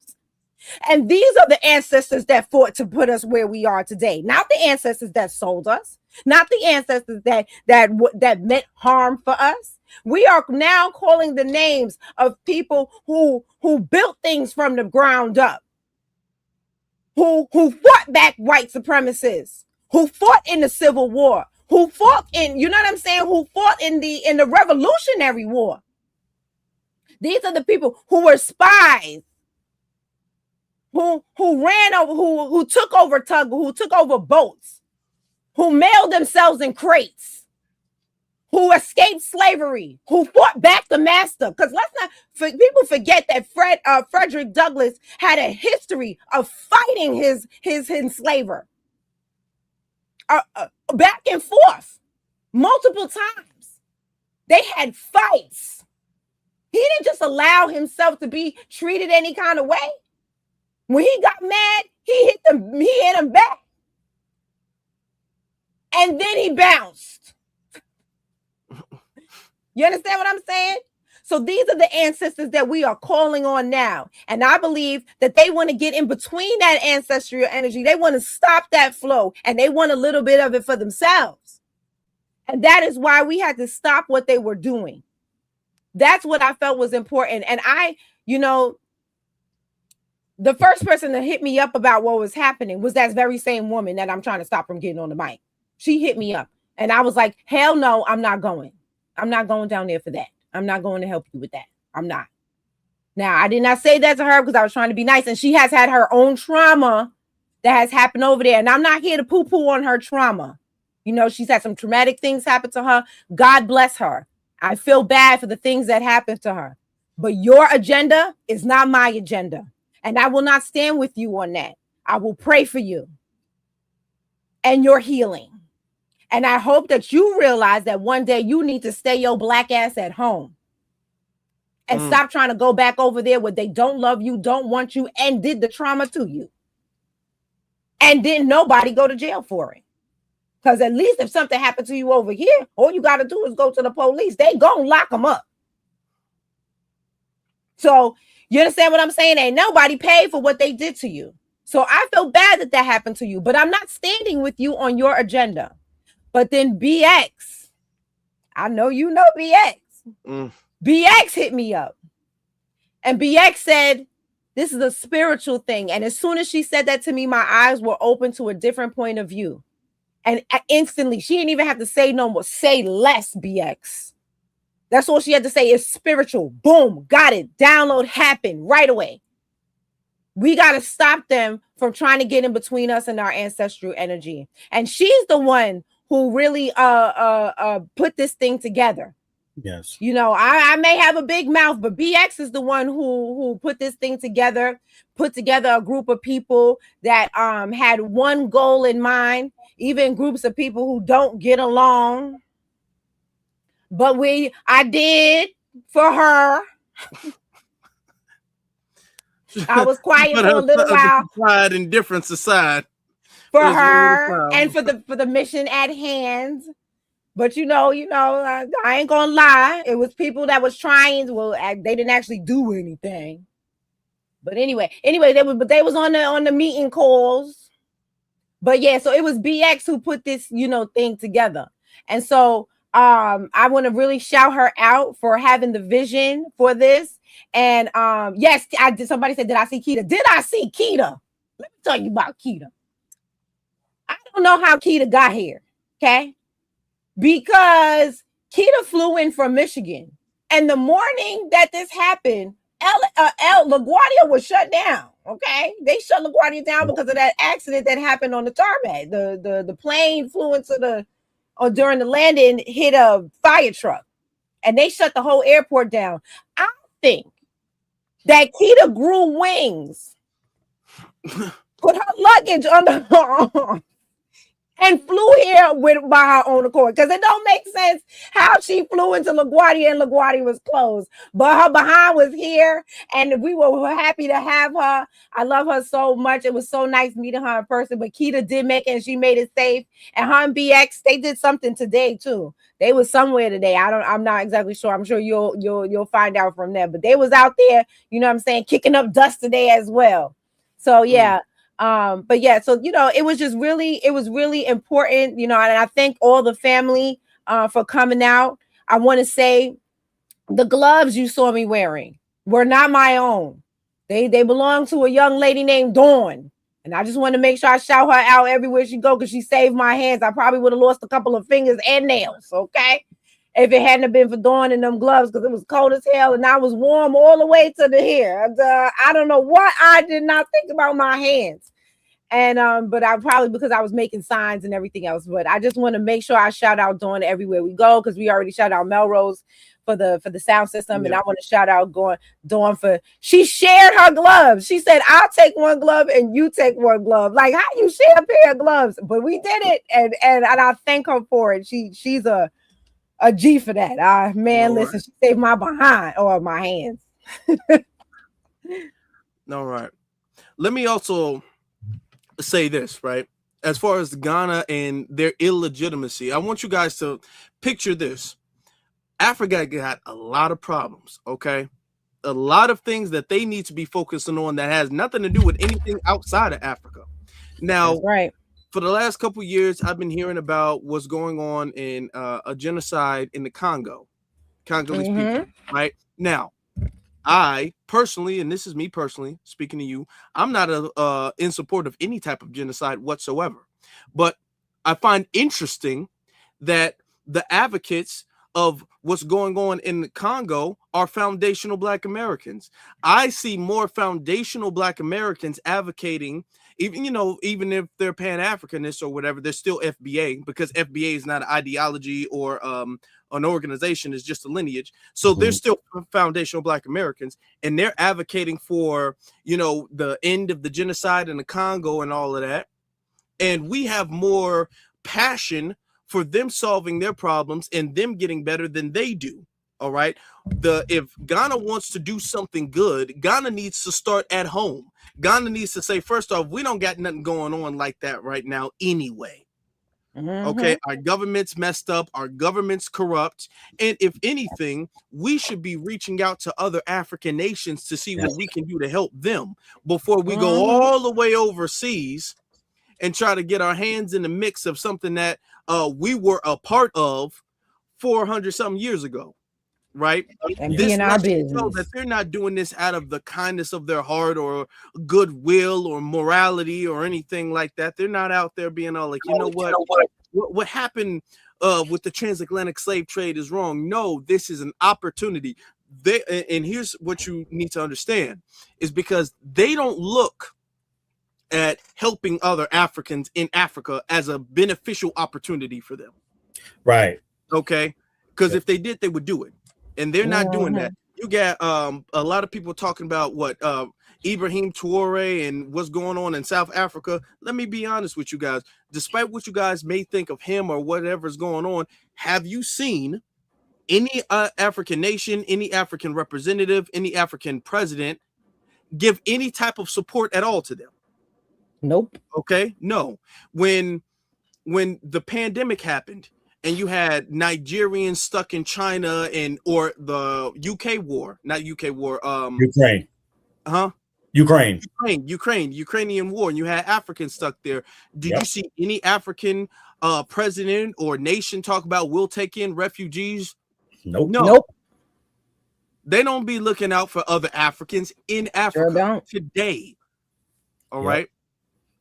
And these are the ancestors that fought to put us where we are today. Not the ancestors that sold us, not the ancestors that meant harm for us. We are now calling the names of people who built things from the ground up, who fought back white supremacists, who fought in the Civil War, who fought in, you know what I'm saying, who fought in the Revolutionary War. These are the people who were spies, who ran over, who took over who took over boats, who mailed themselves in crates, who escaped slavery, who fought back the master. Because let's not people forget that Frederick Douglass had a history of fighting his enslaver. Back and forth multiple times. They had fights. He didn't just allow himself to be treated any kind of way. When he got mad, he hit him back. And then he bounced. You understand what I'm saying? So these are the ancestors that we are calling on now. And I believe that they want to get in between that ancestral energy. They want to stop that flow, and they want a little bit of it for themselves. And that is why we had to stop what they were doing. That's what I felt was important. And the first person to hit me up about what was happening was that very same woman that I'm trying to stop from getting on the mic. She hit me up and I was like, hell no, I'm not going. I'm not going down there for that. I'm not going to help you with that. I'm not. Now, I did not say that to her because I was trying to be nice, and she has had her own trauma that has happened over there, and I'm not here to poo-poo on her trauma. You know, she's had some traumatic things happen to her. God bless her. I feel bad for the things that happened to her. But your agenda is not my agenda. And I will not stand with you on that. I will pray for you and your healing. And I hope that you realize that one day you need to stay your black ass at home. And stop trying to go back over there where they don't love you, don't want you, and did the trauma to you. And didn't nobody go to jail for it. Because at least if something happened to you over here, all you got to do is go to the police. They gonna lock them up. So you understand what I'm saying? Ain't nobody paid for what they did to you. So I feel bad that that happened to you, but I'm not standing with you on your agenda. But then BX, I know you know BX. BX hit me up. And BX said, this is a spiritual thing. And as soon as she said that to me, my eyes were open to a different point of view. And instantly, she didn't even have to say no more. Say less, BX. That's all she had to say is spiritual. Boom, got it. Download happened right away. We got to stop them from trying to get in between us and our ancestral energy. And she's the one who really put this thing together. Yes. You know, I may have a big mouth, but BX is the one who put this thing together, put together a group of people that had one goal in mind, even groups of people who don't get along. But I did for her. I was quiet for a little while. Pride and difference aside. For her and for the mission at hand. But you know, I ain't gonna lie. It was people that was trying. Well, they didn't actually do anything. But anyway, they was on the meeting calls. But yeah, so it was BX who put this, thing together. And so I want to really shout her out for having the vision for this. And yes, I did. Somebody said, did I see Keita? Did I see Keita? Let me tell you about Keita. I don't know how Keita got here. Okay. Because Keita flew in from Michigan. And the morning that this happened, LaGuardia was shut down. Okay. They shut LaGuardia down because of that accident that happened on the tarmac. The plane flew into during the landing, hit a fire truck. And they shut the whole airport down. I think that Keita grew wings, put her luggage under her arm, and flew here by her own accord. Because it don't make sense how she flew into LaGuardia and LaGuardia was closed. But her behind was here, and we were happy to have her. I love her so much. It was so nice meeting her in person. But Keita did make it, and she made it safe. And her and BX, they did something today too. They was somewhere today. I'm not exactly sure. I'm sure you'll find out from them. But they was out there, you know what I'm saying, kicking up dust today as well. So yeah. But yeah, so it was really important, and I thank all the family for coming out. I want to say the gloves you saw me wearing were not my own. They belong to a young lady named Dawn. And I just want to make sure I shout her out everywhere she go because she saved my hands. I probably would have lost a couple of fingers and nails, okay? If it hadn't been for Dawn and them gloves, because it was cold as hell and I was warm all the way to the hair. I don't know what I did not think about my hands. And but I probably because I was making signs and everything else. But I just want to make sure I shout out Dawn everywhere we go, because we already shout out Melrose for the sound system. And I want to shout out Dawn for she shared her gloves. She said, I'll take one glove and you take one glove. Like, how you share a pair of gloves? But we did it, and I thank her for it. She's a G for that. Man, listen, she saved my behind or my hands. All right. Let me also say this, right? As far as Ghana and their illegitimacy, I want you guys to picture this. Africa got a lot of problems, okay? A lot of things that they need to be focusing on that has nothing to do with anything outside of Africa. Now, for the last couple of years, I've been hearing about what's going on in a genocide in the Congolese people, right? Now, I personally, and this is me personally speaking to you, I'm not in support of any type of genocide whatsoever. But I find interesting that the advocates of what's going on in the Congo are foundational Black Americans. I see more foundational Black Americans advocating, even, you know, even if they're Pan-Africanists or whatever, they're still FBA, because FBA is not an ideology or an organization, is just a lineage. So they're still foundational Black Americans, and they're advocating for, you know, the end of the genocide in the Congo and all of that. And we have more passion for them solving their problems and them getting better than they do. All right. If Ghana wants to do something good, Ghana needs to start at home. Ghana needs to say, first off, we don't got nothing going on like that right now anyway. Okay, our government's messed up, our government's corrupt, and if anything, we should be reaching out to other African nations to see what we can do to help them before we go all the way overseas and try to get our hands in the mix of something that we were a part of 400 something years ago, right? And be in our business. Know that they're not doing this out of the kindness of their heart or goodwill or morality or anything like that. They're not out there being all like, you know what happened with the transatlantic slave trade is wrong. No, this is an opportunity. And here's what you need to understand is because they don't look at helping other Africans in Africa as a beneficial opportunity for them. Right. Okay. Because if they did, they would do it. And they're not doing that. You got a lot of people talking about what Ibrahim Traore and what's going on in South Africa. Let me be honest with you guys. Despite what you guys may think of him or whatever's going on, have you seen any African nation, any African representative, any African president give any type of support at all to them? Nope. Okay. No. When the pandemic happened and you had Nigerians stuck in China or the UK war, not UK war, Ukrainian war, and you had Africans stuck there. Did you see any African president or nation talk about we'll take in refugees? Nope. No. They don't be looking out for other Africans in Africa today. All right.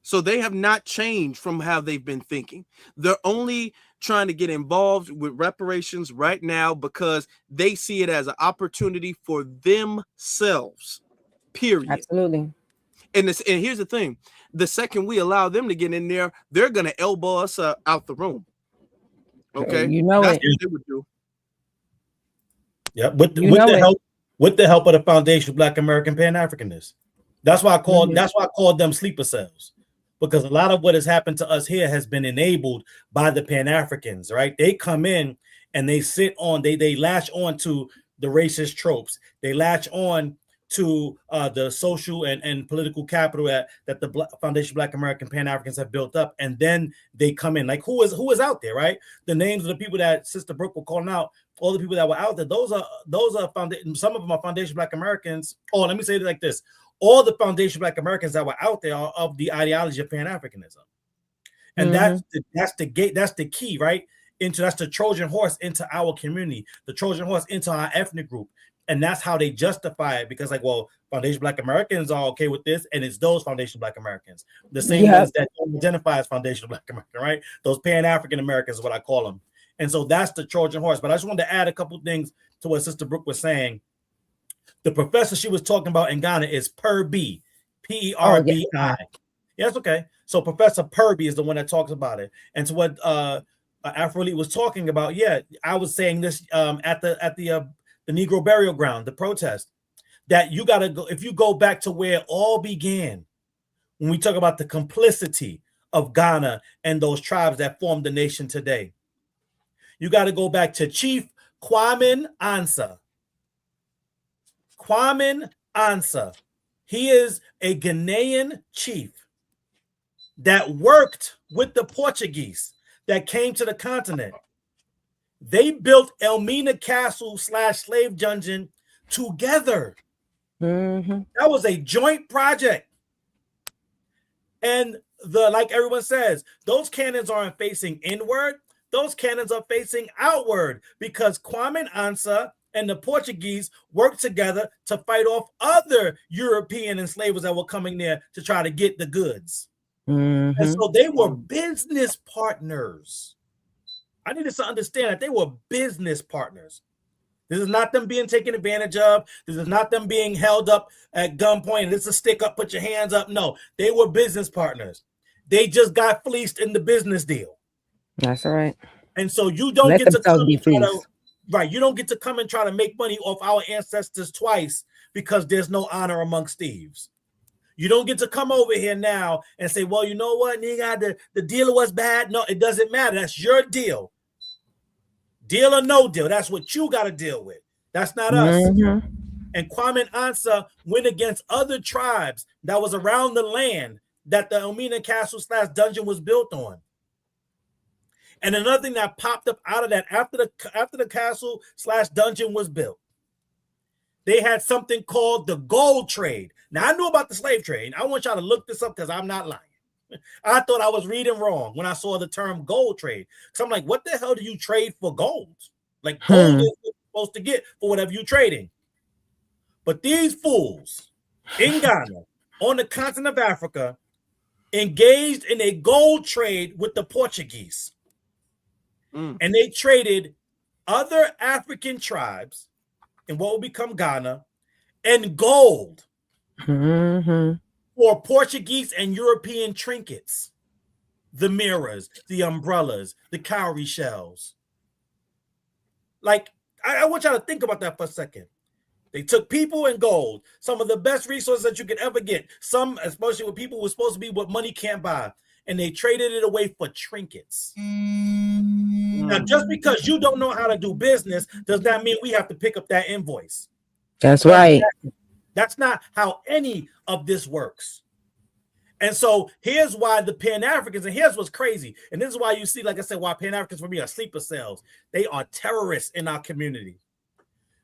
So they have not changed from how they've been thinking. They're only trying to get involved with reparations right now because they see it as an opportunity for themselves, period. Absolutely. And here's the thing. The second we allow them to get in there, they're going to elbow us out the room. Okay? You know That's it. what they would do. Yeah, with the help of the Foundation Black American Pan-Africanists. That's why I called them sleeper cells. Because a lot of what has happened to us here has been enabled by the Pan-Africans, right? They come in and they sit on, they latch on to the racist tropes. They latch on to the social and political capital that the Foundation Black American Pan-Africans have built up. And then they come in, like who is out there, right? The names of the people that Sister Brooke were calling out, all the people that were out there, those are some of them are Foundation Black Americans. Oh, let me say it like this. All the Foundation Black Americans that were out there are of the ideology of Pan-Africanism. And that's the gate, that's the key, right? That's the Trojan horse into our community, the Trojan horse into our ethnic group. And that's how they justify it, because like, well, Foundation Black Americans are okay with this, and it's those Foundation Black Americans, the same ones that don't identify as Foundation Black American, right? Those Pan-African Americans is what I call them. And so that's the Trojan horse. But I just wanted to add a couple things to what Sister Brooke was saying. The professor she was talking about in Ghana is Perby, P-E-R-B-I. Yes, okay. So Professor Perby is the one that talks about it. And so what Afro was talking about, I was saying this at the Negro burial ground, the protest, that you got to go, if you go back to where it all began, when we talk about the complicity of Ghana and those tribes that formed the nation today, you got to go back to Chief Kwame Ansa. Kwame Ansa. He is a Ghanaian chief that worked with the Portuguese that came to the continent. They built Elmina Castle / slave dungeon together. That was a joint project. And like everyone says, those cannons aren't facing inward. Those cannons are facing outward, because Kwame Ansa and the Portuguese worked together to fight off other European enslavers that were coming there to try to get the goods. And so they were business partners. I need us to understand that they were business partners. This is not them being taken advantage of. This is not them being held up at gunpoint. This is a stick up, put your hands up. No, they were business partners. They just got fleeced in the business deal. That's all right. And so you don't Let get to themselves come be and try to, fleeced. right. You don't get to come and try to make money off our ancestors twice because there's no honor amongst thieves. You don't get to come over here now and say, well, you know what, nigga, the deal was bad. No, it doesn't matter. That's your deal. Deal or no deal. That's what you got to deal with. That's not us. And Kwame Ansa went against other tribes that was around the land that the Omina Castle / dungeon was built on. And another thing that popped up out of that after the castle / dungeon was built, they had something called the gold trade. Now, I knew about the slave trade. I want y'all to look this up because I'm not lying. I thought I was reading wrong when I saw the term gold trade. Because I'm like, what the hell do you trade for gold? Like, gold is what you're supposed to get for whatever you're trading. But these fools in Ghana, on the continent of Africa, engaged in a gold trade with the Portuguese. And they traded other African tribes in what will become Ghana and gold for Portuguese and European trinkets, the mirrors, the umbrellas, the cowrie shells. Like, I want y'all to think about that for a second. They took people and gold, some of the best resources that you could ever get, some, especially with people who were supposed to be what money can't buy, and they traded it away for trinkets. Now, just because you don't know how to do business does not mean we have to pick up that invoice. That's right. That's not how any of this works. And so here's why the Pan-Africans, and here's what's crazy, and this is why you see, like I said, why Pan-Africans for me are sleeper cells. They are terrorists in our community.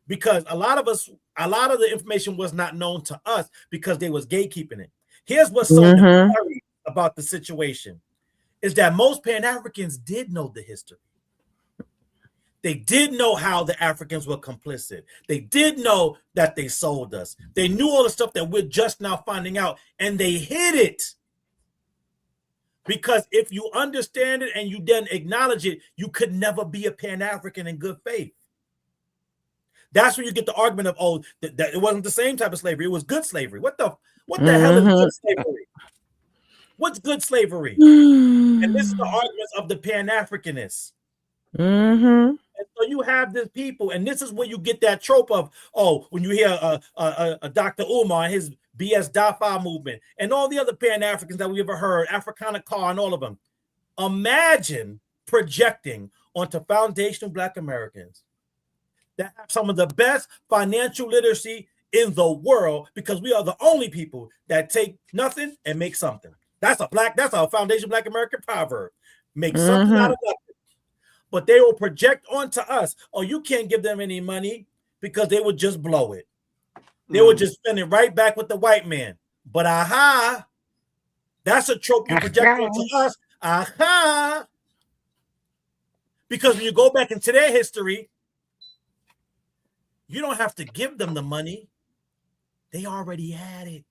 Because a lot of the information was not known to us because they was gatekeeping it. Here's what's so scary about the situation is that most Pan-Africans did know the history. They did know how the Africans were complicit. They did know that they sold us. They knew all the stuff that we're just now finding out, and they hid it. Because if you understand it and you then acknowledge it, you could never be a Pan-African in good faith. That's where you get the argument of, oh, that it wasn't the same type of slavery. It was good slavery. What the hell is good slavery? What's good slavery? And this is the arguments of the Pan-Africanists. And so you have this people, and this is where you get that trope of, oh, when you hear Dr. Umar and his BS Dafa movement and all the other Pan-Africans that we ever heard, Africana Car and all of them. Imagine projecting onto foundational Black Americans that have some of the best financial literacy in the world because we are the only people that take nothing and make something. That's a foundation Black American proverb. Make something out of nothing. But they will project onto us, oh, you can't give them any money because they would just blow it. They would just spend it right back with the white man. But that's a trope you project onto us. Because when you go back into their history, you don't have to give them the money. They already had it.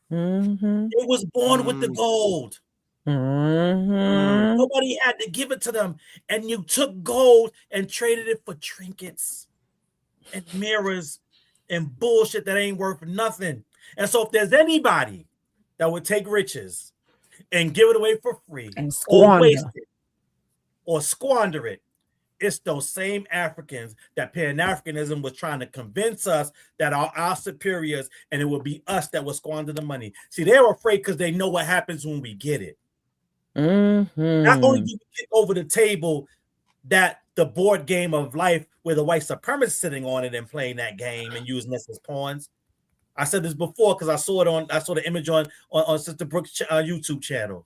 It was born with the gold. Nobody had to give it to them. And you took gold and traded it for trinkets and mirrors and bullshit that ain't worth nothing. And so if there's anybody that would take riches and give it away for free and or waste it or squander it, it's those same Africans that Pan-Africanism was trying to convince us that are our superiors, and it would be us that would squander the money. See, they're afraid because they know what happens when we get it. Not only do we get over the table that the board game of life where the white supremacists sitting on it and playing that game and using us as pawns. I said this before because I saw the image on Sister Brooks' YouTube channel.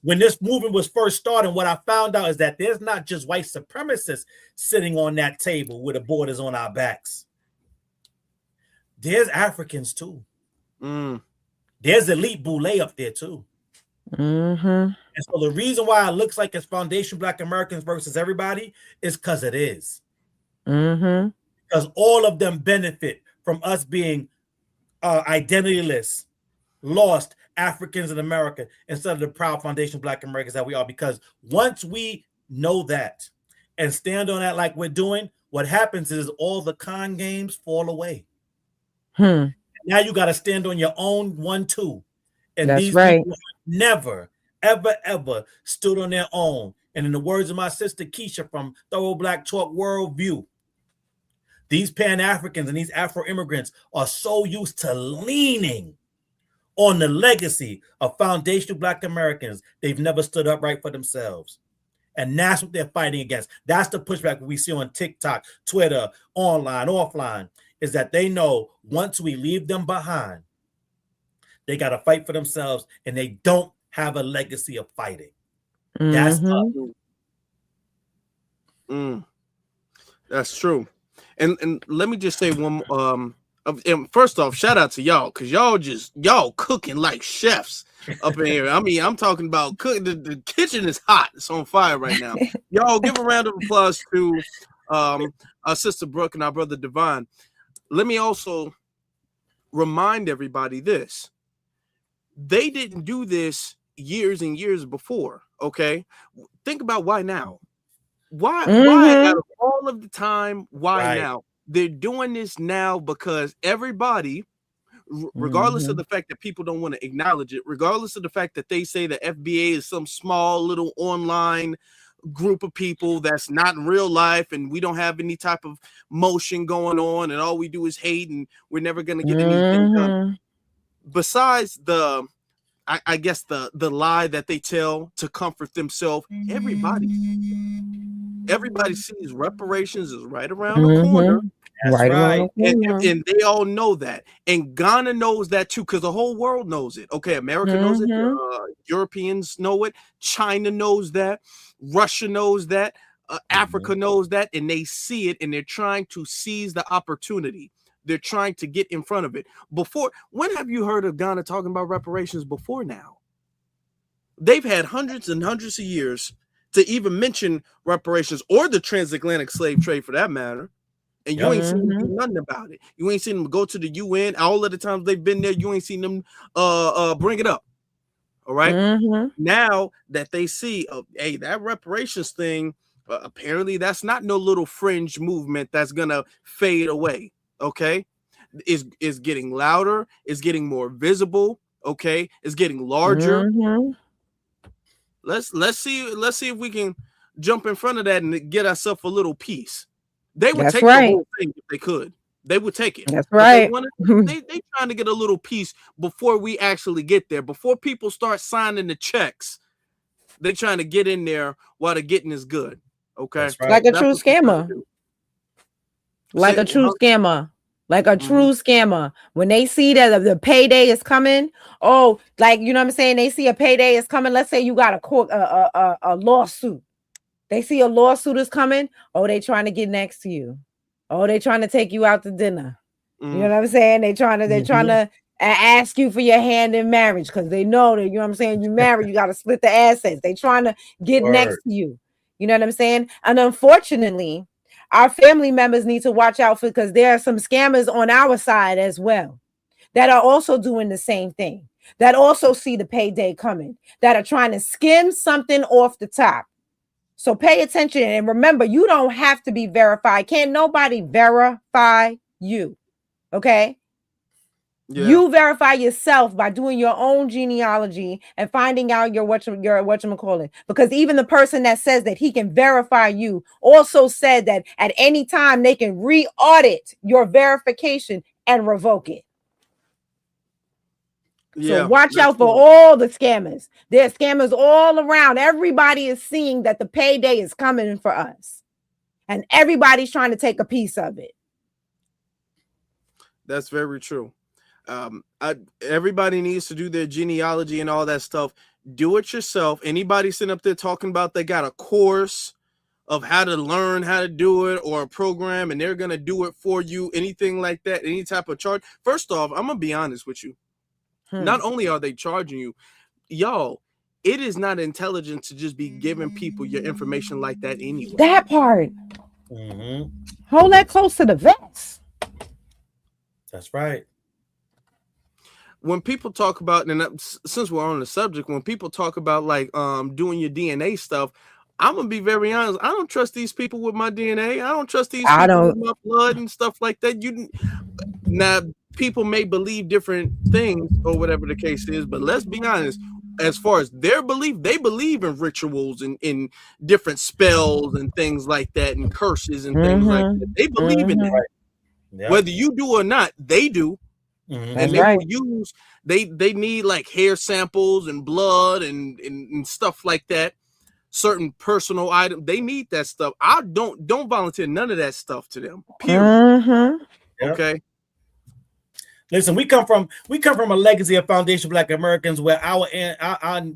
When this movement was first starting, what I found out is that there's not just white supremacists sitting on that table where the board is on our backs. There's Africans too. There's elite boule up there too. And so the reason why it looks like it's foundation Black Americans versus everybody is because it is. Because all of them benefit from us being identityless, lost Africans in America instead of the proud foundation Black Americans that we are. Because once we know that and stand on that like we're doing, what happens is all the con games fall away. Now you got to stand on your own 1-2. And That's these right. people have never, ever, ever stood on their own. And in the words of my sister Keisha from Thorough Black Talk Worldview, these Pan-Africans and these Afro-immigrants are so used to leaning on the legacy of foundational Black Americans, they've never stood up right for themselves. And that's what they're fighting against. That's the pushback we see on TikTok, Twitter, online, offline, is that they know once we leave them behind, they got to fight for themselves, and they don't have a legacy of fighting. That's That's true. And let me just say one. And first off, shout out to y'all, because y'all cooking like chefs up in here. I mean, I'm talking about cooking. The kitchen is hot. It's on fire right now. Y'all give a round of applause to our sister Brooke and our brother Devon. Let me also remind everybody this. They didn't do this years and years before, okay? Think about why now. Why out of all of the time, why now? They're doing this now because everybody, regardless of the fact that people don't want to acknowledge it, regardless of the fact that they say the FBA is some small little online group of people that's not in real life and we don't have any type of motion going on and all we do is hate and we're never going to get anything done. Besides the, I guess the lie that they tell to comfort themselves, everybody sees reparations is right around the corner. That's right. And they all know that. And Ghana knows that too, because the whole world knows it. Okay, America knows it. Europeans know it. China knows that. Russia knows that. Africa knows that. And they see it, and they're trying to seize the opportunity. They're trying to get in front of it. When have you heard of Ghana talking about reparations before now? They've had hundreds and hundreds of years to even mention reparations or the transatlantic slave trade for that matter. And you ain't seen them do nothing about it. You ain't seen them go to the UN. All of the times they've been there, you ain't seen them bring it up. All right. Now that they see, hey, that reparations thing, apparently that's not no little fringe movement that's gonna fade away. Okay, is getting louder, is getting more visible. Okay, it's getting larger. Let's see if we can jump in front of that and get ourselves a little piece. They would take the whole thing if they could. They would take it. That's right. They trying to get a little piece before we actually get there. Before people start signing the checks, they trying to get in there while the getting is good. Okay, like a true scammer. Like a true scammer. Like a true scammer. When they see that the payday is coming, like, you know what I'm saying? They see a payday is coming. Let's say you got a lawsuit. They see a lawsuit is coming. Oh, they trying to get next to you. Oh, they trying to take you out to dinner. You know what I'm saying? They're trying to ask you for your hand in marriage because they know that, you know what I'm saying? You married, you got to split the assets. They trying to get next to you. You know what I'm saying? And unfortunately, our family members need to watch out for, because there are some scammers on our side as well that are also doing the same thing, that also see the payday coming, that are trying to skim something off the top. So pay attention and remember, you don't have to be verified. Can't nobody verify you. Okay? Yeah. You verify yourself by doing your own genealogy and finding out your whatchamacallit. Because even the person that says that he can verify you also said that at any time they can re-audit your verification and revoke it. So watch out for all the scammers. There's scammers all around. Everybody is seeing that the payday is coming for us. And everybody's trying to take a piece of it. That's very true. Everybody needs to do their genealogy and all that stuff. Do it yourself. Anybody sitting up there talking about they got a course of how to learn how to do it or a program and they're going to do it for you, anything like that, any type of charge. First off, I'm going to be honest with you. Not only are they charging you, y'all, it is not intelligent to just be giving people your information like that anyway. That part. Hold that close to the vest. That's right. When people talk about, and since we're on the subject, when people talk about like doing your DNA stuff, I'm gonna be very honest. I don't trust these people with my DNA. I don't trust these I people don't. with my blood and stuff like that. Now people may believe different things or whatever the case is, but let's be honest. As far as their belief, they believe in rituals and in different spells and things like that, and curses and things like that. They believe in that. Yep. Whether you do or not, they do. And they will use they need like hair samples and blood and stuff like that. Certain personal items, they need that stuff. I don't volunteer none of that stuff to them. Period. Okay. Listen, we come from a legacy of foundational Black Americans where our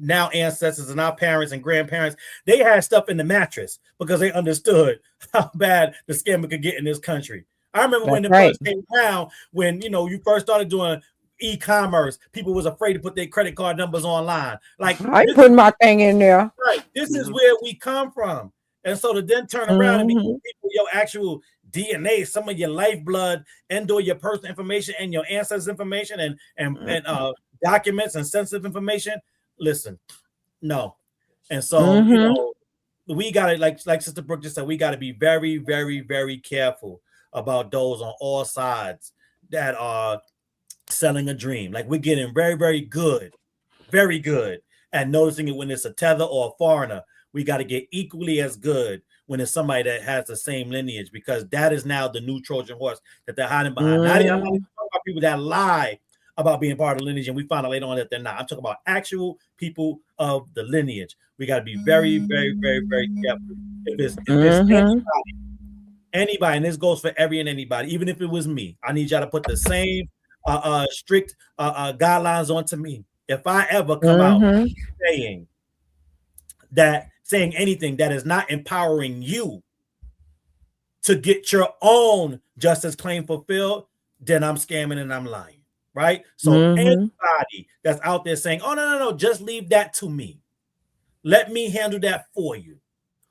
now ancestors and our parents and grandparents, they had stuff in the mattress because they understood how bad the scammer could get in this country. I remember when it first came around, when you first started doing e-commerce, people was afraid to put their credit card numbers online. Like, I put my thing in there. Right. This is where we come from. And so to then turn around and be people your actual DNA, some of your lifeblood, and/or your personal information and your ancestors' information and documents and sensitive information. Listen, no. And so we gotta, like Sister Brooke just said, we gotta be very, very, very careful about those on all sides that are selling a dream. Like, we're getting very, very good at noticing it when it's a tether or a foreigner. We got to get equally as good when it's somebody that has the same lineage, because that is now the new Trojan horse that they're hiding behind. I'm not talking about people that lie about being part of the lineage and we find out later on that they're not. I'm talking about actual people of the lineage. We got to be very, very, very, very careful. If it's anybody, and this goes for every and anybody, even if it was me, I need y'all to put the same strict guidelines onto me. If I ever come out saying anything that is not empowering you to get your own justice claim fulfilled, then I'm scamming and I'm lying, right? So anybody that's out there saying, oh, no, just leave that to me. Let me handle that for you.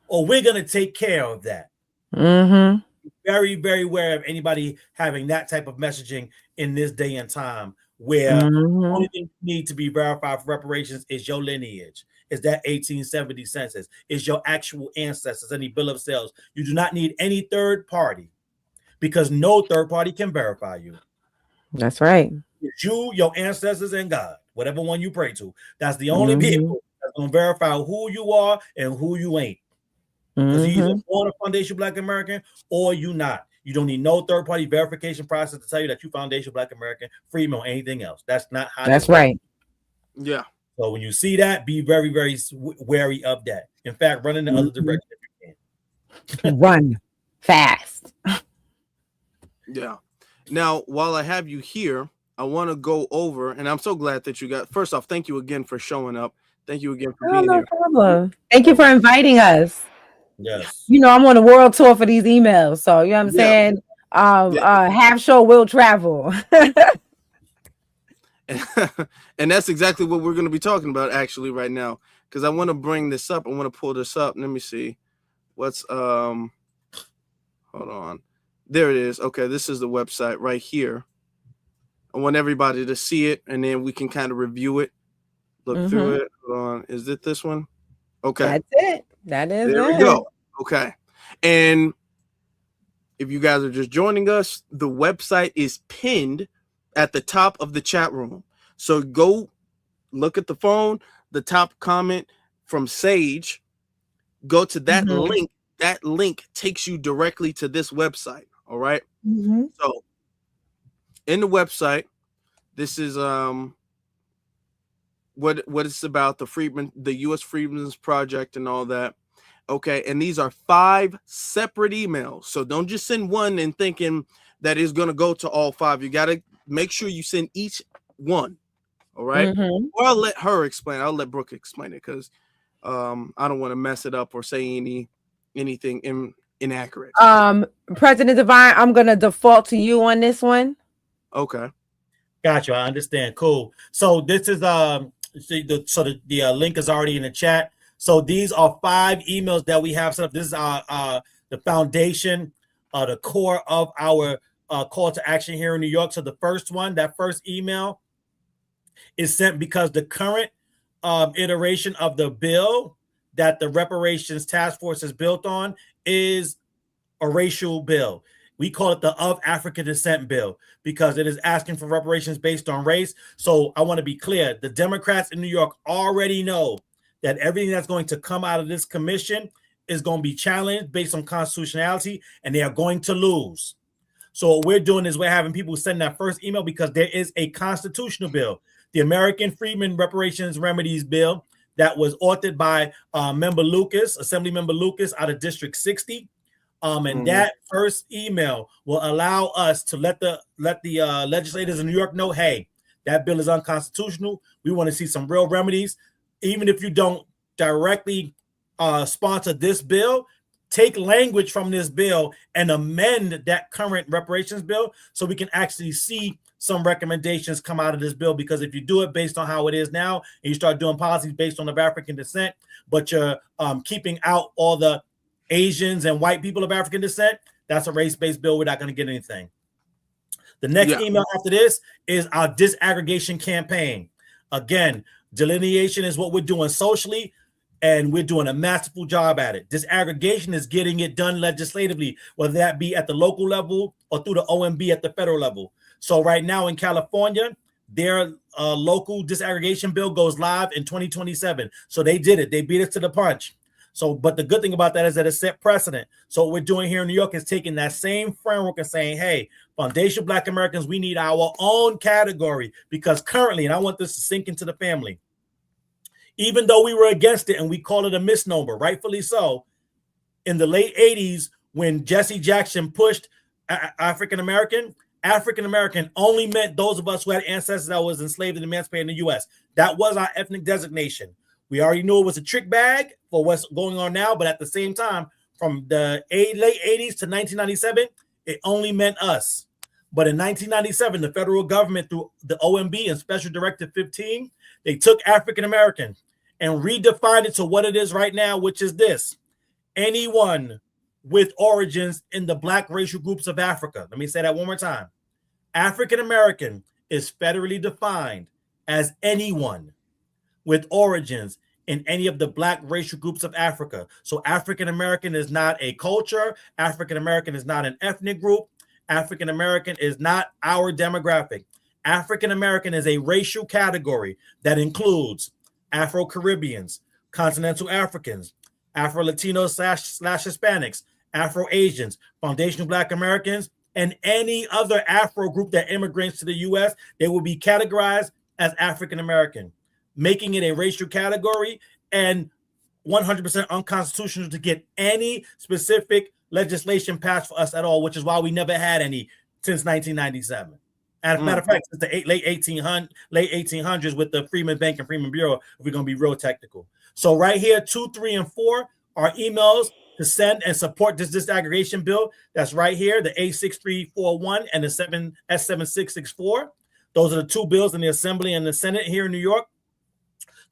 Or we're going to take care of that. Very, very aware of anybody having that type of messaging in this day and time, where the only thing you need to be verified for reparations is your lineage, is that 1870 census, is your actual ancestors, any bill of sales. You do not need any third party, because no third party can verify you. That's right. It's you, your ancestors, and God, whatever one you pray to. That's the only people that's going to verify who you are and who you ain't. Because you're either born a foundational Black American or you not. You don't need no third-party verification process to tell you that you foundational Black American, freedom, or anything else. That's not how. That's right. Yeah. So when you see that, be very, very wary of that. In fact, run in the other direction if you can. Run fast. Yeah. Now, while I have you here, I want to go over, and I'm so glad that you got. First off, thank you again for showing up. Thank you again for being here. No problem. Thank you for inviting us. Yes. I'm on a world tour for these emails, so you know what I'm saying. Half show will travel. And that's exactly what we're going to be talking about actually right now, because I want to bring this up. I want to pull this up. Let me see. What's hold on. There it is. Okay, this is the website right here. I want everybody to see it, and then we can kind of review it, look through it. Hold on. Is it this one? Okay. That's it. That is there it. we go. Okay. And if you guys are just joining us, the website is pinned at the top of the chat room. So go look at the phone, the top comment from Sage, go to that link. That link takes you directly to this website. All right. So in the website, this is what it's about, the U.S. Freedmen's Project and all that. Okay, and these are 5 separate emails. So don't just send one and thinking that it's going to go to all 5. You got to make sure you send each one. All right. Or I'll let her explain. I'll let Brooke explain it, because I don't want to mess it up or say anything inaccurate. President Divine, I'm going to default to you on this one. Okay. Gotcha. I understand. Cool. So this is the link is already in the chat. So these are 5 emails that we have set up. This is the foundation, the core of our call to action here in New York. So the first one, that first email, is sent because the current iteration of the bill that the reparations task force is built on is a racial bill. We call it the Of African Descent bill because it is asking for reparations based on race. So I want to be clear. The Democrats in New York already know that everything that's going to come out of this commission is going to be challenged based on constitutionality, and they are going to lose. So what we're doing is we're having people send that first email because there is a constitutional bill, the American Freedmen Reparations Remedies Bill, that was authored by Member Lucas, Assembly Member Lucas out of District 60. And that first email will allow us to let the legislators in New York know, hey, that bill is unconstitutional. We want to see some real remedies. Even if you don't directly sponsor this bill, take language from this bill and amend that current reparations bill so we can actually see some recommendations come out of this bill. Because if you do it based on how it is now and you start doing policies based on of African descent, but you're keeping out all the Asians and white people of African descent, that's a race-based bill. We're not going to get anything. The next email after this is our disaggregation campaign. Again, delineation is what we're doing socially, and we're doing a masterful job at it. Disaggregation is getting it done legislatively, whether that be at the local level or through the OMB at the federal level. So right now in California, their local disaggregation bill goes live in 2027. So they did it. They beat us to the punch. So, but the good thing about that is that it set precedent. So what we're doing here in New York is taking that same framework and saying, hey, foundational Black Americans, we need our own category, because currently, and I want this to sink into the family, even though we were against it and we call it a misnomer, rightfully so, in the late 80s, when Jesse Jackson pushed African American only meant those of us who had ancestors that was enslaved and emancipated in the U.S. That was our ethnic designation. We already knew it was a trick bag for what's going on now, but at the same time, from the late 80s to 1997, it only meant us. But in 1997, the federal government, through the OMB and Special Directive 15, they took African American and redefined it to what it is right now, which is this: anyone with origins in the Black racial groups of Africa. Let me say that one more time. African American is federally defined as anyone with origins in any of the Black racial groups of Africa. So African American is not a culture. African American is not an ethnic group. African American is not our demographic. African American is a racial category that includes Afro-Caribbeans, Continental Africans, Afro-Latinos slash Hispanics, Afro-Asians, foundational Black Americans, and any other Afro group that immigrates to the U.S. They will be categorized as African American, making it a racial category and 100% unconstitutional to get any specific legislation passed for us at all, which is why we never had any since 1997. As a matter of fact, since the late 1800s with the Freedmen Bank and Freedmen Bureau, if we're going to be real technical. So right here, 2, 3, and 4 are emails to send and support this disaggregation bill. That's right here, the A6341 and the S7664. Those are the two bills in the Assembly and the Senate here in New York.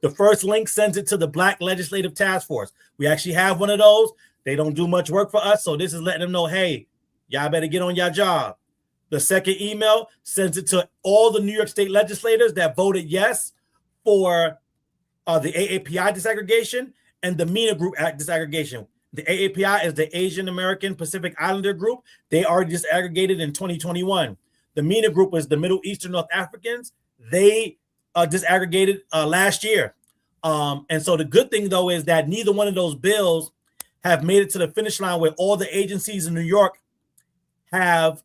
The first link sends it to the Black Legislative Task Force. We actually have one of those. They don't do much work for us, so this is letting them know, hey, y'all better get on your job. The second email sends it to all the New York State legislators that voted yes for the AAPI disaggregation and the MENA Group Act disaggregation. The AAPI is the Asian American Pacific Islander Group. They already disaggregated in 2021. The MENA Group is the Middle Eastern North Africans. They disaggregated last year. And so the good thing, though, is that neither one of those bills have made it to the finish line where all the agencies in New York have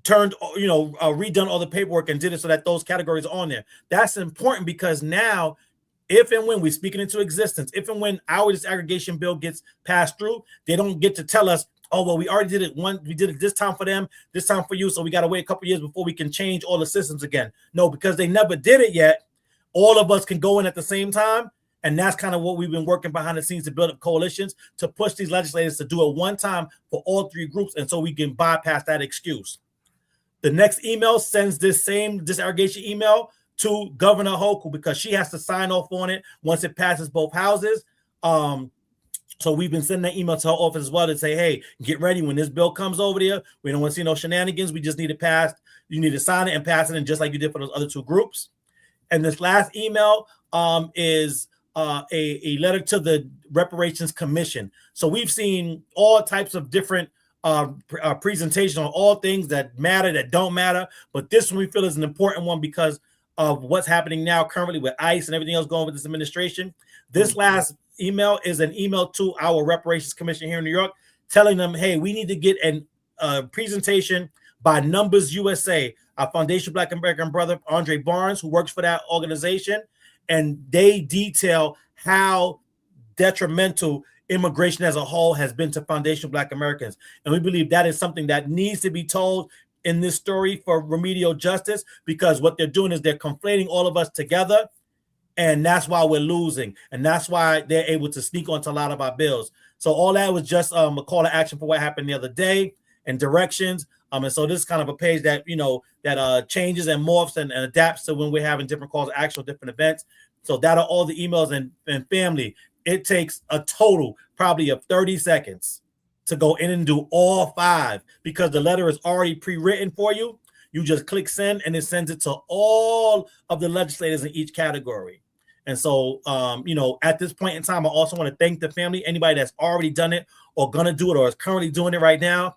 turned, redone all the paperwork and did it so that those categories are on there. That's important because now, if and when we speak it into existence, if and when our disaggregation bill gets passed through, they don't get to tell us, oh, well, we already did it we did it this time for them, this time for you, so we got to wait a couple years before we can change all the systems again. No, because they never did it yet, all of us can go in at the same time, and that's kind of what we've been working behind the scenes to build up coalitions to push these legislators to do it one time for all three groups, and so we can bypass that excuse. The next email sends this same disaggregation email to Governor Hochul because she has to sign off on it once it passes both houses. So we've been sending that email to her office as well to say, hey, get ready when this bill comes over there. We don't want to see no shenanigans. We just need it passed. You need to sign it and pass it in just like you did for those other two groups. And this last email is a letter to the Reparations Commission. So we've seen all types of different presentations on all things that matter, that don't matter. But this one we feel is an important one because of what's happening now currently with ICE and everything else going with this administration. This last email is an email to our Reparations Commission here in New York, telling them, hey, we need to get a presentation by Numbers USA, our Foundation Black American brother, Andre Barnes, who works for that organization. And they detail how detrimental immigration as a whole has been to foundational Black Americans. And we believe that is something that needs to be told in this story for remedial justice, because what they're doing is they're conflating all of us together. And that's why we're losing. And that's why they're able to sneak onto a lot of our bills. So all that was just a call to action for what happened the other day and directions. And so this is kind of a page that, that changes and morphs and adapts to when we're having different calls to action, different events. So that are all the emails and family. It takes a total probably of 30 seconds to go in and do all 5 because the letter is already pre-written for you. You just click send and it sends it to all of the legislators in each category. And so, at this point in time, I also want to thank the family, anybody that's already done it or going to do it or is currently doing it right now.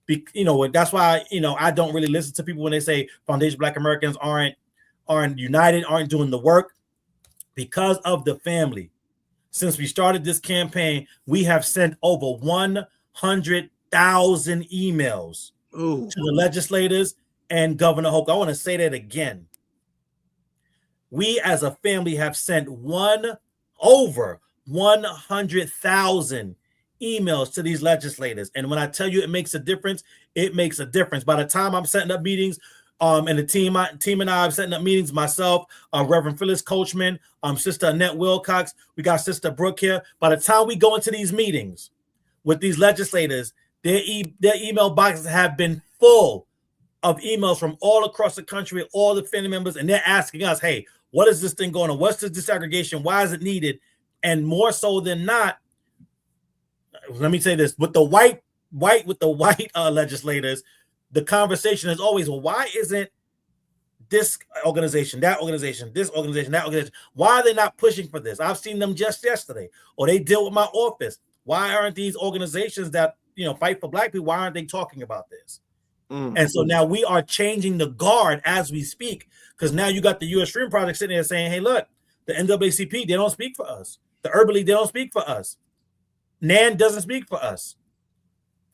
That's why, I don't really listen to people when they say Foundation Black Americans aren't united, aren't doing the work, because of the family. Since we started this campaign, we have sent over 100,000 emails to the legislators and Governor Hoke. I want to say that again. We as a family have sent over 100,000 emails to these legislators. And when I tell you it makes a difference, it makes a difference. By the time I'm setting up meetings, and the team and I are setting up meetings, myself, Reverend Phyllis Coachman, Sister Annette Wilcox, we got Sister Brooke here. By the time we go into these meetings with these legislators, their email boxes have been full of emails from all across the country, all the family members, and they're asking us, hey, what is this thing going on? What's this disaggregation? Why is it needed? And more so than not, let me say this, with the white legislators, the conversation is always, well, why isn't this organization, that organization, this organization, that organization, why are they not pushing for this? I've seen them just yesterday, or they deal with my office. Why aren't these organizations that, fight for Black people, why aren't they talking about this? And so now we are changing the guard as we speak, because now you got the U.S. Freedom Project sitting there saying, hey, look, the NAACP, they don't speak for us. The Urban League, they don't speak for us. NAN doesn't speak for us.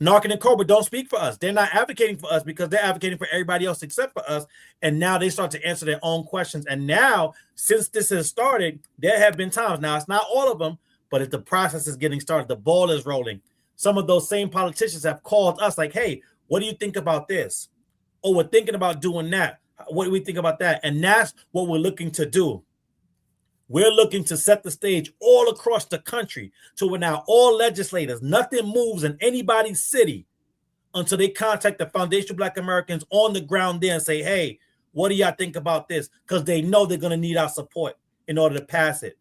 Narcan and Cobra don't speak for us. They're not advocating for us because they're advocating for everybody else except for us. And now they start to answer their own questions. And now, since this has started, there have been times. Now, it's not all of them, but if the process is getting started, the ball is rolling. Some of those same politicians have called us like, hey, what do you think about this? Oh, we're thinking about doing that. What do we think about that? And that's what we're looking to do. We're looking to set the stage all across the country to where now all legislators, nothing moves in anybody's city until they contact the Foundation Black Americans on the ground there and say, hey, what do y'all think about this? Because they know they're going to need our support in order to pass it,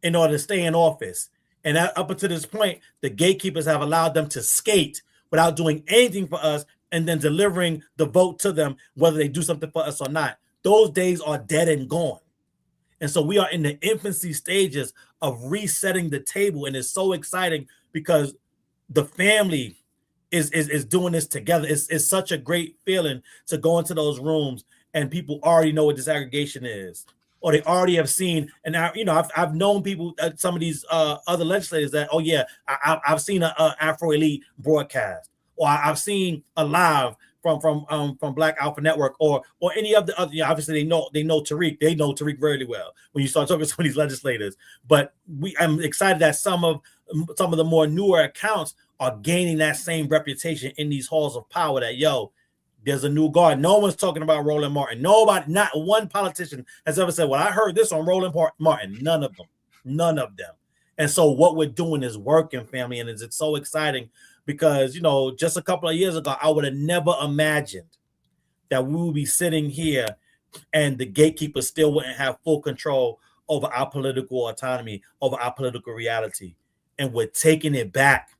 in order to stay in office. And up until this point, the gatekeepers have allowed them to skate without doing anything for us and then delivering the vote to them, whether they do something for us or not. Those days are dead and gone. And so we are in the infancy stages of resetting the table. And it's so exciting because the family is doing this together. It's such a great feeling to go into those rooms and people already know what disaggregation is, or they already have seen. And I've known people, some of these other legislators that, oh yeah, I've seen an Afro Elite broadcast, or I've seen a live from Black Alpha Network, or any of the other. Obviously they know Tariq. They know Tariq very well when you start talking to some of these legislators. But I'm excited that some of the more newer accounts are gaining that same reputation in these halls of power. That there's a new guard. No one's talking about Roland Martin. Nobody, not one politician has ever said, well, I heard this on Roland Martin. None of them. And so what we're doing is working, family, and it's so exciting. Because, just a couple of years ago, I would have never imagined that we would be sitting here and the gatekeepers still wouldn't have full control over our political autonomy, over our political reality. And we're taking it back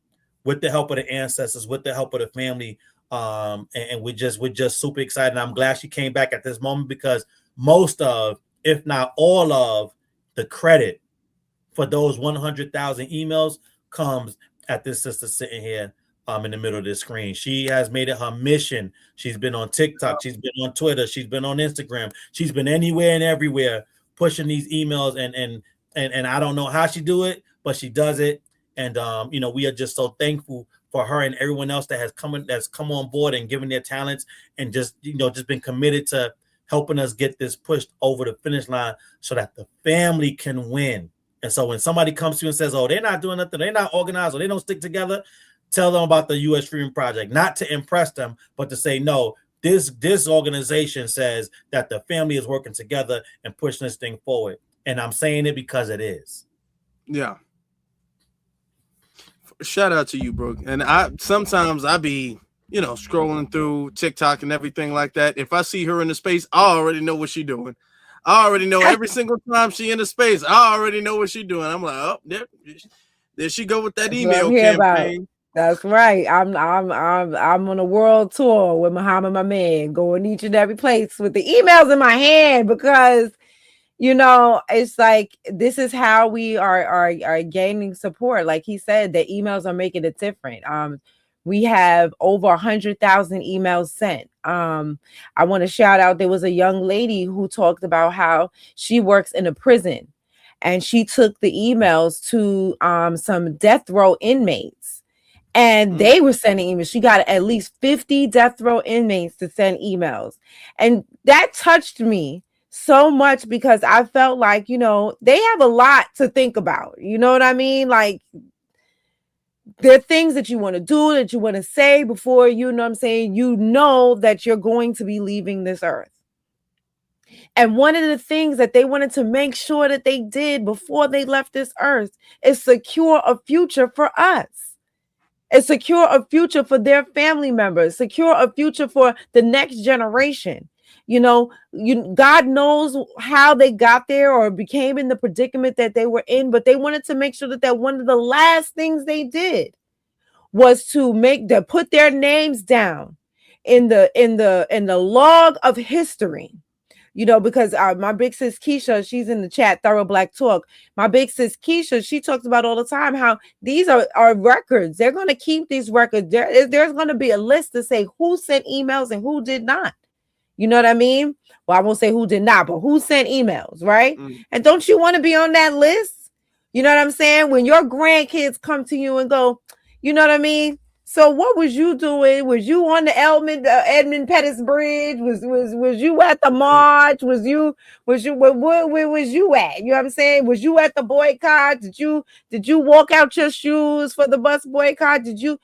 with the help of the ancestors, with the help of the family. And we're just super excited. And I'm glad she came back at this moment, because most of, if not all of, the credit for those 100,000 emails comes at this sister sitting here in the middle of the screen. She has made it her mission. She's been on TikTok, she's been on Twitter, she's been on Instagram, she's been anywhere and everywhere pushing these emails, and I don't know how she do it, but she does it. And you know, we are just so thankful for her and everyone else that's come on board and given their talents and just, you know, just been committed to helping us get this pushed over the finish line so that the family can win. And so when somebody comes to you and says, oh, they're not doing nothing, they're not organized, or they don't stick together, tell them about the U.S. Freedom Project, not to impress them, but to say, no, this organization says that the family is working together and pushing this thing forward. And I'm saying it because it is. Yeah. Shout out to you, Brooke. And sometimes I be, you know, scrolling through TikTok and everything like that. If I see her in the space, I already know what she's doing. I already know every single time she in the space. I already know what she's doing. I'm like, oh, there she go with that email campaign. That's right. I'm on a world tour with Muhammad, my man, going each and every place with the emails in my hand, because, you know, it's like, this is how we are gaining support. Like he said, the emails are making it different. We have over 100,000 emails sent. I want to shout out, there was a young lady who talked about how she works in a prison, and she took the emails to some death row inmates, and they were sending emails. She got at least 50 death row inmates to send emails. And that touched me so much, because I felt like, you know, they have a lot to think about. You know what I mean? Like, there are things that you want to do, that you want to say before, you know what I'm saying, you know that you're going to be leaving this earth. And one of the things that they wanted to make sure that they did before they left this earth is secure a future for us. And secure a future for their family members, secure a future for the next generation. You know, God knows how they got there or became in the predicament that they were in, but they wanted to make sure that one of the last things they did was to put their names down in the log of history. You know, because my big sis Keisha, she's in the chat, Thorough Black Talk. My big sis Keisha, she talks about all the time how these are records. They're going to keep these records. There's going to be a list to say who sent emails and who did not. You know what I mean? Well, I won't say who did not, but who sent emails, right? And don't you want to be on that list? You know what I'm saying? When your grandkids come to you and go, you know what I mean? So what was you doing? Was you on the Edmund Pettus Bridge? Was you at the march? Where was you at? You know what I'm saying? Was you at the boycott? Did you walk out your shoes for the bus boycott? Did you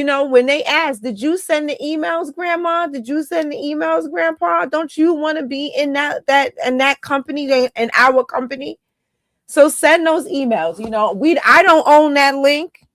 know, when they ask, did you send the emails, Grandma? Did you send the emails, Grandpa? Don't you want to be in that company, in our company? So send those emails. You know, I don't own that link.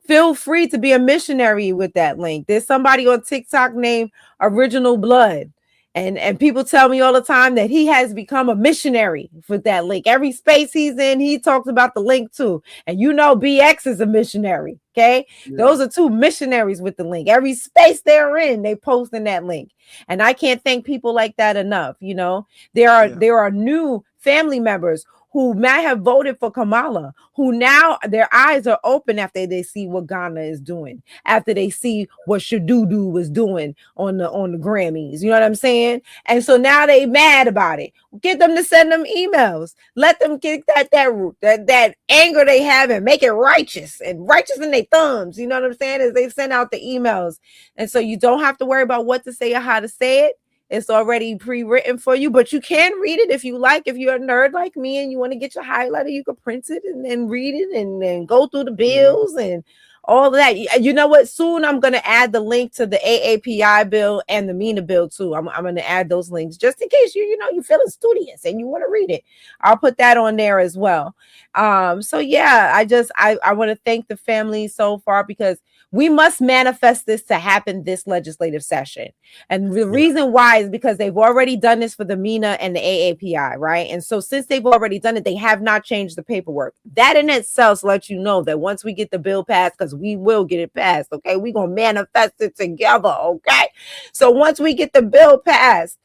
Feel free to be a missionary with that link. There's somebody on TikTok named Original Blood. And people tell me all the time that he has become a missionary with that link. Every space he's in, he talks about the link too. And you know, BX is a missionary. Okay. Yeah. Those are two missionaries with the link. Every space they're in, they post in that link. And I can't thank people like that enough. You know, there are new family members who might have voted for Kamala, who now their eyes are open after they see what Ghana is doing, after they see what Shadudu was doing on the Grammys. You know what I'm saying? And so now they mad about it. Get them to send them emails. Let them get that anger they have and make it righteous in their thumbs. You know what I'm saying? As they send out the emails. And so you don't have to worry about what to say or how to say it. It's already pre-written for you, but you can read it if you like. If you're a nerd like me and you want to get your highlighter, you can print it and then read it and then go through the bills and all of that. You know what? Soon I'm going to add the link to the AAPI bill and the MENA bill too. I'm going to add those links just in case you're feeling studious and you want to read it. I'll put that on there as well. So yeah, I want to thank the family so far, because we must manifest this to happen this legislative session. And the reason why is because they've already done this for the MENA and the AAPI, right? And so since they've already done it, they have not changed the paperwork. That in itself lets you know that once we get the bill passed, because we will get it passed, okay? We're going to manifest it together, okay? So once we get the bill passed,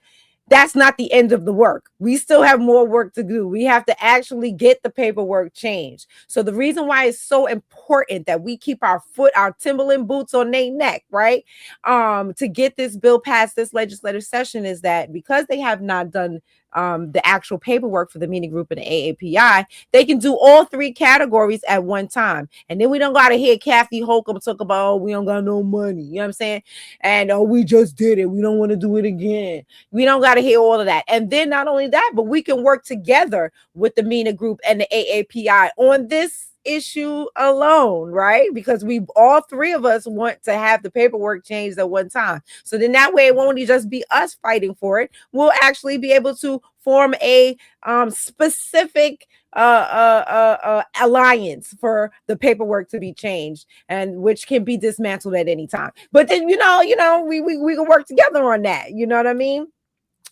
that's not the end of the work. We still have more work to do. We have to actually get the paperwork changed. So the reason why it's so important that we keep our Timberland boots on their neck, right? To get this bill passed this legislative session is that because they have not done the actual paperwork for the meeting group and the AAPI, they can do all three categories at one time. And then we don't got to hear Kathy Holcomb talk about, oh, we don't got no money. You know what I'm saying? And, oh, we just did it. We don't want to do it again. We don't got to hear all of that. And then not only that, but we can work together with the MENA group and the AAPI on this issue alone, right? Because we all three of us want to have the paperwork changed at one time. So then that way it won't just be us fighting for it. We'll actually be able to form a specific alliance for the paperwork to be changed, and which can be dismantled at any time. But then we can work together on that. You know what I mean?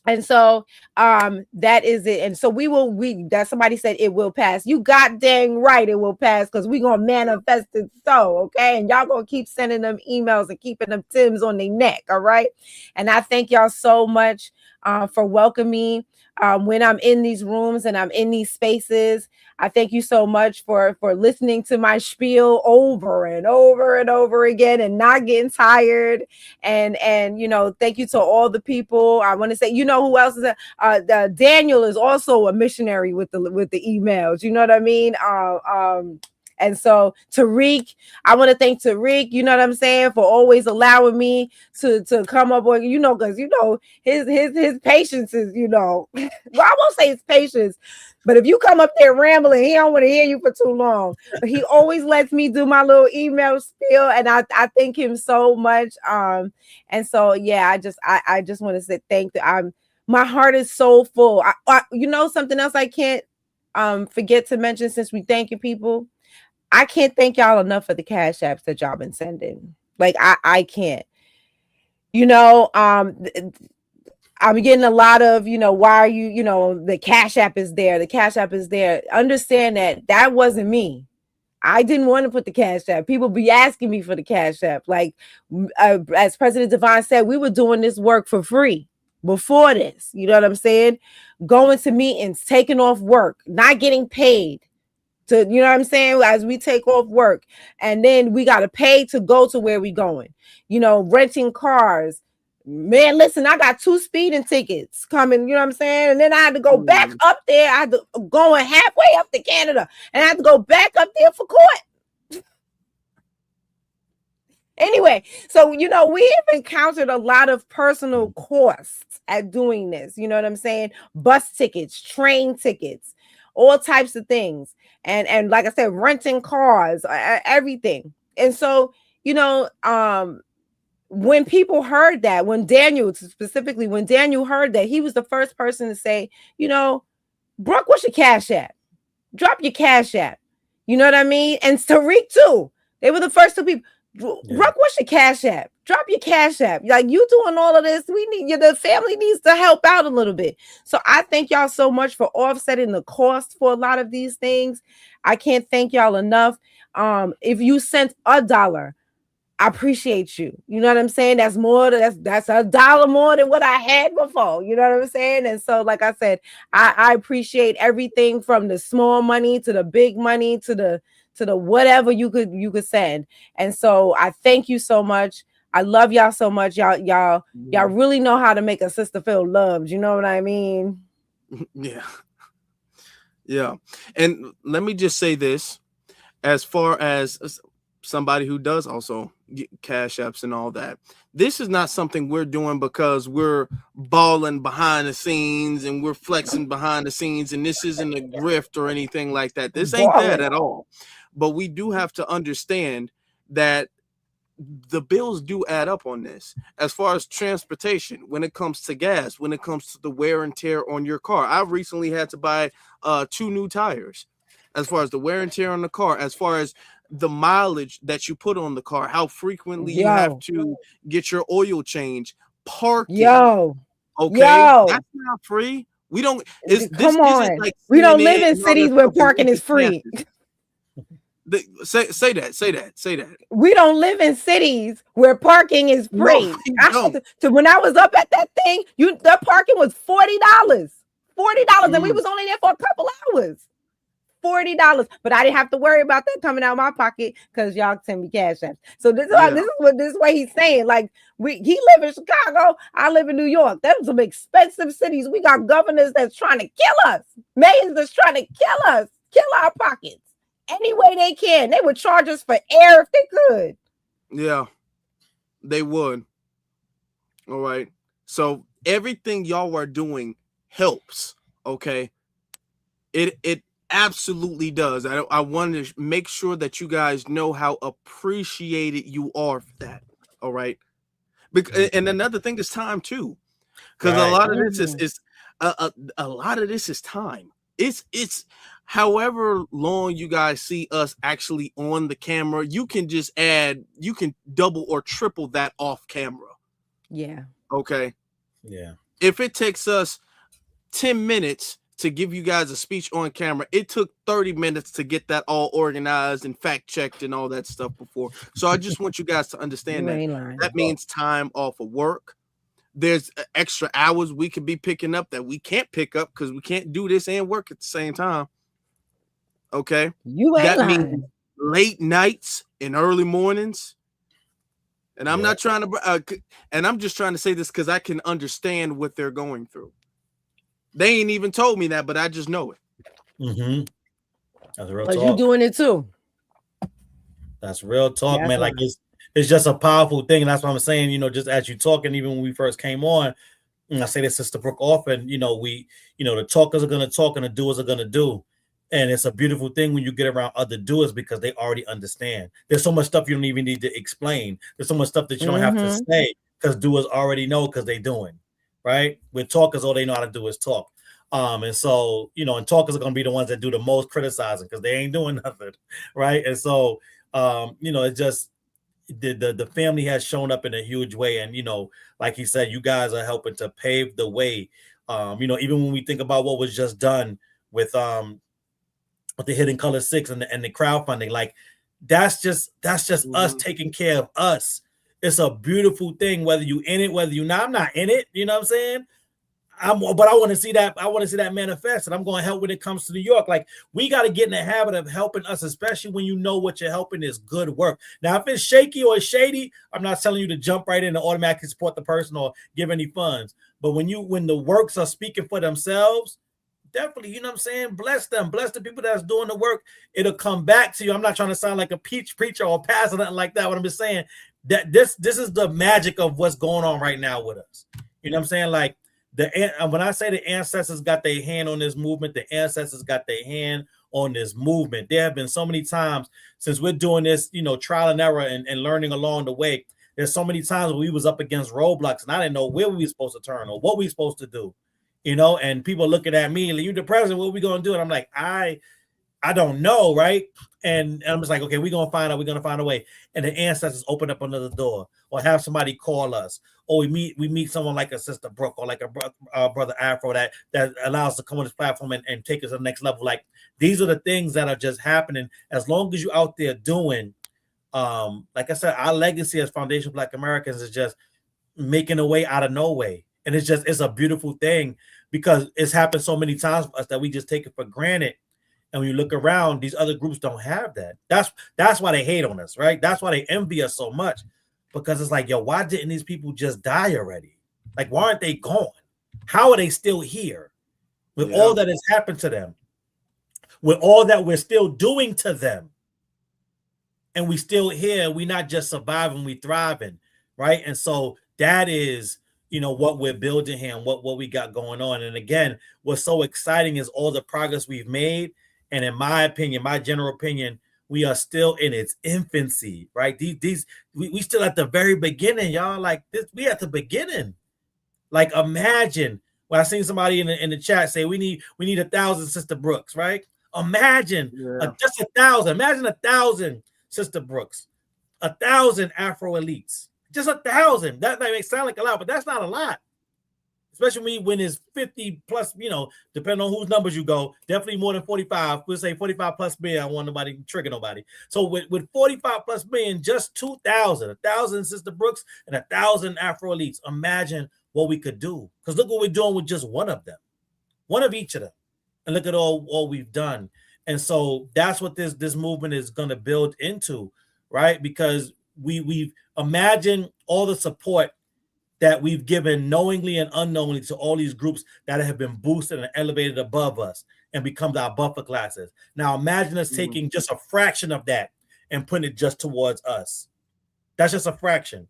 And so that is it. And so that somebody said it will pass. You got dang right it will pass, because we're gonna manifest it. So okay, and y'all gonna keep sending them emails and keeping them Tims on their neck. All right. And I thank y'all so much for welcoming me when I'm in these rooms and I'm in these spaces. I thank you so much for listening to my spiel over and over and over again and not getting tired. And thank you to all the people. I want to say, who else is Daniel is also a missionary with the emails. You know what I mean? And so Tariq, I want to thank Tariq, you know what I'm saying, for always allowing me to come up with, because his patience is, well, I won't say his patience, but if you come up there rambling, he don't want to hear you for too long. But he always lets me do my little email spiel, and I thank him so much. And so yeah, I just want to say thank you. My heart is so full. Something else I can't forget to mention, since we thanking people. I can't thank y'all enough for the cash apps that y'all been sending. Like I can't. I'm getting a lot of, why are you, the cash app is there. The cash app is there. Understand that wasn't me. I didn't want to put the cash app. People be asking me for the cash app. Like as President Devine said, we were doing this work for free before this. You know what I'm saying? Going to meetings, taking off work, not getting paid. To, you know what I'm saying, as we take off work, and then we got to pay to go to where we going, renting cars. Man, listen, I got 2 speeding tickets coming, you know what I'm saying? And then I had to go back up there. I had to going halfway up to Canada, and I had to go back up there for court. Anyway, so, we have encountered a lot of personal costs at doing this. You know what I'm saying? Bus tickets, train tickets, all types of things. And like I said, renting cars, everything. And so, when people heard that, when Daniel heard that, he was the first person to say, Brooke, what's your cash app? Drop your cash app. You know what I mean? And Tariq too. They were the first 2 people. Yeah. Brooke, what's your cash app? Drop your cash app. Like, you doing all of this. We need the family needs to help out a little bit. So I thank y'all so much for offsetting the cost for a lot of these things. I can't thank y'all enough. If you sent $1, I appreciate you. You know what I'm saying? That's more. That's $1 more than what I had before. You know what I'm saying? And so, like I said, I appreciate everything from the small money to the big money to the whatever you could send. And so I thank you so much. I love y'all so much. Y'all really know how to make a sister feel loved. You know what I mean? Yeah. Yeah. And let me just say this, as far as somebody who does also get cash apps and all that, this is not something we're doing because we're balling behind the scenes and we're flexing behind the scenes, and this isn't a grift or anything like that. This ain't that at all. But we do have to understand that the bills do add up on this. As far as transportation, when it comes to gas, when it comes to the wear and tear on your car, I recently had to buy 2 new tires. As far as the wear and tear on the car, as far as the mileage that you put on the car, how frequently you have to get your oil change, parking. Okay, that's not free. We don't. Come on. Like we don't live in cities where parking is free. Say that. We don't live in cities where parking is free. No, when I was up at that thing, the parking was $40. And we was only there for a couple hours. $40, but I didn't have to worry about that coming out of my pocket because y'all send me cash apps. So this is what he's saying. Like he live in Chicago, I live in New York. Those are some expensive cities. We got governors that's trying to kill us, mayors that's trying to kill us, kill our pockets any way they can. They would charge us for air if they could. Yeah, they would. All right. So everything y'all are doing helps. Okay. It absolutely does. I want to make sure that you guys know how appreciated you are for that. All right. And another thing is time too, because a lot of this is a lot of this is time. It's however long you guys see us actually on the camera, you can double or triple that off camera. Yeah. Okay. Yeah. If it takes us 10 minutes to give you guys a speech on camera, it took 30 minutes to get that all organized and fact checked and all that stuff before. So I just want you guys to understand that means time off of work. There's extra hours we could be picking up that we can't pick up because we can't do this and work at the same time. Okay. That means late nights and early mornings. And I'm not trying to, and I'm just trying to say this because I can understand what they're going through. They ain't even told me that, but I just know it. Mm-hmm. That's real talk. You doing it too. That's real talk, man. Like it's just a powerful thing. And that's what I'm saying, just as you talking, even when we first came on, and I say this, Sister Brooke, often, the talkers are going to talk and the doers are going to do. And it's a beautiful thing when you get around other doers because they already understand. There's so much stuff you don't even need to explain. There's so much stuff that you don't have to say because doers already know because they're doing. Right? With talkers, all they know how to do is talk. And so, and talkers are going to be the ones that do the most criticizing because they ain't doing nothing. Right. And so, it just, the family has shown up in a huge way. And, like he said, you guys are helping to pave the way. Even when we think about what was just done with the Hidden Color 6 and the crowdfunding, like that's just us taking care of us. It's a beautiful thing, whether you in it, whether you not. I'm not in it. You know what I'm saying? But I want to see that. I want to see that manifest, and I'm going to help when it comes to New York. Like we got to get in the habit of helping us, especially when you know what you're helping is good work. Now, if it's shaky or it's shady, I'm not telling you to jump right in and automatically support the person or give any funds. But when the works are speaking for themselves, definitely, you know what I'm saying? Bless them. Bless the people that's doing the work. It'll come back to you. I'm not trying to sound like a preacher or pastor or nothing like that. What I'm just saying that this is the magic of what's going on right now with us. You know what I'm saying? Like when I say the ancestors got their hand on this movement, the ancestors got their hand on this movement. There have been so many times since we're doing this, trial and error and learning along the way. There's so many times where we was up against roadblocks and I didn't know where we were supposed to turn or what we were supposed to do. And people looking at me, like, you the president, what are we going to do? And I'm like, I don't know, right? And I'm just like, okay, we're going to find out. We're going to find a way. And the ancestors open up another door or have somebody call us. Or we meet someone like a Sister Brooke or like a brother Afro that allows us to come on this platform and take us to the next level. Like these are the things that are just happening. As long as you're out there doing, like I said, our legacy as Foundation Black Americans is just making a way out of no way. And it's a beautiful thing because it's happened so many times for us that we just take it for granted. And when you look around, these other groups don't have that. That's why they hate on us, right? That's why they envy us so much because it's like, yo, why didn't these people just die already? Like, why aren't they gone? How are they still here with all that has happened to them? With all that we're still doing to them? And we still here, we not just surviving, we thriving, right? And so that is, what we're building here and what we got going on. And again, what's so exciting is all the progress we've made. And in my opinion, my general opinion, we are still in its infancy, right? We still at the very beginning, y'all. Like this, we at the beginning. Like imagine when I seen somebody in the chat say we need 1,000 Sister Brooks, right? Imagine just 1,000. Imagine 1,000 Sister Brooks, 1,000 Afro elites. Just 1,000. That may sound like a lot, but that's not a lot. especially when it's 50 plus, depending on whose numbers you go, definitely more than 45. We'll say 45 plus million. I don't want nobody to trigger nobody. So with 45 plus million, just 2,000, 1,000 Sister Brooks and 1,000 Afro elites. Imagine what we could do. Because look what we're doing with just one of them, one of each of them. And look at all we've done. And so that's what this movement is going to build into, right? Because we've imagined all the support that we've given knowingly and unknowingly to all these groups that have been boosted and elevated above us and become our buffer classes. Now imagine us taking just a fraction of that and putting it just towards us. That's just a fraction.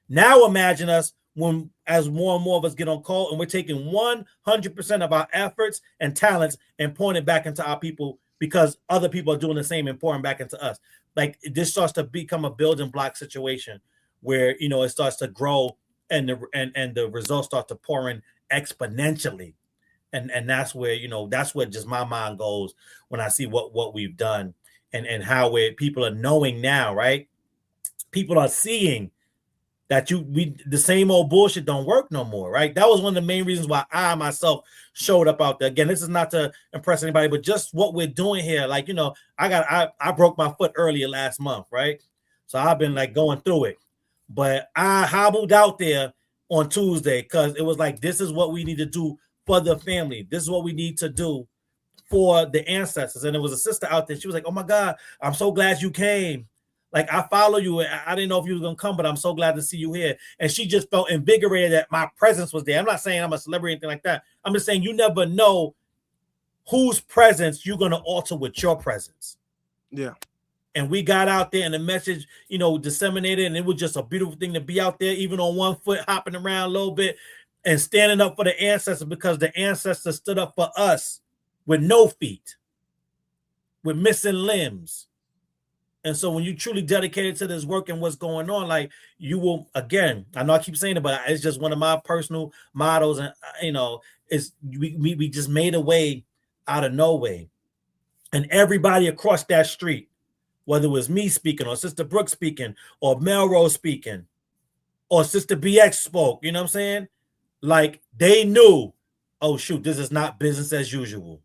Now imagine us as more and more of us get on call and we're taking 100% of our efforts and talents and pouring it back into our people because other people are doing the same and pouring back into us. Like this starts to become a building block situation where, it starts to grow and the results start to pour in exponentially. And that's where, that's where just my mind goes when I see what we've done and how people are knowing now, right? People are seeing that the same old bullshit don't work no more, right? That was one of the main reasons why I myself showed up out there. Again, this is not to impress anybody, but just what we're doing here. Like, I broke my foot earlier last month, right? So I've been like going through it. But I hobbled out there on Tuesday because it was like, this is what we need to do for the family. This is what we need to do for the ancestors. And there was a sister out there. She was like, oh my God, I'm so glad you came. Like, I follow you. I didn't know if you were going to come, but I'm so glad to see you here. And she just felt invigorated that my presence was there. I'm not saying I'm a celebrity or anything like that. I'm just saying you never know whose presence you're going to alter with your presence. Yeah. And we got out there and the message, disseminated. And it was just a beautiful thing to be out there, even on one foot, hopping around a little bit and standing up for the ancestors because the ancestors stood up for us with no feet, with missing limbs. And so when you truly dedicated to this work and what's going on, like you will, again, I know I keep saying it, but it's just one of my personal mottos. And, we just made a way out of no way. And everybody across that street, whether it was me speaking or Sister Brooks speaking or Melrose speaking or Sister BX spoke, you know what I'm saying? Like they knew, oh shoot, this is not business as usual.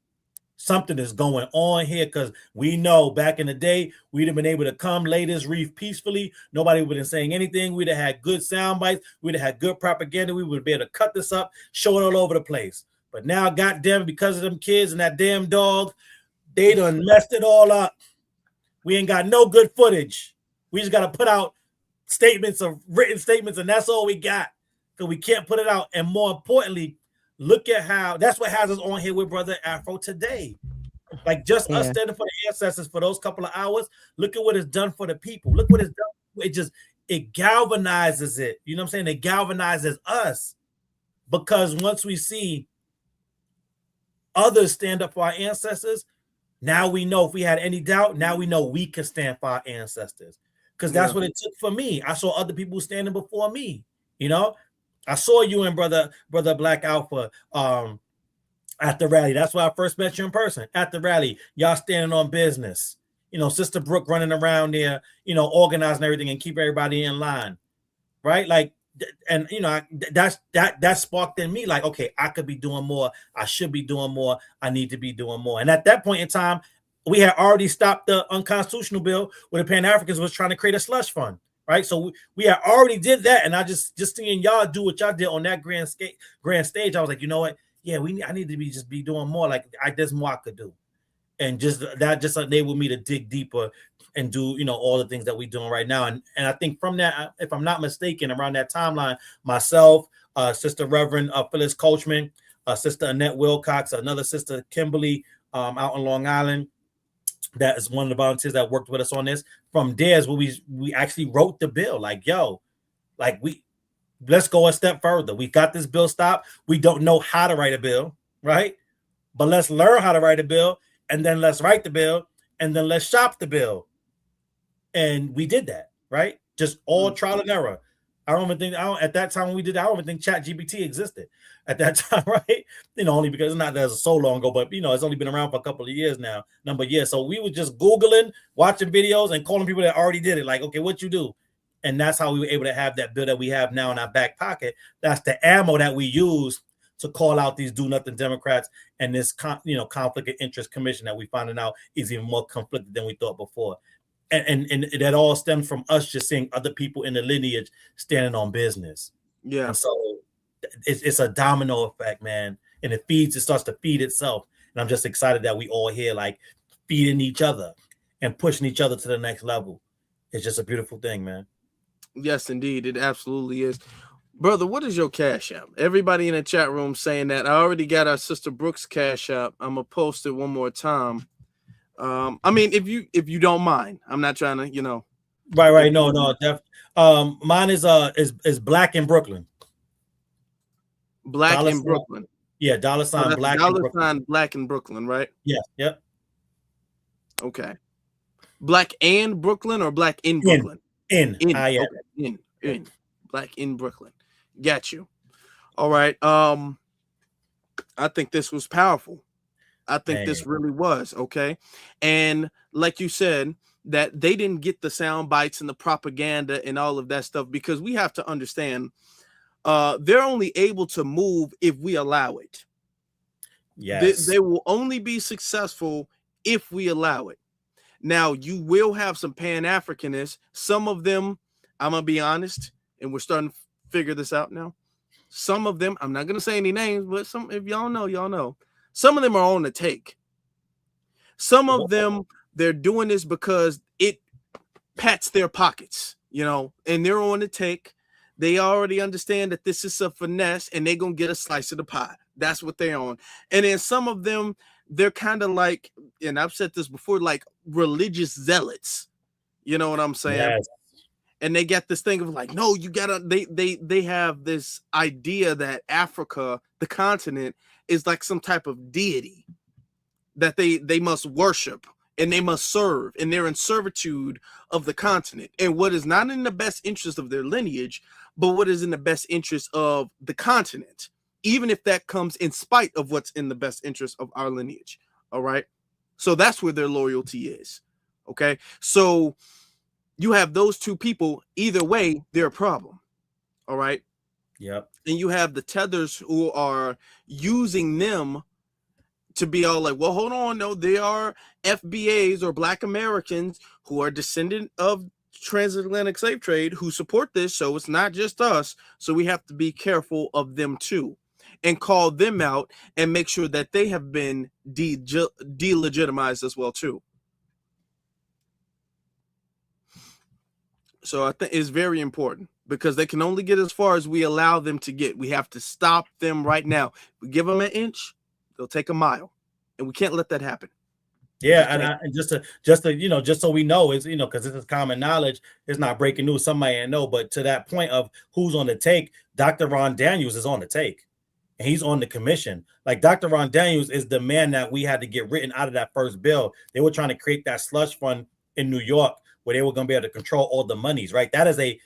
Something is going on here because we know back in the day, we'd have been able to come lay this reef peacefully. Nobody would have been saying anything. We'd have had good sound bites. We'd have had good propaganda. We would be able to cut this up, show it all over the place. But now, goddamn, because of them kids and that damn dog, they done messed it all up. We ain't got no good footage. We just got to put out written statements, and that's all we got because we can't put it out. And more importantly, look at how that's what has us on here with Brother Afro today. Like just us standing for the ancestors for those couple of hours. Look at what it's done for the people. Look what it's done. It galvanizes it. You know what I'm saying? It galvanizes us because once we see others stand up for our ancestors, now we know if we had any doubt, now we know we can stand for our ancestors. Because that's what it took for me. I saw other people standing before me, I saw you and brother Black Alpha at the rally. That's why I first met you in person at the rally. Y'all standing on business. Sister Brooke running around there, organizing everything and keep everybody in line, right? Like, and that sparked in me like, okay, I could be doing more. I should be doing more. I need to be doing more. And at that point in time, we had already stopped the unconstitutional bill where the Pan-Africans was trying to create a slush fund. Right, so we had already did that, and I just seeing y'all do what y'all did on that grand stage. I was like, you know what? Yeah, I need to be doing more. Like there's more I could do, and that just enabled me to dig deeper and do all the things that we're doing right now. And I think from that, if I'm not mistaken, around that timeline, myself, Sister Reverend Phyllis Coachman, Sister Annette Wilcox, another Sister Kimberly out on Long Island. That is one of the volunteers that worked with us on this. From there is where we actually wrote the bill. Like, let's go a step further. We got this bill stopped. We don't know how to write a bill, right? But let's learn how to write a bill, and then let's write the bill, and then let's shop the bill. And we did that, right? Just all trial and error. At that time when we did that, I don't even think ChatGPT existed at that time, right? Only because it's not that so long ago, but it's only been around for a couple of years now, number of years. So we were just Googling, watching videos, and calling people that already did it. Like, okay, what you do? And that's how we were able to have that bill that we have now in our back pocket. That's the ammo that we use to call out these do-nothing Democrats and this conflict of interest commission that we finding out is even more conflicted than we thought before. And that all stems from us just seeing other people in the lineage standing on business. Yeah. And so it's a domino effect, man. And it starts to feed itself. And I'm just excited that we all here like feeding each other and pushing each other to the next level. It's just a beautiful thing, man. Yes, indeed. It absolutely is. Brother, what is your Cash App? Everybody in the chat room saying that. I already got our sister Brooks Cash App. I'm going to post it one more time. I mean, if you don't mind, I'm not trying to, Right. No. Mine is Black in Brooklyn. Black in Brooklyn. Yeah, $ Black in Brooklyn. Black in Brooklyn, right? Yeah, yep. Okay. Black and Brooklyn or Black in Brooklyn? In. Black in Brooklyn. Got you. All right. I think this was powerful. I think this really was, okay? And like you said, that they didn't get the sound bites and the propaganda and all of that stuff, because we have to understand they're only able to move if we allow it. Yes. They will only be successful if we allow it. Now, you will have some Pan-Africanists. Some of them, I'm going to be honest, and we're starting to figure this out now. Some of them, I'm not going to say any names, but some, if y'all know, y'all know. Some of them are on the take. Some of them, they're doing this because it pats their pockets, and they're on the take. They already understand that this is a finesse and they're going to get a slice of the pie. That's what they're on. And then some of them, they're kind of like, and I've said this before, like religious zealots. You know what I'm saying? Yes. And they get this thing of like, no, you gotta, they have this idea that Africa, the continent, is like some type of deity that they must worship and they must serve, and they're in servitude of the continent. And what is not in the best interest of their lineage, but what is in the best interest of the continent, even if that comes in spite of what's in the best interest of our lineage. All right. So that's where their loyalty is. Okay. So you have those two people, either way, they're a problem. All right. Yep. And you have the tethers who are using them to be all like, well, hold on. No, they are FBAs or Black Americans who are descendant of transatlantic slave trade who support this. So it's not just us. So we have to be careful of them too, and call them out and make sure that they have been delegitimized as well too. So I think it's very important, because they can only get as far as we allow them to get. We have to stop them right now. We give them an inch, they'll take a mile, and we can't let that happen. Yeah, and just to just so we know, is because this is common knowledge, it's not breaking news. Somebody ain't know, but to that point of who's on the take, Dr. Ron Daniels is on the take, and he's on the commission. Like Dr. Ron Daniels is the man that we had to get written out of that first bill. They were trying to create that slush fund in New York where they were going to be able to control all the monies, right? That is a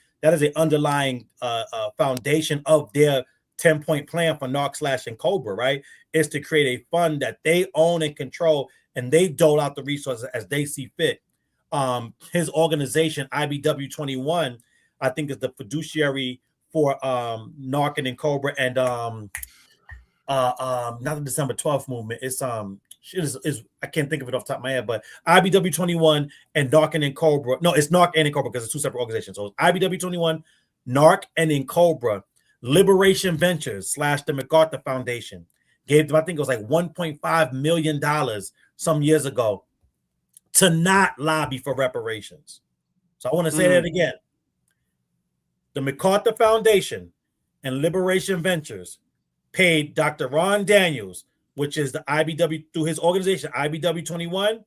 underlying foundation of their 10-point plan for NARC and Cobra, right? Is to create a fund that they own and control, and they dole out the resources as they see fit. His organization, IBW 21, I think is the fiduciary for NARC and Cobra, and not the December 12th movement. It's I can't think of it off the top of my head, but IBW 21 and NARC and Cobra. No, it's NARC and Cobra because it's two separate organizations. So it's IBW 21, NARC and Cobra, Liberation Ventures / the MacArthur Foundation gave them, I think it was like $1.5 million some years ago to not lobby for reparations. So I want to say that again. The MacArthur Foundation and Liberation Ventures paid Dr. Ron Daniels, which is the IBW, through his organization, IBW 21.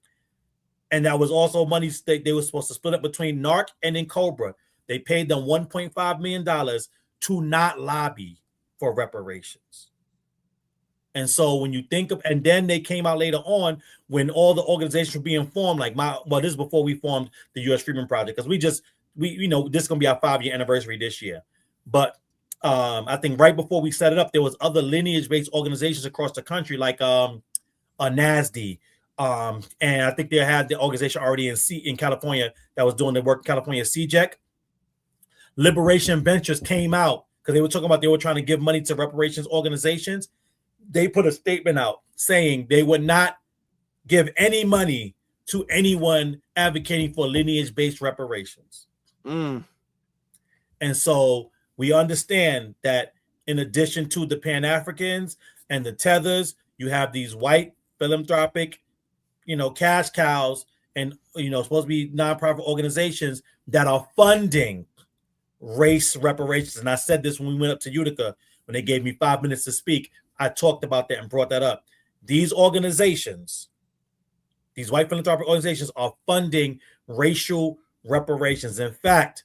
And that was also money they were supposed to split up between NARC and Cobra. They paid them $1.5 million to not lobby for reparations. And so when you think of, and then they came out later on when all the organizations were being formed, like this is before we formed the U.S. Freedmen Project, because this is going to be our 5-year anniversary this year. But I think right before we set it up, there was other lineage-based organizations across the country, like NASD, and I think they had the organization already in California that was doing the work in California, CJEC. Liberation Ventures came out because they were talking about they were trying to give money to reparations organizations. they put a statement out saying they would not give any money to anyone advocating for lineage-based reparations. And so we understand that in addition to the Pan-Africans and the Tethers, you have these white philanthropic, cash cows and, supposed to be nonprofit organizations that are funding race reparations. And I said this when we went up to Utica, when they gave me 5 minutes to speak, I talked about that and brought that up. These organizations, these white philanthropic organizations, are funding racial reparations. In fact,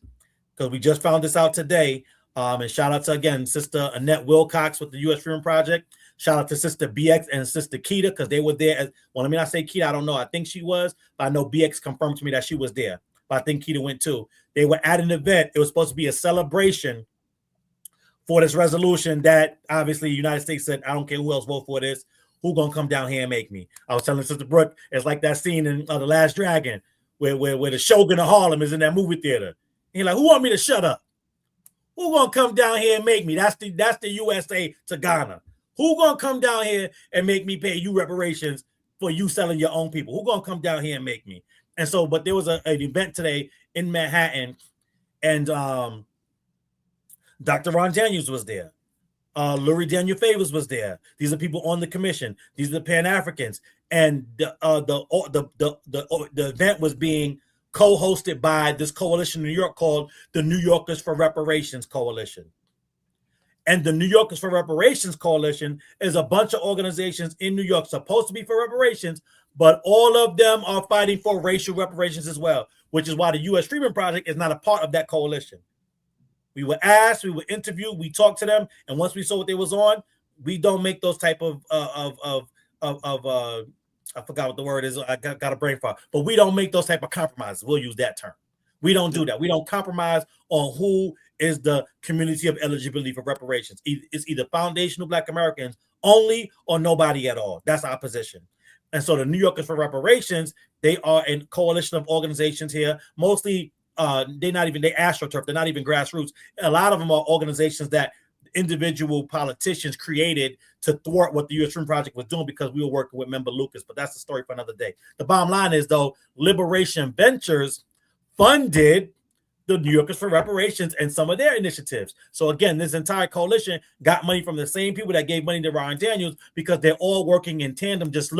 because we just found this out today, and shout out to, again, Sister Annette Wilcox with the U.S. Freedom Project. Shout out to Sister BX and Sister Keita, because they were there. I say Keita, I don't know. I think she was, but I know BX confirmed to me that she was there. But I think Keita went too. They were at an event. It was supposed to be a celebration for this resolution that obviously the United States said, I don't care who else vote for this. Who gonna come down here and make me? I was telling Sister Brooke, it's like that scene in The Last Dragon where the Shogun of Harlem is in that movie theater. And he's like, who want me to shut up? Who gonna come down here and make me? That's the USA to Ghana. Who gonna come down here and make me pay you reparations for you selling your own people? Who gonna come down here and make me? And so, but there was an event today in Manhattan, and Dr. Ron Daniels was there. Lurie Daniel Favors was there. These are people on the commission. These are the Pan-Africans, and the event was being co-hosted by this coalition in New York called the New Yorkers for Reparations Coalition. And the New Yorkers for Reparations Coalition is a bunch of organizations in New York supposed to be for reparations, but all of them are fighting for racial reparations as well, which is why the U.S. Freedom Project is not a part of that coalition. We were asked, we were interviewed, we talked to them, and once we saw what they was on, we don't make those type of I forgot what the word is. I got a brain fart, but we don't make those type of compromises. We'll use that term. We don't do that. We don't compromise on who is the community of eligibility for reparations. It's either foundational Black Americans only or nobody at all. That's our position. And so the New Yorkers for Reparations, they are a coalition of organizations here, mostly they astroturf, they're not even grassroots. A lot of them are organizations that individual politicians created to thwart what the U.S. Freedom Project was doing because we were working with member Lucas, but that's the story for another day. The bottom line is, though, Liberation Ventures funded the New Yorkers for Reparations and some of their initiatives. So again, this entire coalition got money from the same people that gave money to Ron Daniels because they're all working in tandem, just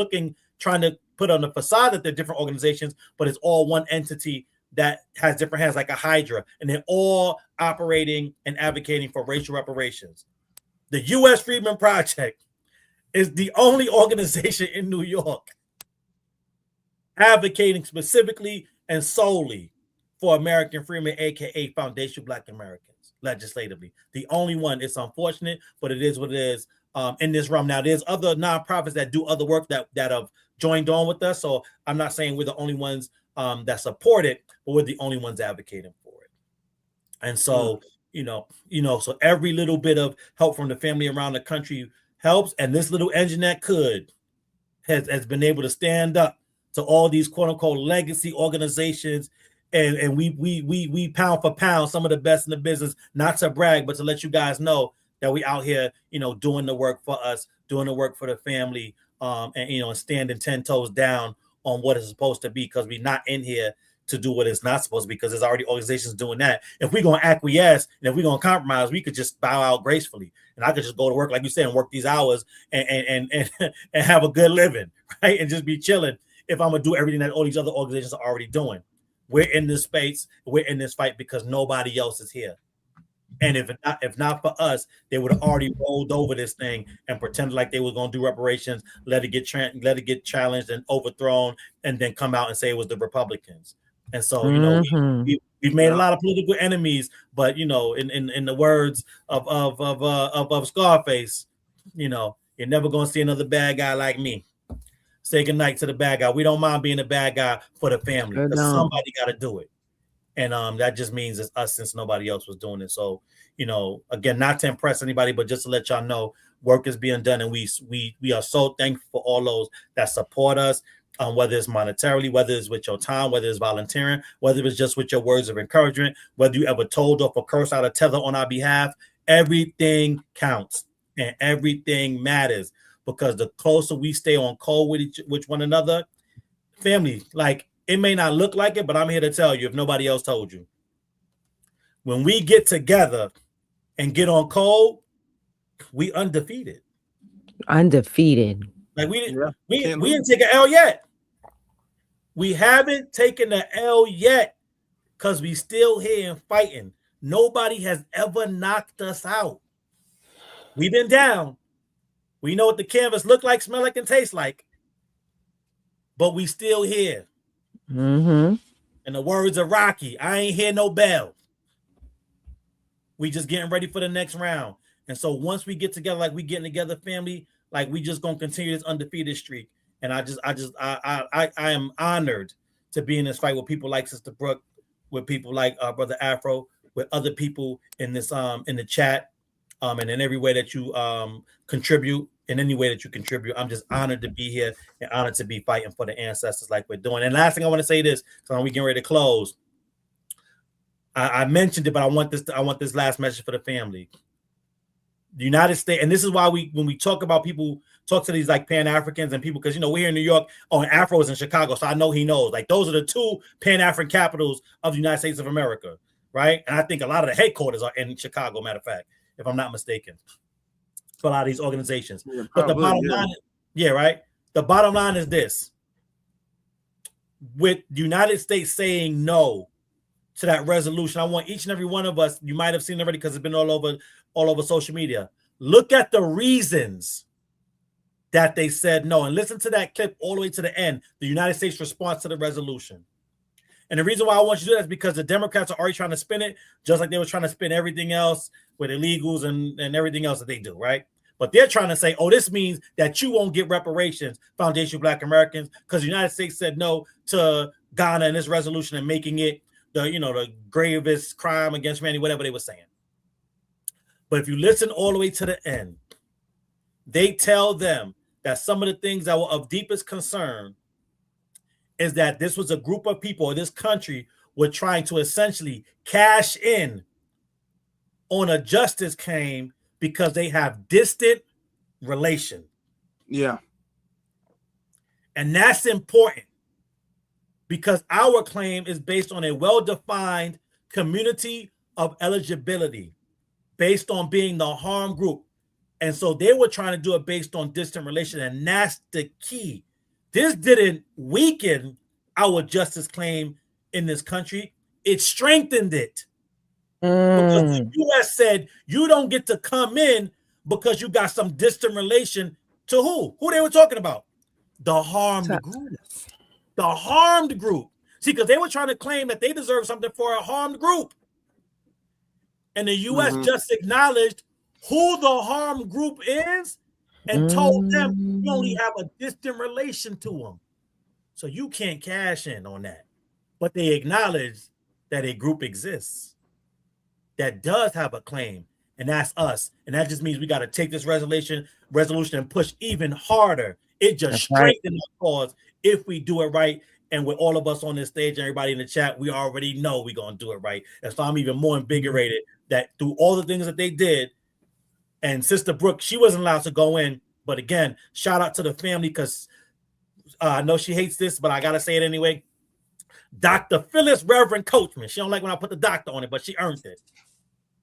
trying to put on the facade that they're different organizations, but it's all one entity that has different hands, like a hydra, and they're all operating and advocating for racial reparations. The U.S. Freedom Project is the only organization in New York advocating specifically and solely for American freedom, aka foundational Black Americans, legislatively. The only one. It's unfortunate, but it is what it is in this realm. Now, there's other nonprofits that do other work that have joined on with us. So I'm not saying we're the only ones that support it, but we're the only ones advocating for it. And so, so every little bit of help from the family around the country helps. And this little engine that could has been able to stand up to all these quote unquote legacy organizations. And we pound for pound some of the best in the business, not to brag, but to let you guys know that we out here, doing the work for us, doing the work for the family, and standing 10 toes down on what it's supposed to be, because we're not in here to do what it's not supposed to be, because there's already organizations doing that. If we're going to acquiesce and if we're going to compromise, we could just bow out gracefully. And I could just go to work, like you said, and work these hours and have a good living, right? And just be chilling if I'm going to do everything that all these other organizations are already doing. We're in this space, we're in this fight because nobody else is here. And if not for us, they would have already rolled over this thing and pretended like they were going to do reparations, let it get challenged and overthrown, and then come out and say it was the Republicans. And so, we've made a lot of political enemies, but in the words of Scarface, you're never going to see another bad guy like me. Say goodnight to the bad guy. We don't mind being a bad guy for the family, because somebody got to do it. And that just means it's us, since nobody else was doing it. So, again, not to impress anybody, but just to let y'all know, work is being done, and we are so thankful for all those that support us, whether it's monetarily, whether it's with your time, whether it's volunteering, whether it's just with your words of encouragement, whether you ever told off or cursed out a tether on our behalf. Everything counts and everything matters. because the closer we stay on code with one another, family, like it may not look like it, but I'm here to tell you, if nobody else told you, when we get together and get on code, we undefeated. Undefeated. Like we didn't take an L yet. We haven't taken an L yet because we still here and fighting. Nobody has ever knocked us out. We've been down. We know what the canvas look like, smell like, and taste like. But we still here. Mm-hmm. In the words of Rocky, I ain't hear no bell. We just getting ready for the next round. And so once we get together, like we getting together, family, like we just gonna continue this undefeated streak. And I am honored to be in this fight with people like Sister Brooke, with people like Brother Afro, with other people in this in the chat, and in every way that you contribute, in any way that you contribute. I'm just honored to be here and honored to be fighting for the ancestors like we're doing. And last thing I want to say this, because we getting ready to close. I mentioned it, but I want this last message for the family. The United States, and this is why when we talk about people, talk to these like Pan-Africans and people, because we're here in New York. Oh, and Afro is in Chicago, so I know he knows. Like those are the two Pan-African capitals of the United States of America, right? And I think a lot of the headquarters are in Chicago, matter of fact, if I'm not mistaken, for a lot of these organizations. Yeah, but the bottom line, right? The bottom line is this: with the United States saying no to that resolution, I want each and every one of us, you might have seen already because it's been all over social media. Look at the reasons that they said no and listen to that clip all the way to the end, the United States response to the resolution. And the reason why I want you to do that is because the Democrats are already trying to spin it, just like they were trying to spin everything else with illegals and everything else that they do, right? But they're trying to say, oh, this means that you won't get reparations, Foundation of Black Americans, because the United States said no to Ghana and this resolution and making it the gravest crime against humanity, whatever they were saying. But if you listen all the way to the end, they tell them that some of the things that were of deepest concern is that this was a group of people, or this country were trying to essentially cash in on a justice claim because they have distant relation. Yeah. And that's important because our claim is based on a well-defined community of eligibility based on being the harm group. And so they were trying to do it based on distant relation, and that's the key. This didn't weaken our justice claim in this country. It strengthened it. Because the U.S. said, you don't get to come in because you got some distant relation to who? Who they were talking about? The harmed group. The harmed group. See, because they were trying to claim that they deserve something for a harmed group. And the U.S. just acknowledged who the harmed group is and told them you only have a distant relation to them. So you can't cash in on that. But they acknowledge that a group exists that does have a claim, and that's us. And that just means we got to take this resolution and push even harder. It just strengthens our cause if we do it right. And with all of us on this stage, everybody in the chat, we already know we're going to do it right. And so I'm even more invigorated that through all the things that they did, and Sister Brooke, she wasn't allowed to go in. But again, shout out to the family because I know she hates this, but I got to say it anyway. Dr. Phyllis Reverend Coachman. She don't like when I put the doctor on it, but she earned it.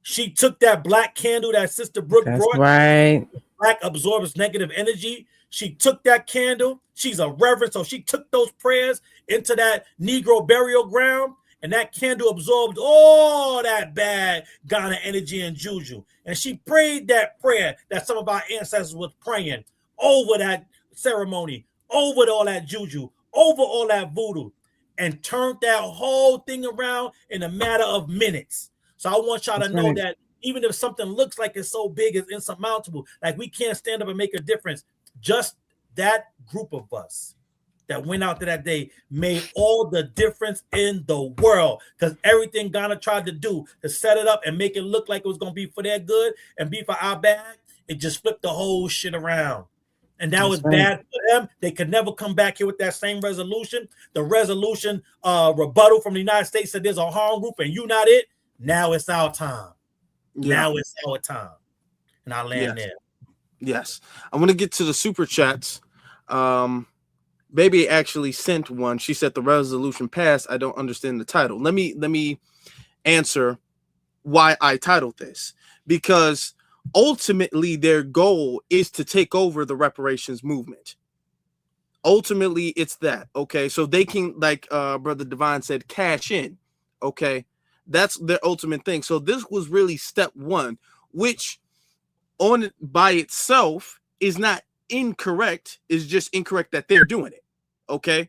She took that black candle that Sister Brooke brought. Right. Black absorbs negative energy. She took that candle. She's a reverend, so she took those prayers into that Negro burial ground, and that candle absorbed all that bad Ghana energy and juju. And she prayed that prayer that some of our ancestors was praying over that ceremony, over all that juju, over all that voodoo, and turned that whole thing around in a matter of minutes. So I want y'all to know that even if something looks like it's so big, it's insurmountable, like we can't stand up and make a difference. Just that group of us that went out there that day made all the difference in the world, because everything Ghana tried to do to set it up and make it look like it was going to be for their good and be for our bad, it just flipped the whole shit around. And that was bad for them. They could never come back here with that same resolution. The resolution rebuttal from the United States said there's a harm group and you not it. Now it's our time. Yeah. Now it's our time. And I land there. Yes. I want to get to the super chats. Baby actually sent one. She said the resolution passed. I don't understand the title. Let me answer why I titled this. Because ultimately their goal is to take over the reparations movement. Ultimately, it's that. Okay. So they can, like Brother Divine said, cash in. Okay. That's their ultimate thing. So this was really step one, which on it by itself is not incorrect. Is just incorrect that they're doing it. Okay.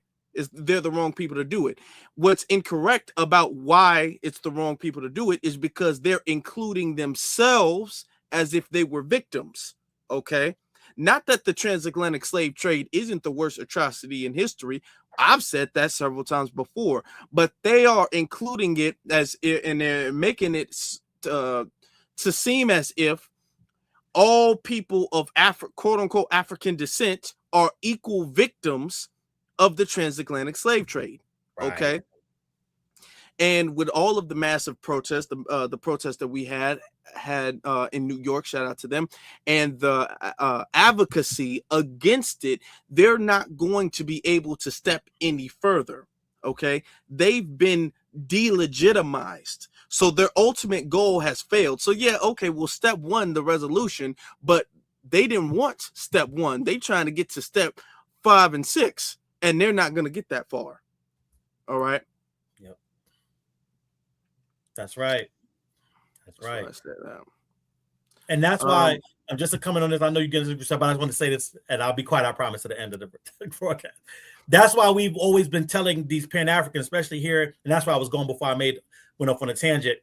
They're the wrong people to do it. What's incorrect about why it's the wrong people to do it is because they're including themselves as if they were victims. Okay. Not that the transatlantic slave trade isn't the worst atrocity in history. I've said that several times before, but they are including it as, and they're making it to seem as if all people of quote unquote African descent are equal victims of the transatlantic slave trade. Right. Okay. And with all of the massive protests, the protests that we had in New York, shout out to them, and the advocacy against it, they're not going to be able to step any further. Okay. They've been delegitimized. So their ultimate goal has failed. So yeah, okay, well, step one, the resolution, but they didn't want step one. They trying to get to step 5 and 6, and they're not going to get that far. All right. Yep. That's right. That's right. I said that. And that's why I'm just coming on this. I know you get into stuff, but I just want to say this, and I'll be quiet, I promise, at the end of the broadcast. That's why we've always been telling these Pan-Africans, especially here, and that's why I was going before I went off on a tangent,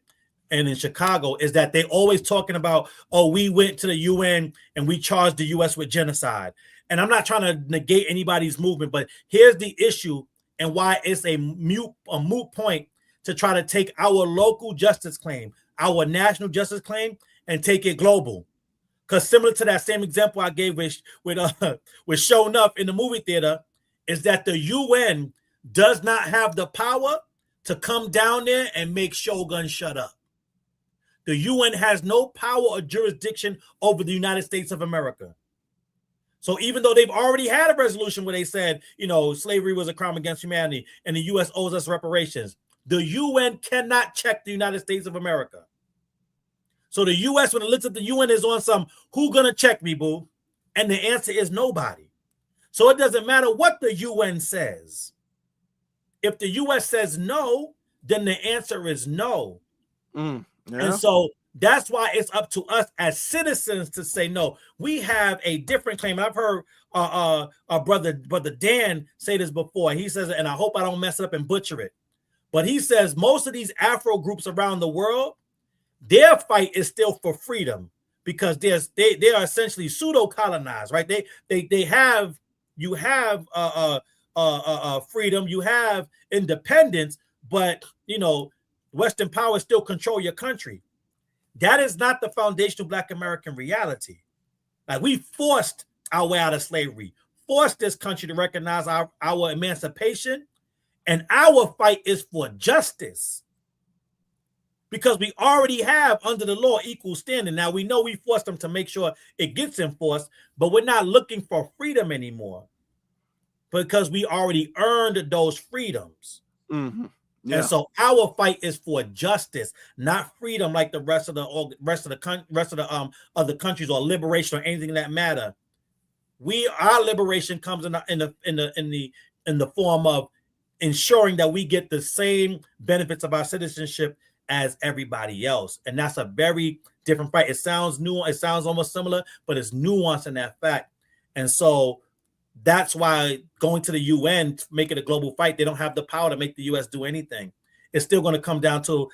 and in Chicago, is that they always talking about, oh, we went to the UN and we charged the US with genocide. And I'm not trying to negate anybody's movement, but here's the issue and why it's a moot point to try to take our local justice claim, our national justice claim, and take it global. Because similar to that same example I gave with Show Enough in the movie theater, is that the UN does not have the power to come down there and make Shogun shut up. The UN has no power or jurisdiction over the United States of America. So even though they've already had a resolution where they said, slavery was a crime against humanity and the U.S. owes us reparations, the UN cannot check the United States of America. So the U.S., when it looks at the UN, is on some, who gonna check me, boo? And the answer is nobody. So it doesn't matter what the UN says. If the U.S. says no, then the answer is no. Yeah. And so that's why it's up to us as citizens to say no. We have a different claim. I've heard our brother Dan say this before. He says, and I hope I don't mess it up and butcher it, but he says most of these Afro groups around the world, their fight is still for freedom because they are essentially pseudo colonized, right? They have freedom, you have independence, but Western powers still control your country. That is not the foundational Black American reality. Like, we forced our way out of slavery, forced this country to recognize our emancipation, and our fight is for justice. Because we already have, under the law, equal standing. Now, we know we forced them to make sure it gets enforced, but we're not looking for freedom anymore because we already earned those freedoms. Mm-hmm. Yeah. And so our fight is for justice, not freedom like the rest of the other countries, or liberation or anything that matter. Our liberation comes in the form of ensuring that we get the same benefits of our citizenship as everybody else. And that's a very different fight. It sounds almost similar, but it's nuanced in that fact. And so that's why going to the UN, make it a global fight, they don't have the power to make the US do anything. It's still going to come down to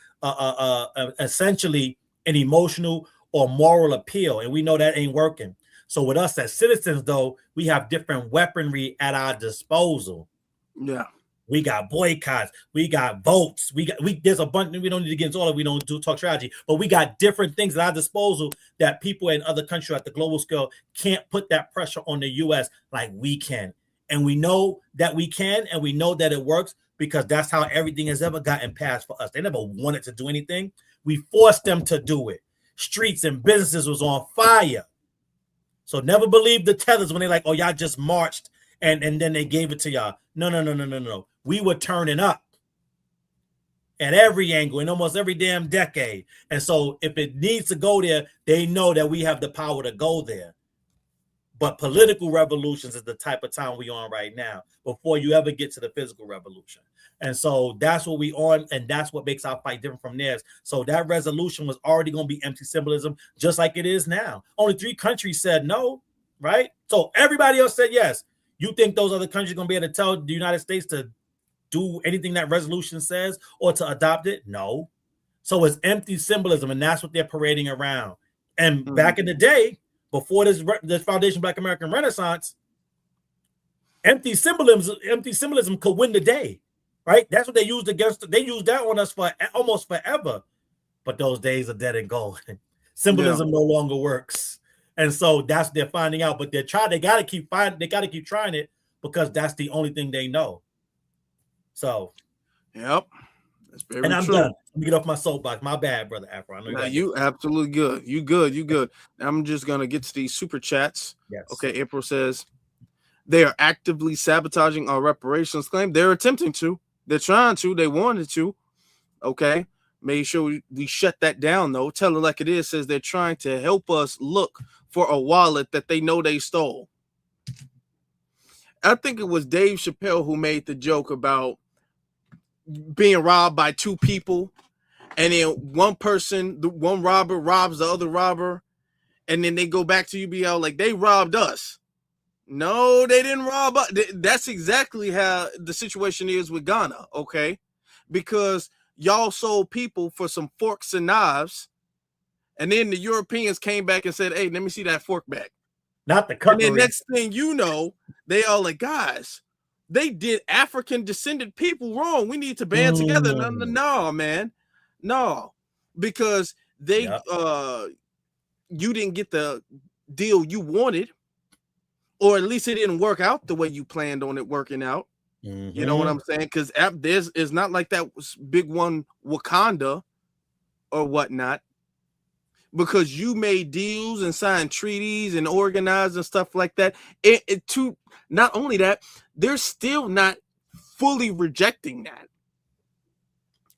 essentially an emotional or moral appeal. And we know that ain't working. So with us as citizens, though, we have different weaponry at our disposal. Yeah. We got boycotts, we got votes, there's a bunch, we don't need to get into all of it, we don't talk strategy, but we got different things at our disposal that people in other countries at the global scale can't put that pressure on the US like we can. And we know that we can, and we know that it works because that's how everything has ever gotten passed for us. They never wanted to do anything. We forced them to do it. Streets and businesses was on fire. So never believe the Tethers when they're like, oh, y'all just marched and then they gave it to y'all. No. We were turning up at every angle in almost every damn decade. And so if it needs to go there, they know that we have the power to go there. But political revolutions is the type of time we're on right now before you ever get to the physical revolution. And so that's what we on, and that's what makes our fight different from theirs. So that resolution was already going to be empty symbolism, just like it is now. Only 3 countries said no, right? So everybody else said yes. You think those other countries are going to be able to tell the United States to do anything that resolution says or to adopt it? No. So it's empty symbolism, and that's what they're parading around. And back in the day, before this Foundation Black American Renaissance, empty symbolism could win the day, right? That's what they used against. They used that on us for almost forever. But those days are dead and gone. Symbolism no longer works, and so that's they're finding out. But they're trying. They got to keep trying it because that's the only thing they know. So, yep, that's very and I'm true. done. Let me get off my soapbox. My bad, brother Afro. I know you absolutely good. You good. I'm just gonna get to these super chats. Yes. Okay. April says they are actively sabotaging our reparations claim. They're attempting to. They're trying to. They wanted to. Okay. Make sure we shut that down though. Tell it like it is. Says they're trying to help us look for a wallet that they know they stole. I think it was Dave Chappelle who made the joke about being robbed by 2 people, and then one robber robs the other robber, and then they go back to UBL like they robbed us. No, they didn't rob us. That's exactly how the situation is with Ghana, okay? Because y'all sold people for some forks and knives, and then the Europeans came back and said, hey, let me see that fork back. Not the cutlery. And then next thing you know, they all like, guys, they did African descended people wrong. We need to band together. No, man. No. Because they you didn't get the deal you wanted, or at least it didn't work out the way you planned on it working out. You know what I'm saying? Because it's not like that was big one Wakanda or whatnot. Because you made deals and signed treaties and organized and stuff like that. Not only that, they're still not fully rejecting that.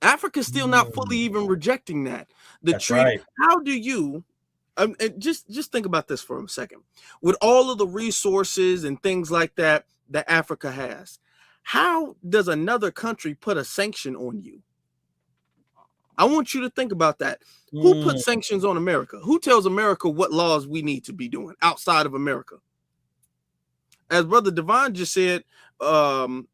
Africa's still not fully even rejecting that. That's treaty. Right. How do you? And just think about this for a second. With all of the resources and things like that that Africa has, how does another country put a sanction on you? I want you to think about that. Who puts sanctions on America? Who tells America what laws we need to be doing outside of America? As Brother Devon just said, the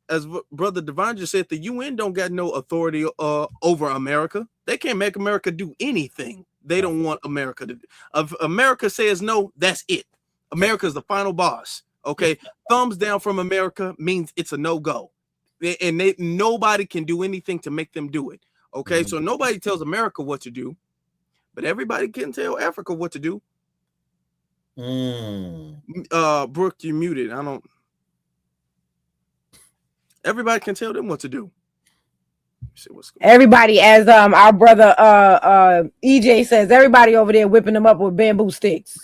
UN don't got no authority over America. They can't make America do anything they don't want America to do. If America says no, that's it. America is the final boss. Okay, thumbs down from America means it's a no-go, and nobody can do anything to make them do it. Okay, so nobody tells America what to do, but everybody can tell Africa what to do. Brooke, you're muted. Everybody can tell them what to do. Everybody, as our brother EJ says, everybody over there whipping them up with bamboo sticks.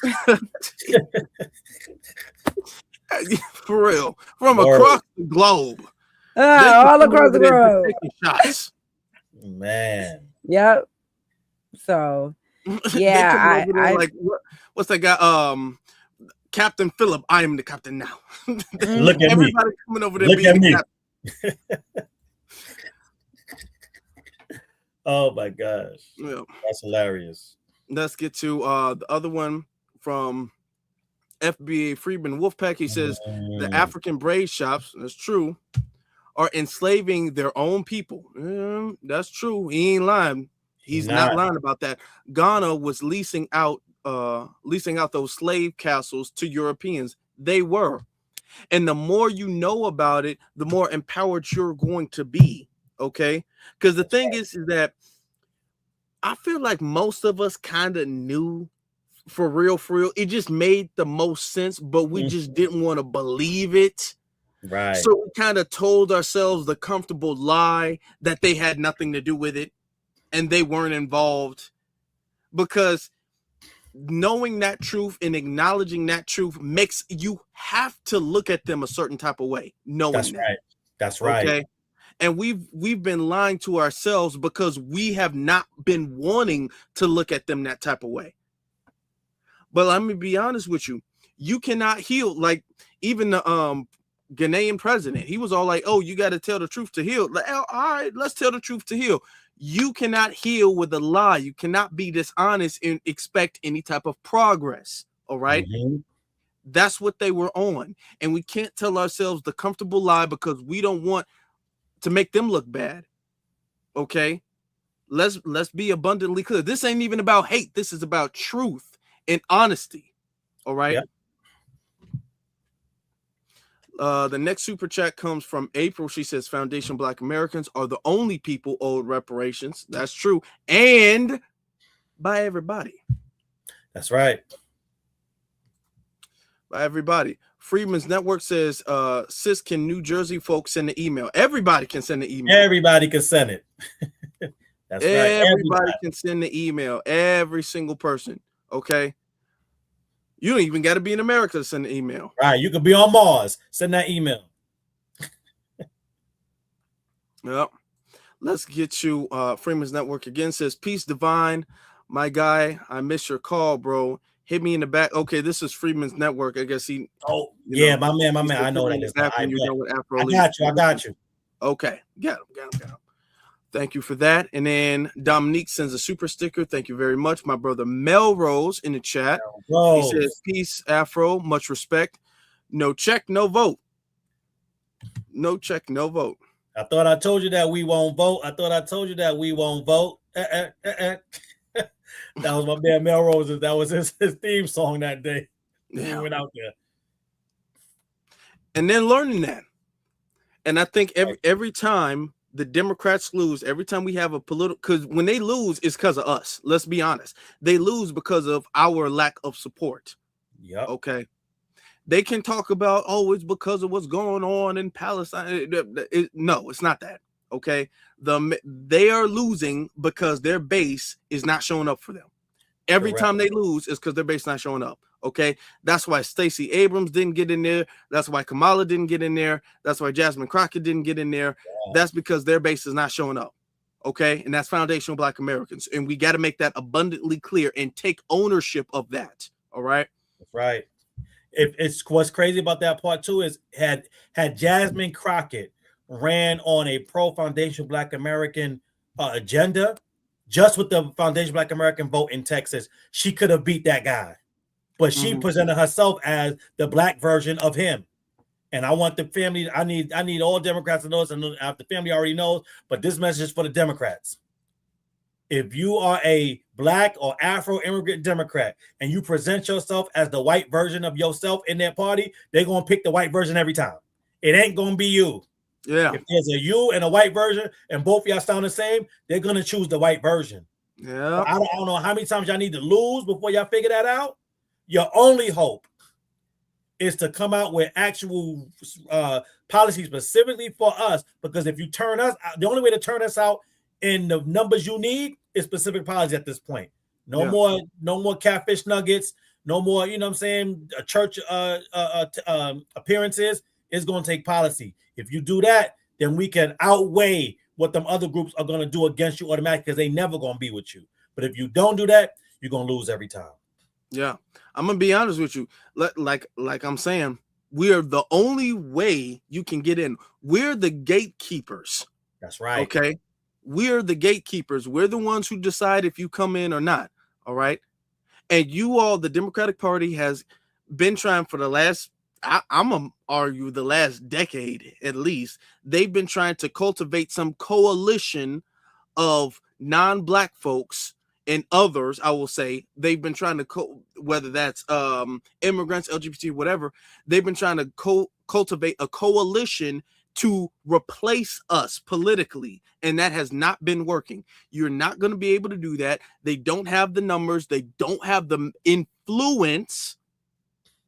For real, from across the globe, all across the globe, taking shots. Man. Yep. So yeah, like what's that guy? Captain Phillip. I am the captain now. Look at everybody me. Coming over there. Look being at me. Captain. Oh my gosh. Yeah. That's hilarious. Let's get to the other one from FBA Freedman Wolfpack. He says the African braid shops, that's true, are enslaving their own people. That's true. He ain't lying. He's not lying about that. Ghana was leasing out those slave castles to Europeans. They were. And the more you know about it, the more empowered you're going to be. Okay? Because the thing is that I feel like most of us kind of knew for real. It just made the most sense, but we just didn't want to believe it. Right. So we kind of told ourselves the comfortable lie that they had nothing to do with it and they weren't involved, because knowing that truth and acknowledging that truth makes you have to look at them a certain type of way. Knowing That's that. right. That's right. Okay. And we've been lying to ourselves because we have not been wanting to look at them that type of way. But let me be honest with you. You cannot heal. Like even the Ghanaian president, he was all like, oh, you got to tell the truth to heal. Like, all right, let's tell the truth to heal. You cannot heal with a lie. You cannot be dishonest and expect any type of progress. All right. Mm-hmm. That's what they were on. And we can't tell ourselves the comfortable lie because we don't want to make them look bad. Okay. Let's be abundantly clear. This ain't even about hate. This is about truth and honesty. All right. Yep. The next super chat comes from April. She says Foundation Black Americans are the only people owed reparations. That's true. And by everybody. That's right. By everybody. Freeman's Network says, sis, can New Jersey folks send an email? Everybody can send an email. Everybody can send it. That's right. Everybody can send the email. Every single person. Okay. You don't even got to be in America to send an email. Right. You could be on Mars. Send that email. Yep. Let's get you. Freeman's Network again says, peace divine. My guy, I missed your call, bro. Hit me in the back. Okay, this is Freeman's Network. I guess he. Oh, yeah, my man. I know that is. I got you. Okay. Got him. Thank you for that. And then Dominique sends a super sticker. Thank you very much. My brother Melrose in the chat. He says, peace, Afro. Much respect. No check, no vote. No check, no vote. I thought I told you that we won't vote. That was my man Melrose. That was his theme song that day. Yeah. We went out there. And then learning that. And I think every time the Democrats lose, every time we have a political, because when they lose, it's because of us. Let's be honest. They lose because of our lack of support. Yeah. Okay. They can talk about, oh, it's because of what's going on in Palestine. No, it's not that. Okay. They are losing because their base is not showing up for them. Every time they lose is because their base is not showing up. Okay. That's why Stacey Abrams didn't get in there. That's why Kamala didn't get in there. That's why Jasmine Crockett didn't get in there. Yeah. That's because their base is not showing up. Okay. And that's foundational Black Americans. And we got to make that abundantly clear and take ownership of that. All right. That's right. It's what's crazy about that part too is had Jasmine Crockett ran on a pro-foundational Black American agenda, just with the Foundation Black American vote in Texas, she could have beat that guy. But she presented herself as the Black version of him. And I want the family, I need all Democrats to know this, and the family already knows, but this message is for the Democrats. If you are a Black or Afro immigrant Democrat and you present yourself as the white version of yourself in their party, they're going to pick the white version every time. It ain't going to be you. Yeah. If there's a you and a white version and both of y'all sound the same, they're going to choose the white version. Yeah. I don't know how many times y'all need to lose before y'all figure that out. Your only hope is to come out with actual policies specifically for us, because if you turn us out, the only way to turn us out in the numbers you need is specific policy at this point. No more catfish nuggets, no more, you know what I'm saying, church appearances. It's going to take policy. If you do that, then we can outweigh what them other groups are going to do against you automatically, because they never going to be with you. But if you don't do that, you're going to lose every time. Yeah. I'm going to be honest with you. Like I'm saying, we are the only way you can get in. We're the gatekeepers. That's right. Okay. We're the gatekeepers. We're the ones who decide if you come in or not. All right. And you all, the Democratic Party has been trying for the last, I'm going to argue the last decade at least, they've been trying to cultivate some coalition of non-Black folks and others. I will say they've been trying to, whether that's immigrants, LGBT, whatever, they've been trying to cultivate a coalition to replace us politically, and that has not been working. You're not going to be able to do that. They don't have the numbers. They don't have the influence.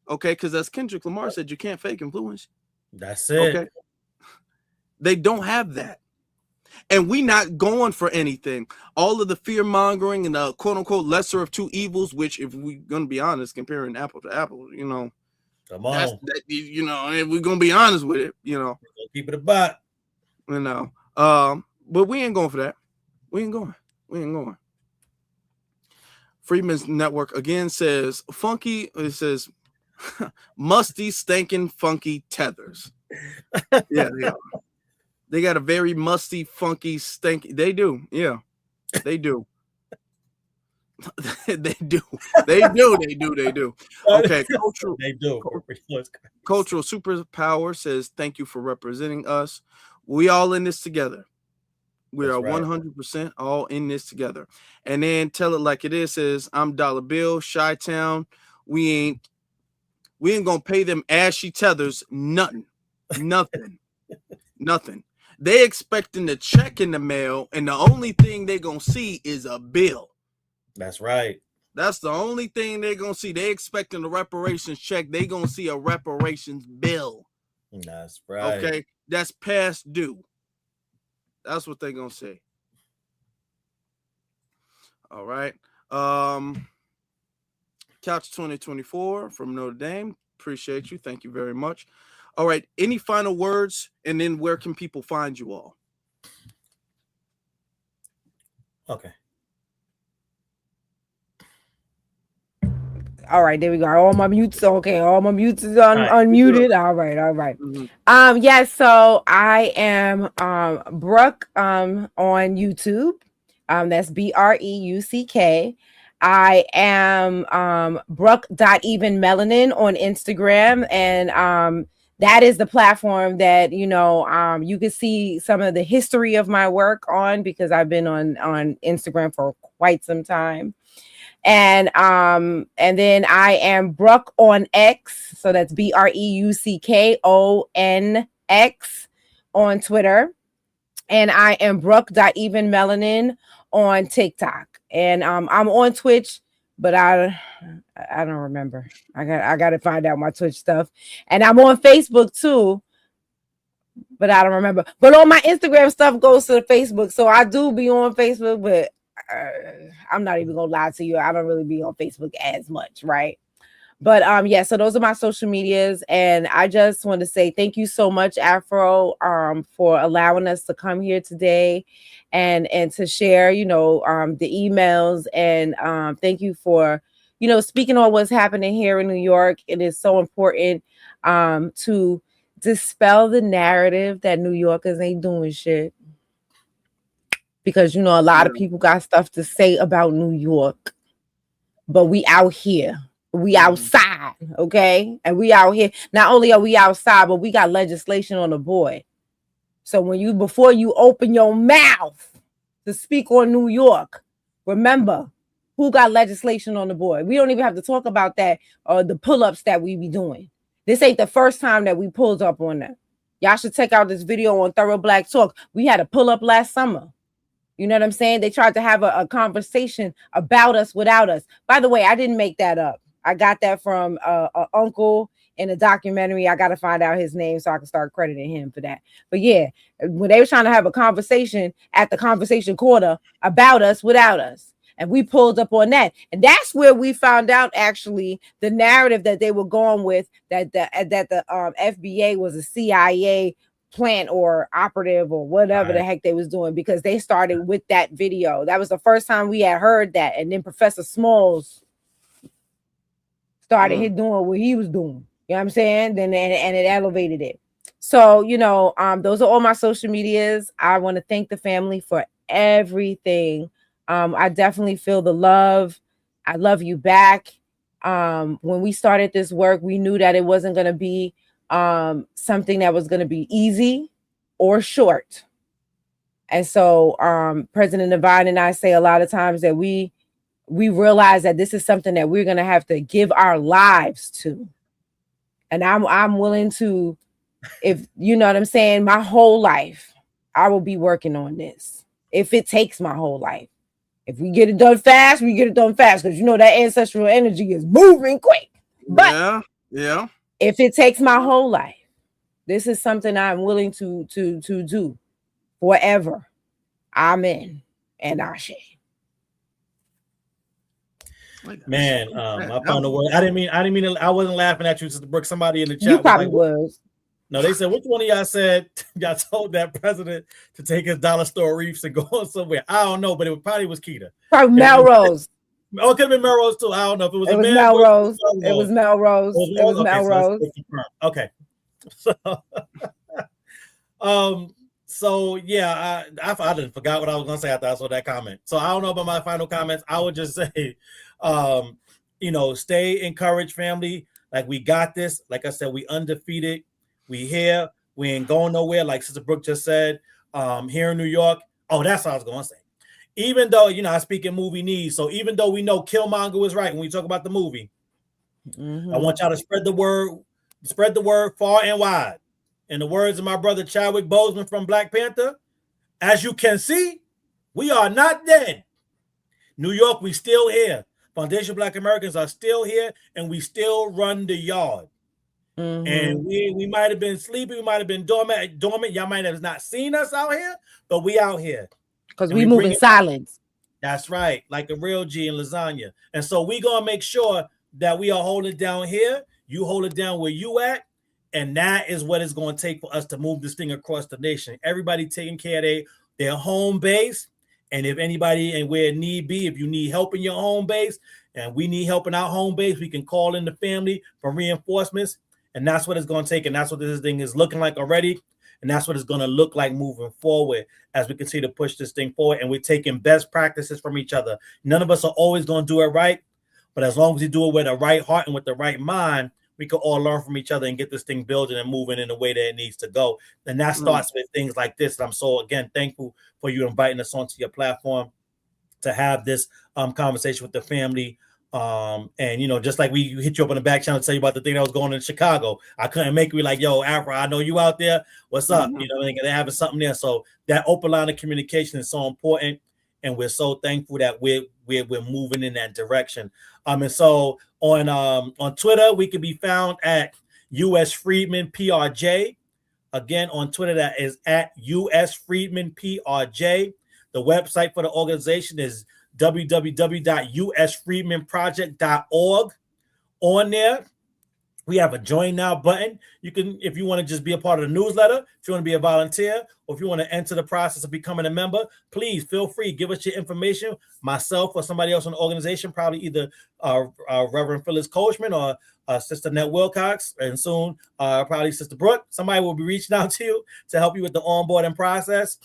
Okay, because as Kendrick Lamar said, you can't fake influence. That's it. Okay, they don't have that. And we not going for anything. All of the fear mongering and the quote unquote lesser of two evils, which if we're gonna be honest, comparing apple to apple, you know, come on, that's that, you know, if we're gonna be honest with it, you know, keep it a buck, you know. But we ain't going for that. We ain't going. Freeman's Network again says funky. It says musty, stinking, funky tethers. Yeah, they are. They got a very musty, funky, stinky. They do. Yeah, they do. They do. Okay, cultural. They do. Cultural superpower says thank you for representing us. We all in this together. We are 100% all in this together. And then Tell It Like It Is says, I'm Dollar Bill, Chi-Town. We ain't gonna pay them ashy tethers nothing. They expecting the check in the mail, and the only thing they gonna see is a bill. That's right. That's the only thing they're gonna see. They expecting a reparations check. They gonna see a reparations bill. That's right. Okay, that's past due. That's what they're gonna say. All right. Couch 2024 from Notre Dame. Appreciate you. Thank you very much. All right. Any final words? And then where can people find you all? Okay. All right, there we go. All my mutes. Okay, all my mutes is unmuted. All right. Mm-hmm. Yes, so I am Brooke on YouTube. That's BREUCK. I am Brooke.evenmelanin on Instagram, and that is the platform that you can see some of the history of my work on, because I've been on Instagram for quite some time. And then I am Brooke on X, so that's BREUCKONX on Twitter, and I am Brooke.evenmelanin on TikTok, and I'm on Twitch, but I don't remember. I got to find out my Twitch stuff, and I'm on Facebook too, but I don't remember. But all my Instagram stuff goes to the Facebook, so I do be on Facebook, but I'm not even gonna lie to you, I don't really be on Facebook as much, right? But yeah, so those are my social medias, and I just want to say thank you so much, Afro, for allowing us to come here today and to share, the emails, and thank you for speaking on what's happening here in New York. It is so important to dispel the narrative that New Yorkers ain't doing shit. Because, a lot of people got stuff to say about New York, but we out here, we outside, okay? And we out here. Not only are we outside, but we got legislation on the board. So before you open your mouth to speak on New York, remember who got legislation on the board. We don't even have to talk about that or the pull-ups that we be doing. This ain't the first time that we pulled up on that. Y'all should check out this video on Thorough Black Talk. We had a pull-up last summer. You know what I'm saying? They tried to have a conversation about us without us. By the way, I didn't make that up. I got that from an uncle in a documentary. I got to find out his name so I can start crediting him for that. But yeah, when they were trying to have a conversation at the conversation quarter about us without us, and we pulled up on that. And that's where we found out, actually, the narrative that they were going with, that the FBA was a CIA plant or operative or whatever the heck they was doing, because they started with that video. That was the first time we had heard that. And then Professor Smalls started doing what he was doing. You know what I'm saying? Then and it elevated it. So, those are all my social medias. I want to thank the family for everything. I definitely feel the love. I love you back. When we started this work, we knew that it wasn't going to be something that was going to be easy or short. And so President Divine and I say a lot of times that we realize that this is something that we're going to have to give our lives to. And I'm willing to, if you know what I'm saying, my whole life, I will be working on this. If it takes my whole life. If we get it done fast, we get it done fast, because that ancestral energy is moving quick. But yeah. If it takes my whole life, this is something I'm willing to do forever. Amen and Ashe. Man, I found the word. I didn't mean I wasn't laughing at you, Sister Brooke. Somebody in the chat You was probably like, was. No, they said, which one of y'all said y'all told that president to take his dollar store reefs and go on somewhere? I don't know, but it probably was Keita. Probably Melrose. Oh, it could have been Melrose too. I don't know if it was It a was man. Melrose. It was Melrose. It was Okay, Melrose. okay. So yeah, I didn't forgot what I was gonna say after I saw that comment. So I don't know about my final comments. I would just say, stay encouraged, family. Like, we got this. Like I said, we undefeated. We here. We ain't going nowhere. Like Sister Brooke just said, here in New York. Oh, that's what I was gonna say. Even though, I speak in movie needs. So even though we know Killmonger was right when we talk about the movie, I want y'all to spread the word far and wide. In the words of my brother Chadwick Boseman from Black Panther, as you can see, we are not dead. New York, we still here. Foundation Black Americans are still here, and we still run the yard. And we might have been sleeping, we might have been dormant. Y'all might have not seen us out here, but we out here. Because we move in silence. That's right, like a real G in lasagna. And so we gonna make sure that we are holding down here. You hold it down where you at. And that is what it's going to take for us to move this thing across the nation. Everybody taking care of their home base. And if anybody and where need be, if you need help in your home base and we need help in our home base, we can call in the family for reinforcements. And that's what it's going to take. And that's what this thing is looking like already. And that's what it's going to look like moving forward as we continue to push this thing forward. And we're taking best practices from each other. None of us are always going to do it right. But as long as we do it with the right heart and with the right mind, we could all learn from each other and get this thing building and moving in the way that it needs to go. And that starts with things like this. And I'm so, again, thankful for you inviting us onto your platform to have this conversation with the family. And, just like we hit you up on the back channel to tell you about the thing that was going on in Chicago. I couldn't make you like, yo, Afro, I know you out there. What's up? They're having something there. So that open line of communication is so important. And we're so thankful that we're moving in that direction. And so on Twitter, we can be found at US Freedman PRJ. Again, on Twitter, that is at US Freedman PRJ. The website for the organization is www.usfreedmanproject.org. On there, we have a join now button. You can, if you want to just be a part of the newsletter, if you want to be a volunteer, or if you want to enter the process of becoming a member, please feel free. Give us your information. Myself or somebody else in the organization, probably either Reverend Phyllis Coachman or Sister Nett Wilcox, and soon probably Sister Brooke. Somebody will be reaching out to you to help you with the onboarding process,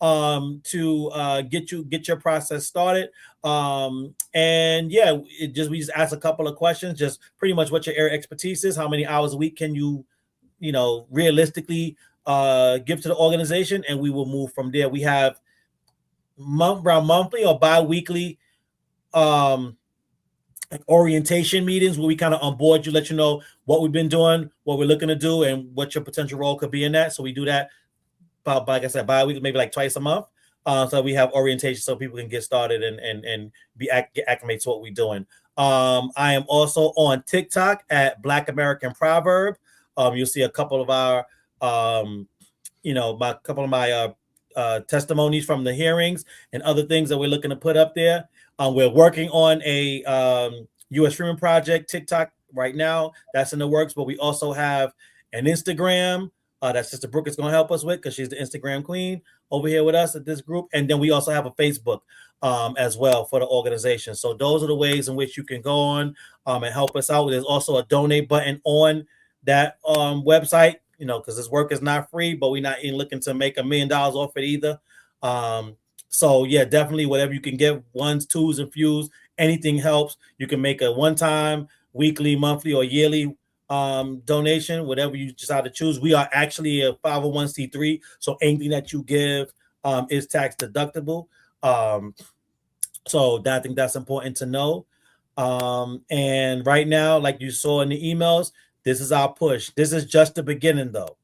to get your process started. And yeah, we just ask a couple of questions, just pretty much what your area expertise is, how many hours a week can you realistically give to the organization, and we will move from there. We have around monthly or bi-weekly orientation meetings where we kind of onboard you, let you know what we've been doing, what we're looking to do, and what your potential role could be in that. So we do that about, like I said, bi-weekly, maybe like twice a month. So we have orientation so people can get started and get acclimated to what we're doing. I am also on TikTok at Black American Proverb. You'll see a couple of our, my testimonies from the hearings and other things that we're looking to put up there. We're working on a U.S. Freedom Project TikTok right now. That's in the works, but we also have an Instagram that Sister Brooke is going to help us with because she's the Instagram queen over here with us at this group. And then we also have a Facebook as well for the organization. So those are the ways in which you can go on and help us out. There's also a donate button on that website, because this work is not free, but we're not even looking to make $1 million off it either. So yeah, definitely whatever you can get, ones, twos, and fews, anything helps. You can make a one-time, weekly, monthly, or yearly donation, whatever you decide to choose. We are actually a 501c3, so anything that you give is tax deductible. So I think that's important to know. And right now, like you saw in the emails, this is our push. This is just the beginning, though.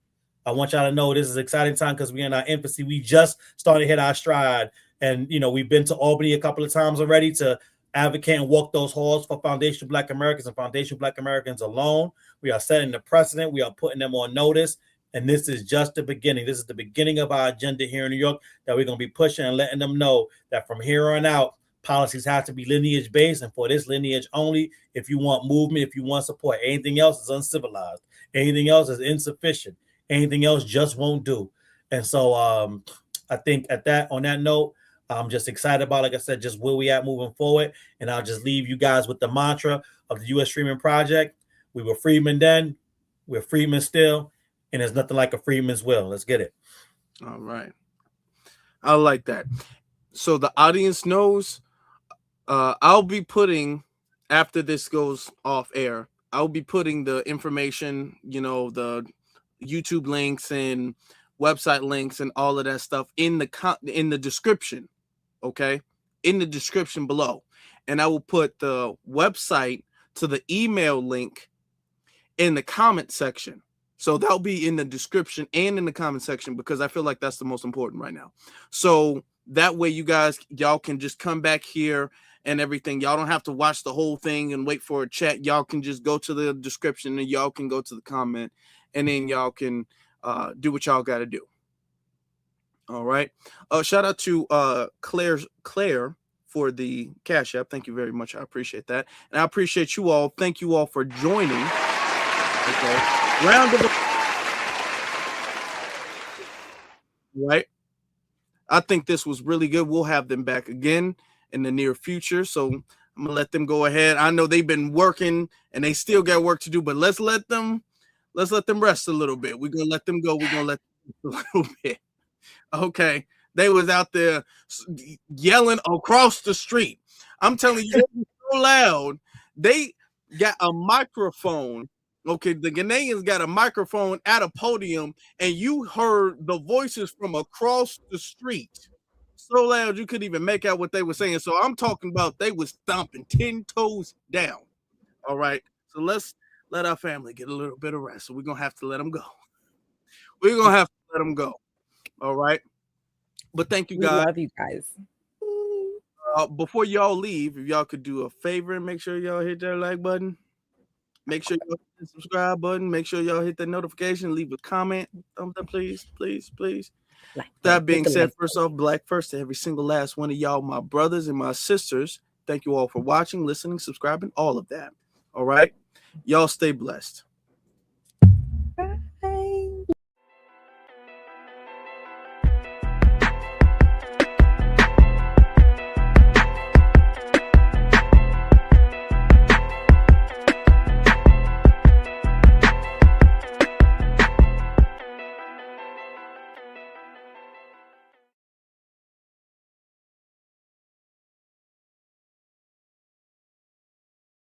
I want y'all to know this is an exciting time because we're in our infancy. We just started to hit our stride. And, we've been to Albany a couple of times already to advocate and walk those halls for Foundation Black Americans and Foundation Black Americans alone. We are setting the precedent. We are putting them on notice. And this is just the beginning. This is the beginning of our agenda here in New York that we're going to be pushing and letting them know that from here on out, policies have to be lineage based, and for this lineage only. If you want movement, if you want support, anything else is uncivilized. Anything else is insufficient. Anything else just won't do. And so I think on that note, I'm just excited about, like I said, just where we at moving forward. And I'll just leave you guys with the mantra of the U.S. Freedmen Project. We were freedmen then, we're freedmen still, and there's nothing like a freedman's will. Let's get it. All right. I like that. So the audience knows, I'll be putting, after this goes off air, I'll be putting the information, the YouTube links and website links and all of that stuff in the description, okay? In the description below. And I will put the website to the email link in the comment section. So that'll be in the description and in the comment section, because I feel like that's the most important right now. So that way y'all can just come back here and everything. Y'all don't have to watch the whole thing and wait for a chat. Y'all can just go to the description and y'all can go to the comment, and then y'all can do what y'all got to do. All right. Shout out to Claire for the Cash App. Thank you very much. I appreciate that. And I appreciate you all. Thank you all for joining. Okay. Round of applause. Right. I think this was really good. We'll have them back again in the near future. So I'm gonna let them go ahead. I know they've been working and they still got work to do, but let's let them rest a little bit. We're gonna let them go. We're gonna let them a little bit. Okay. They was out there yelling across the street. I'm telling you, so loud. They got a microphone. Okay, the Ghanaians got a microphone at a podium, and you heard the voices from across the street. So loud you couldn't even make out what they were saying. So I'm talking about they was stomping 10 toes down. All right. So let's let our family get a little bit of rest. So we're gonna have to let them go. We're gonna have to let them go. All right. But thank you guys. We love you guys. Before y'all leave, if y'all could do a favor and make sure y'all hit that like button. Make sure y'all hit the subscribe button. Make sure y'all hit the notification. Leave a comment. Thumbs up, please, please, please. That being said, first off, Black first to every single last one of y'all, my brothers and my sisters. Thank you all for watching, listening, subscribing, all of that. All right. Y'all stay blessed.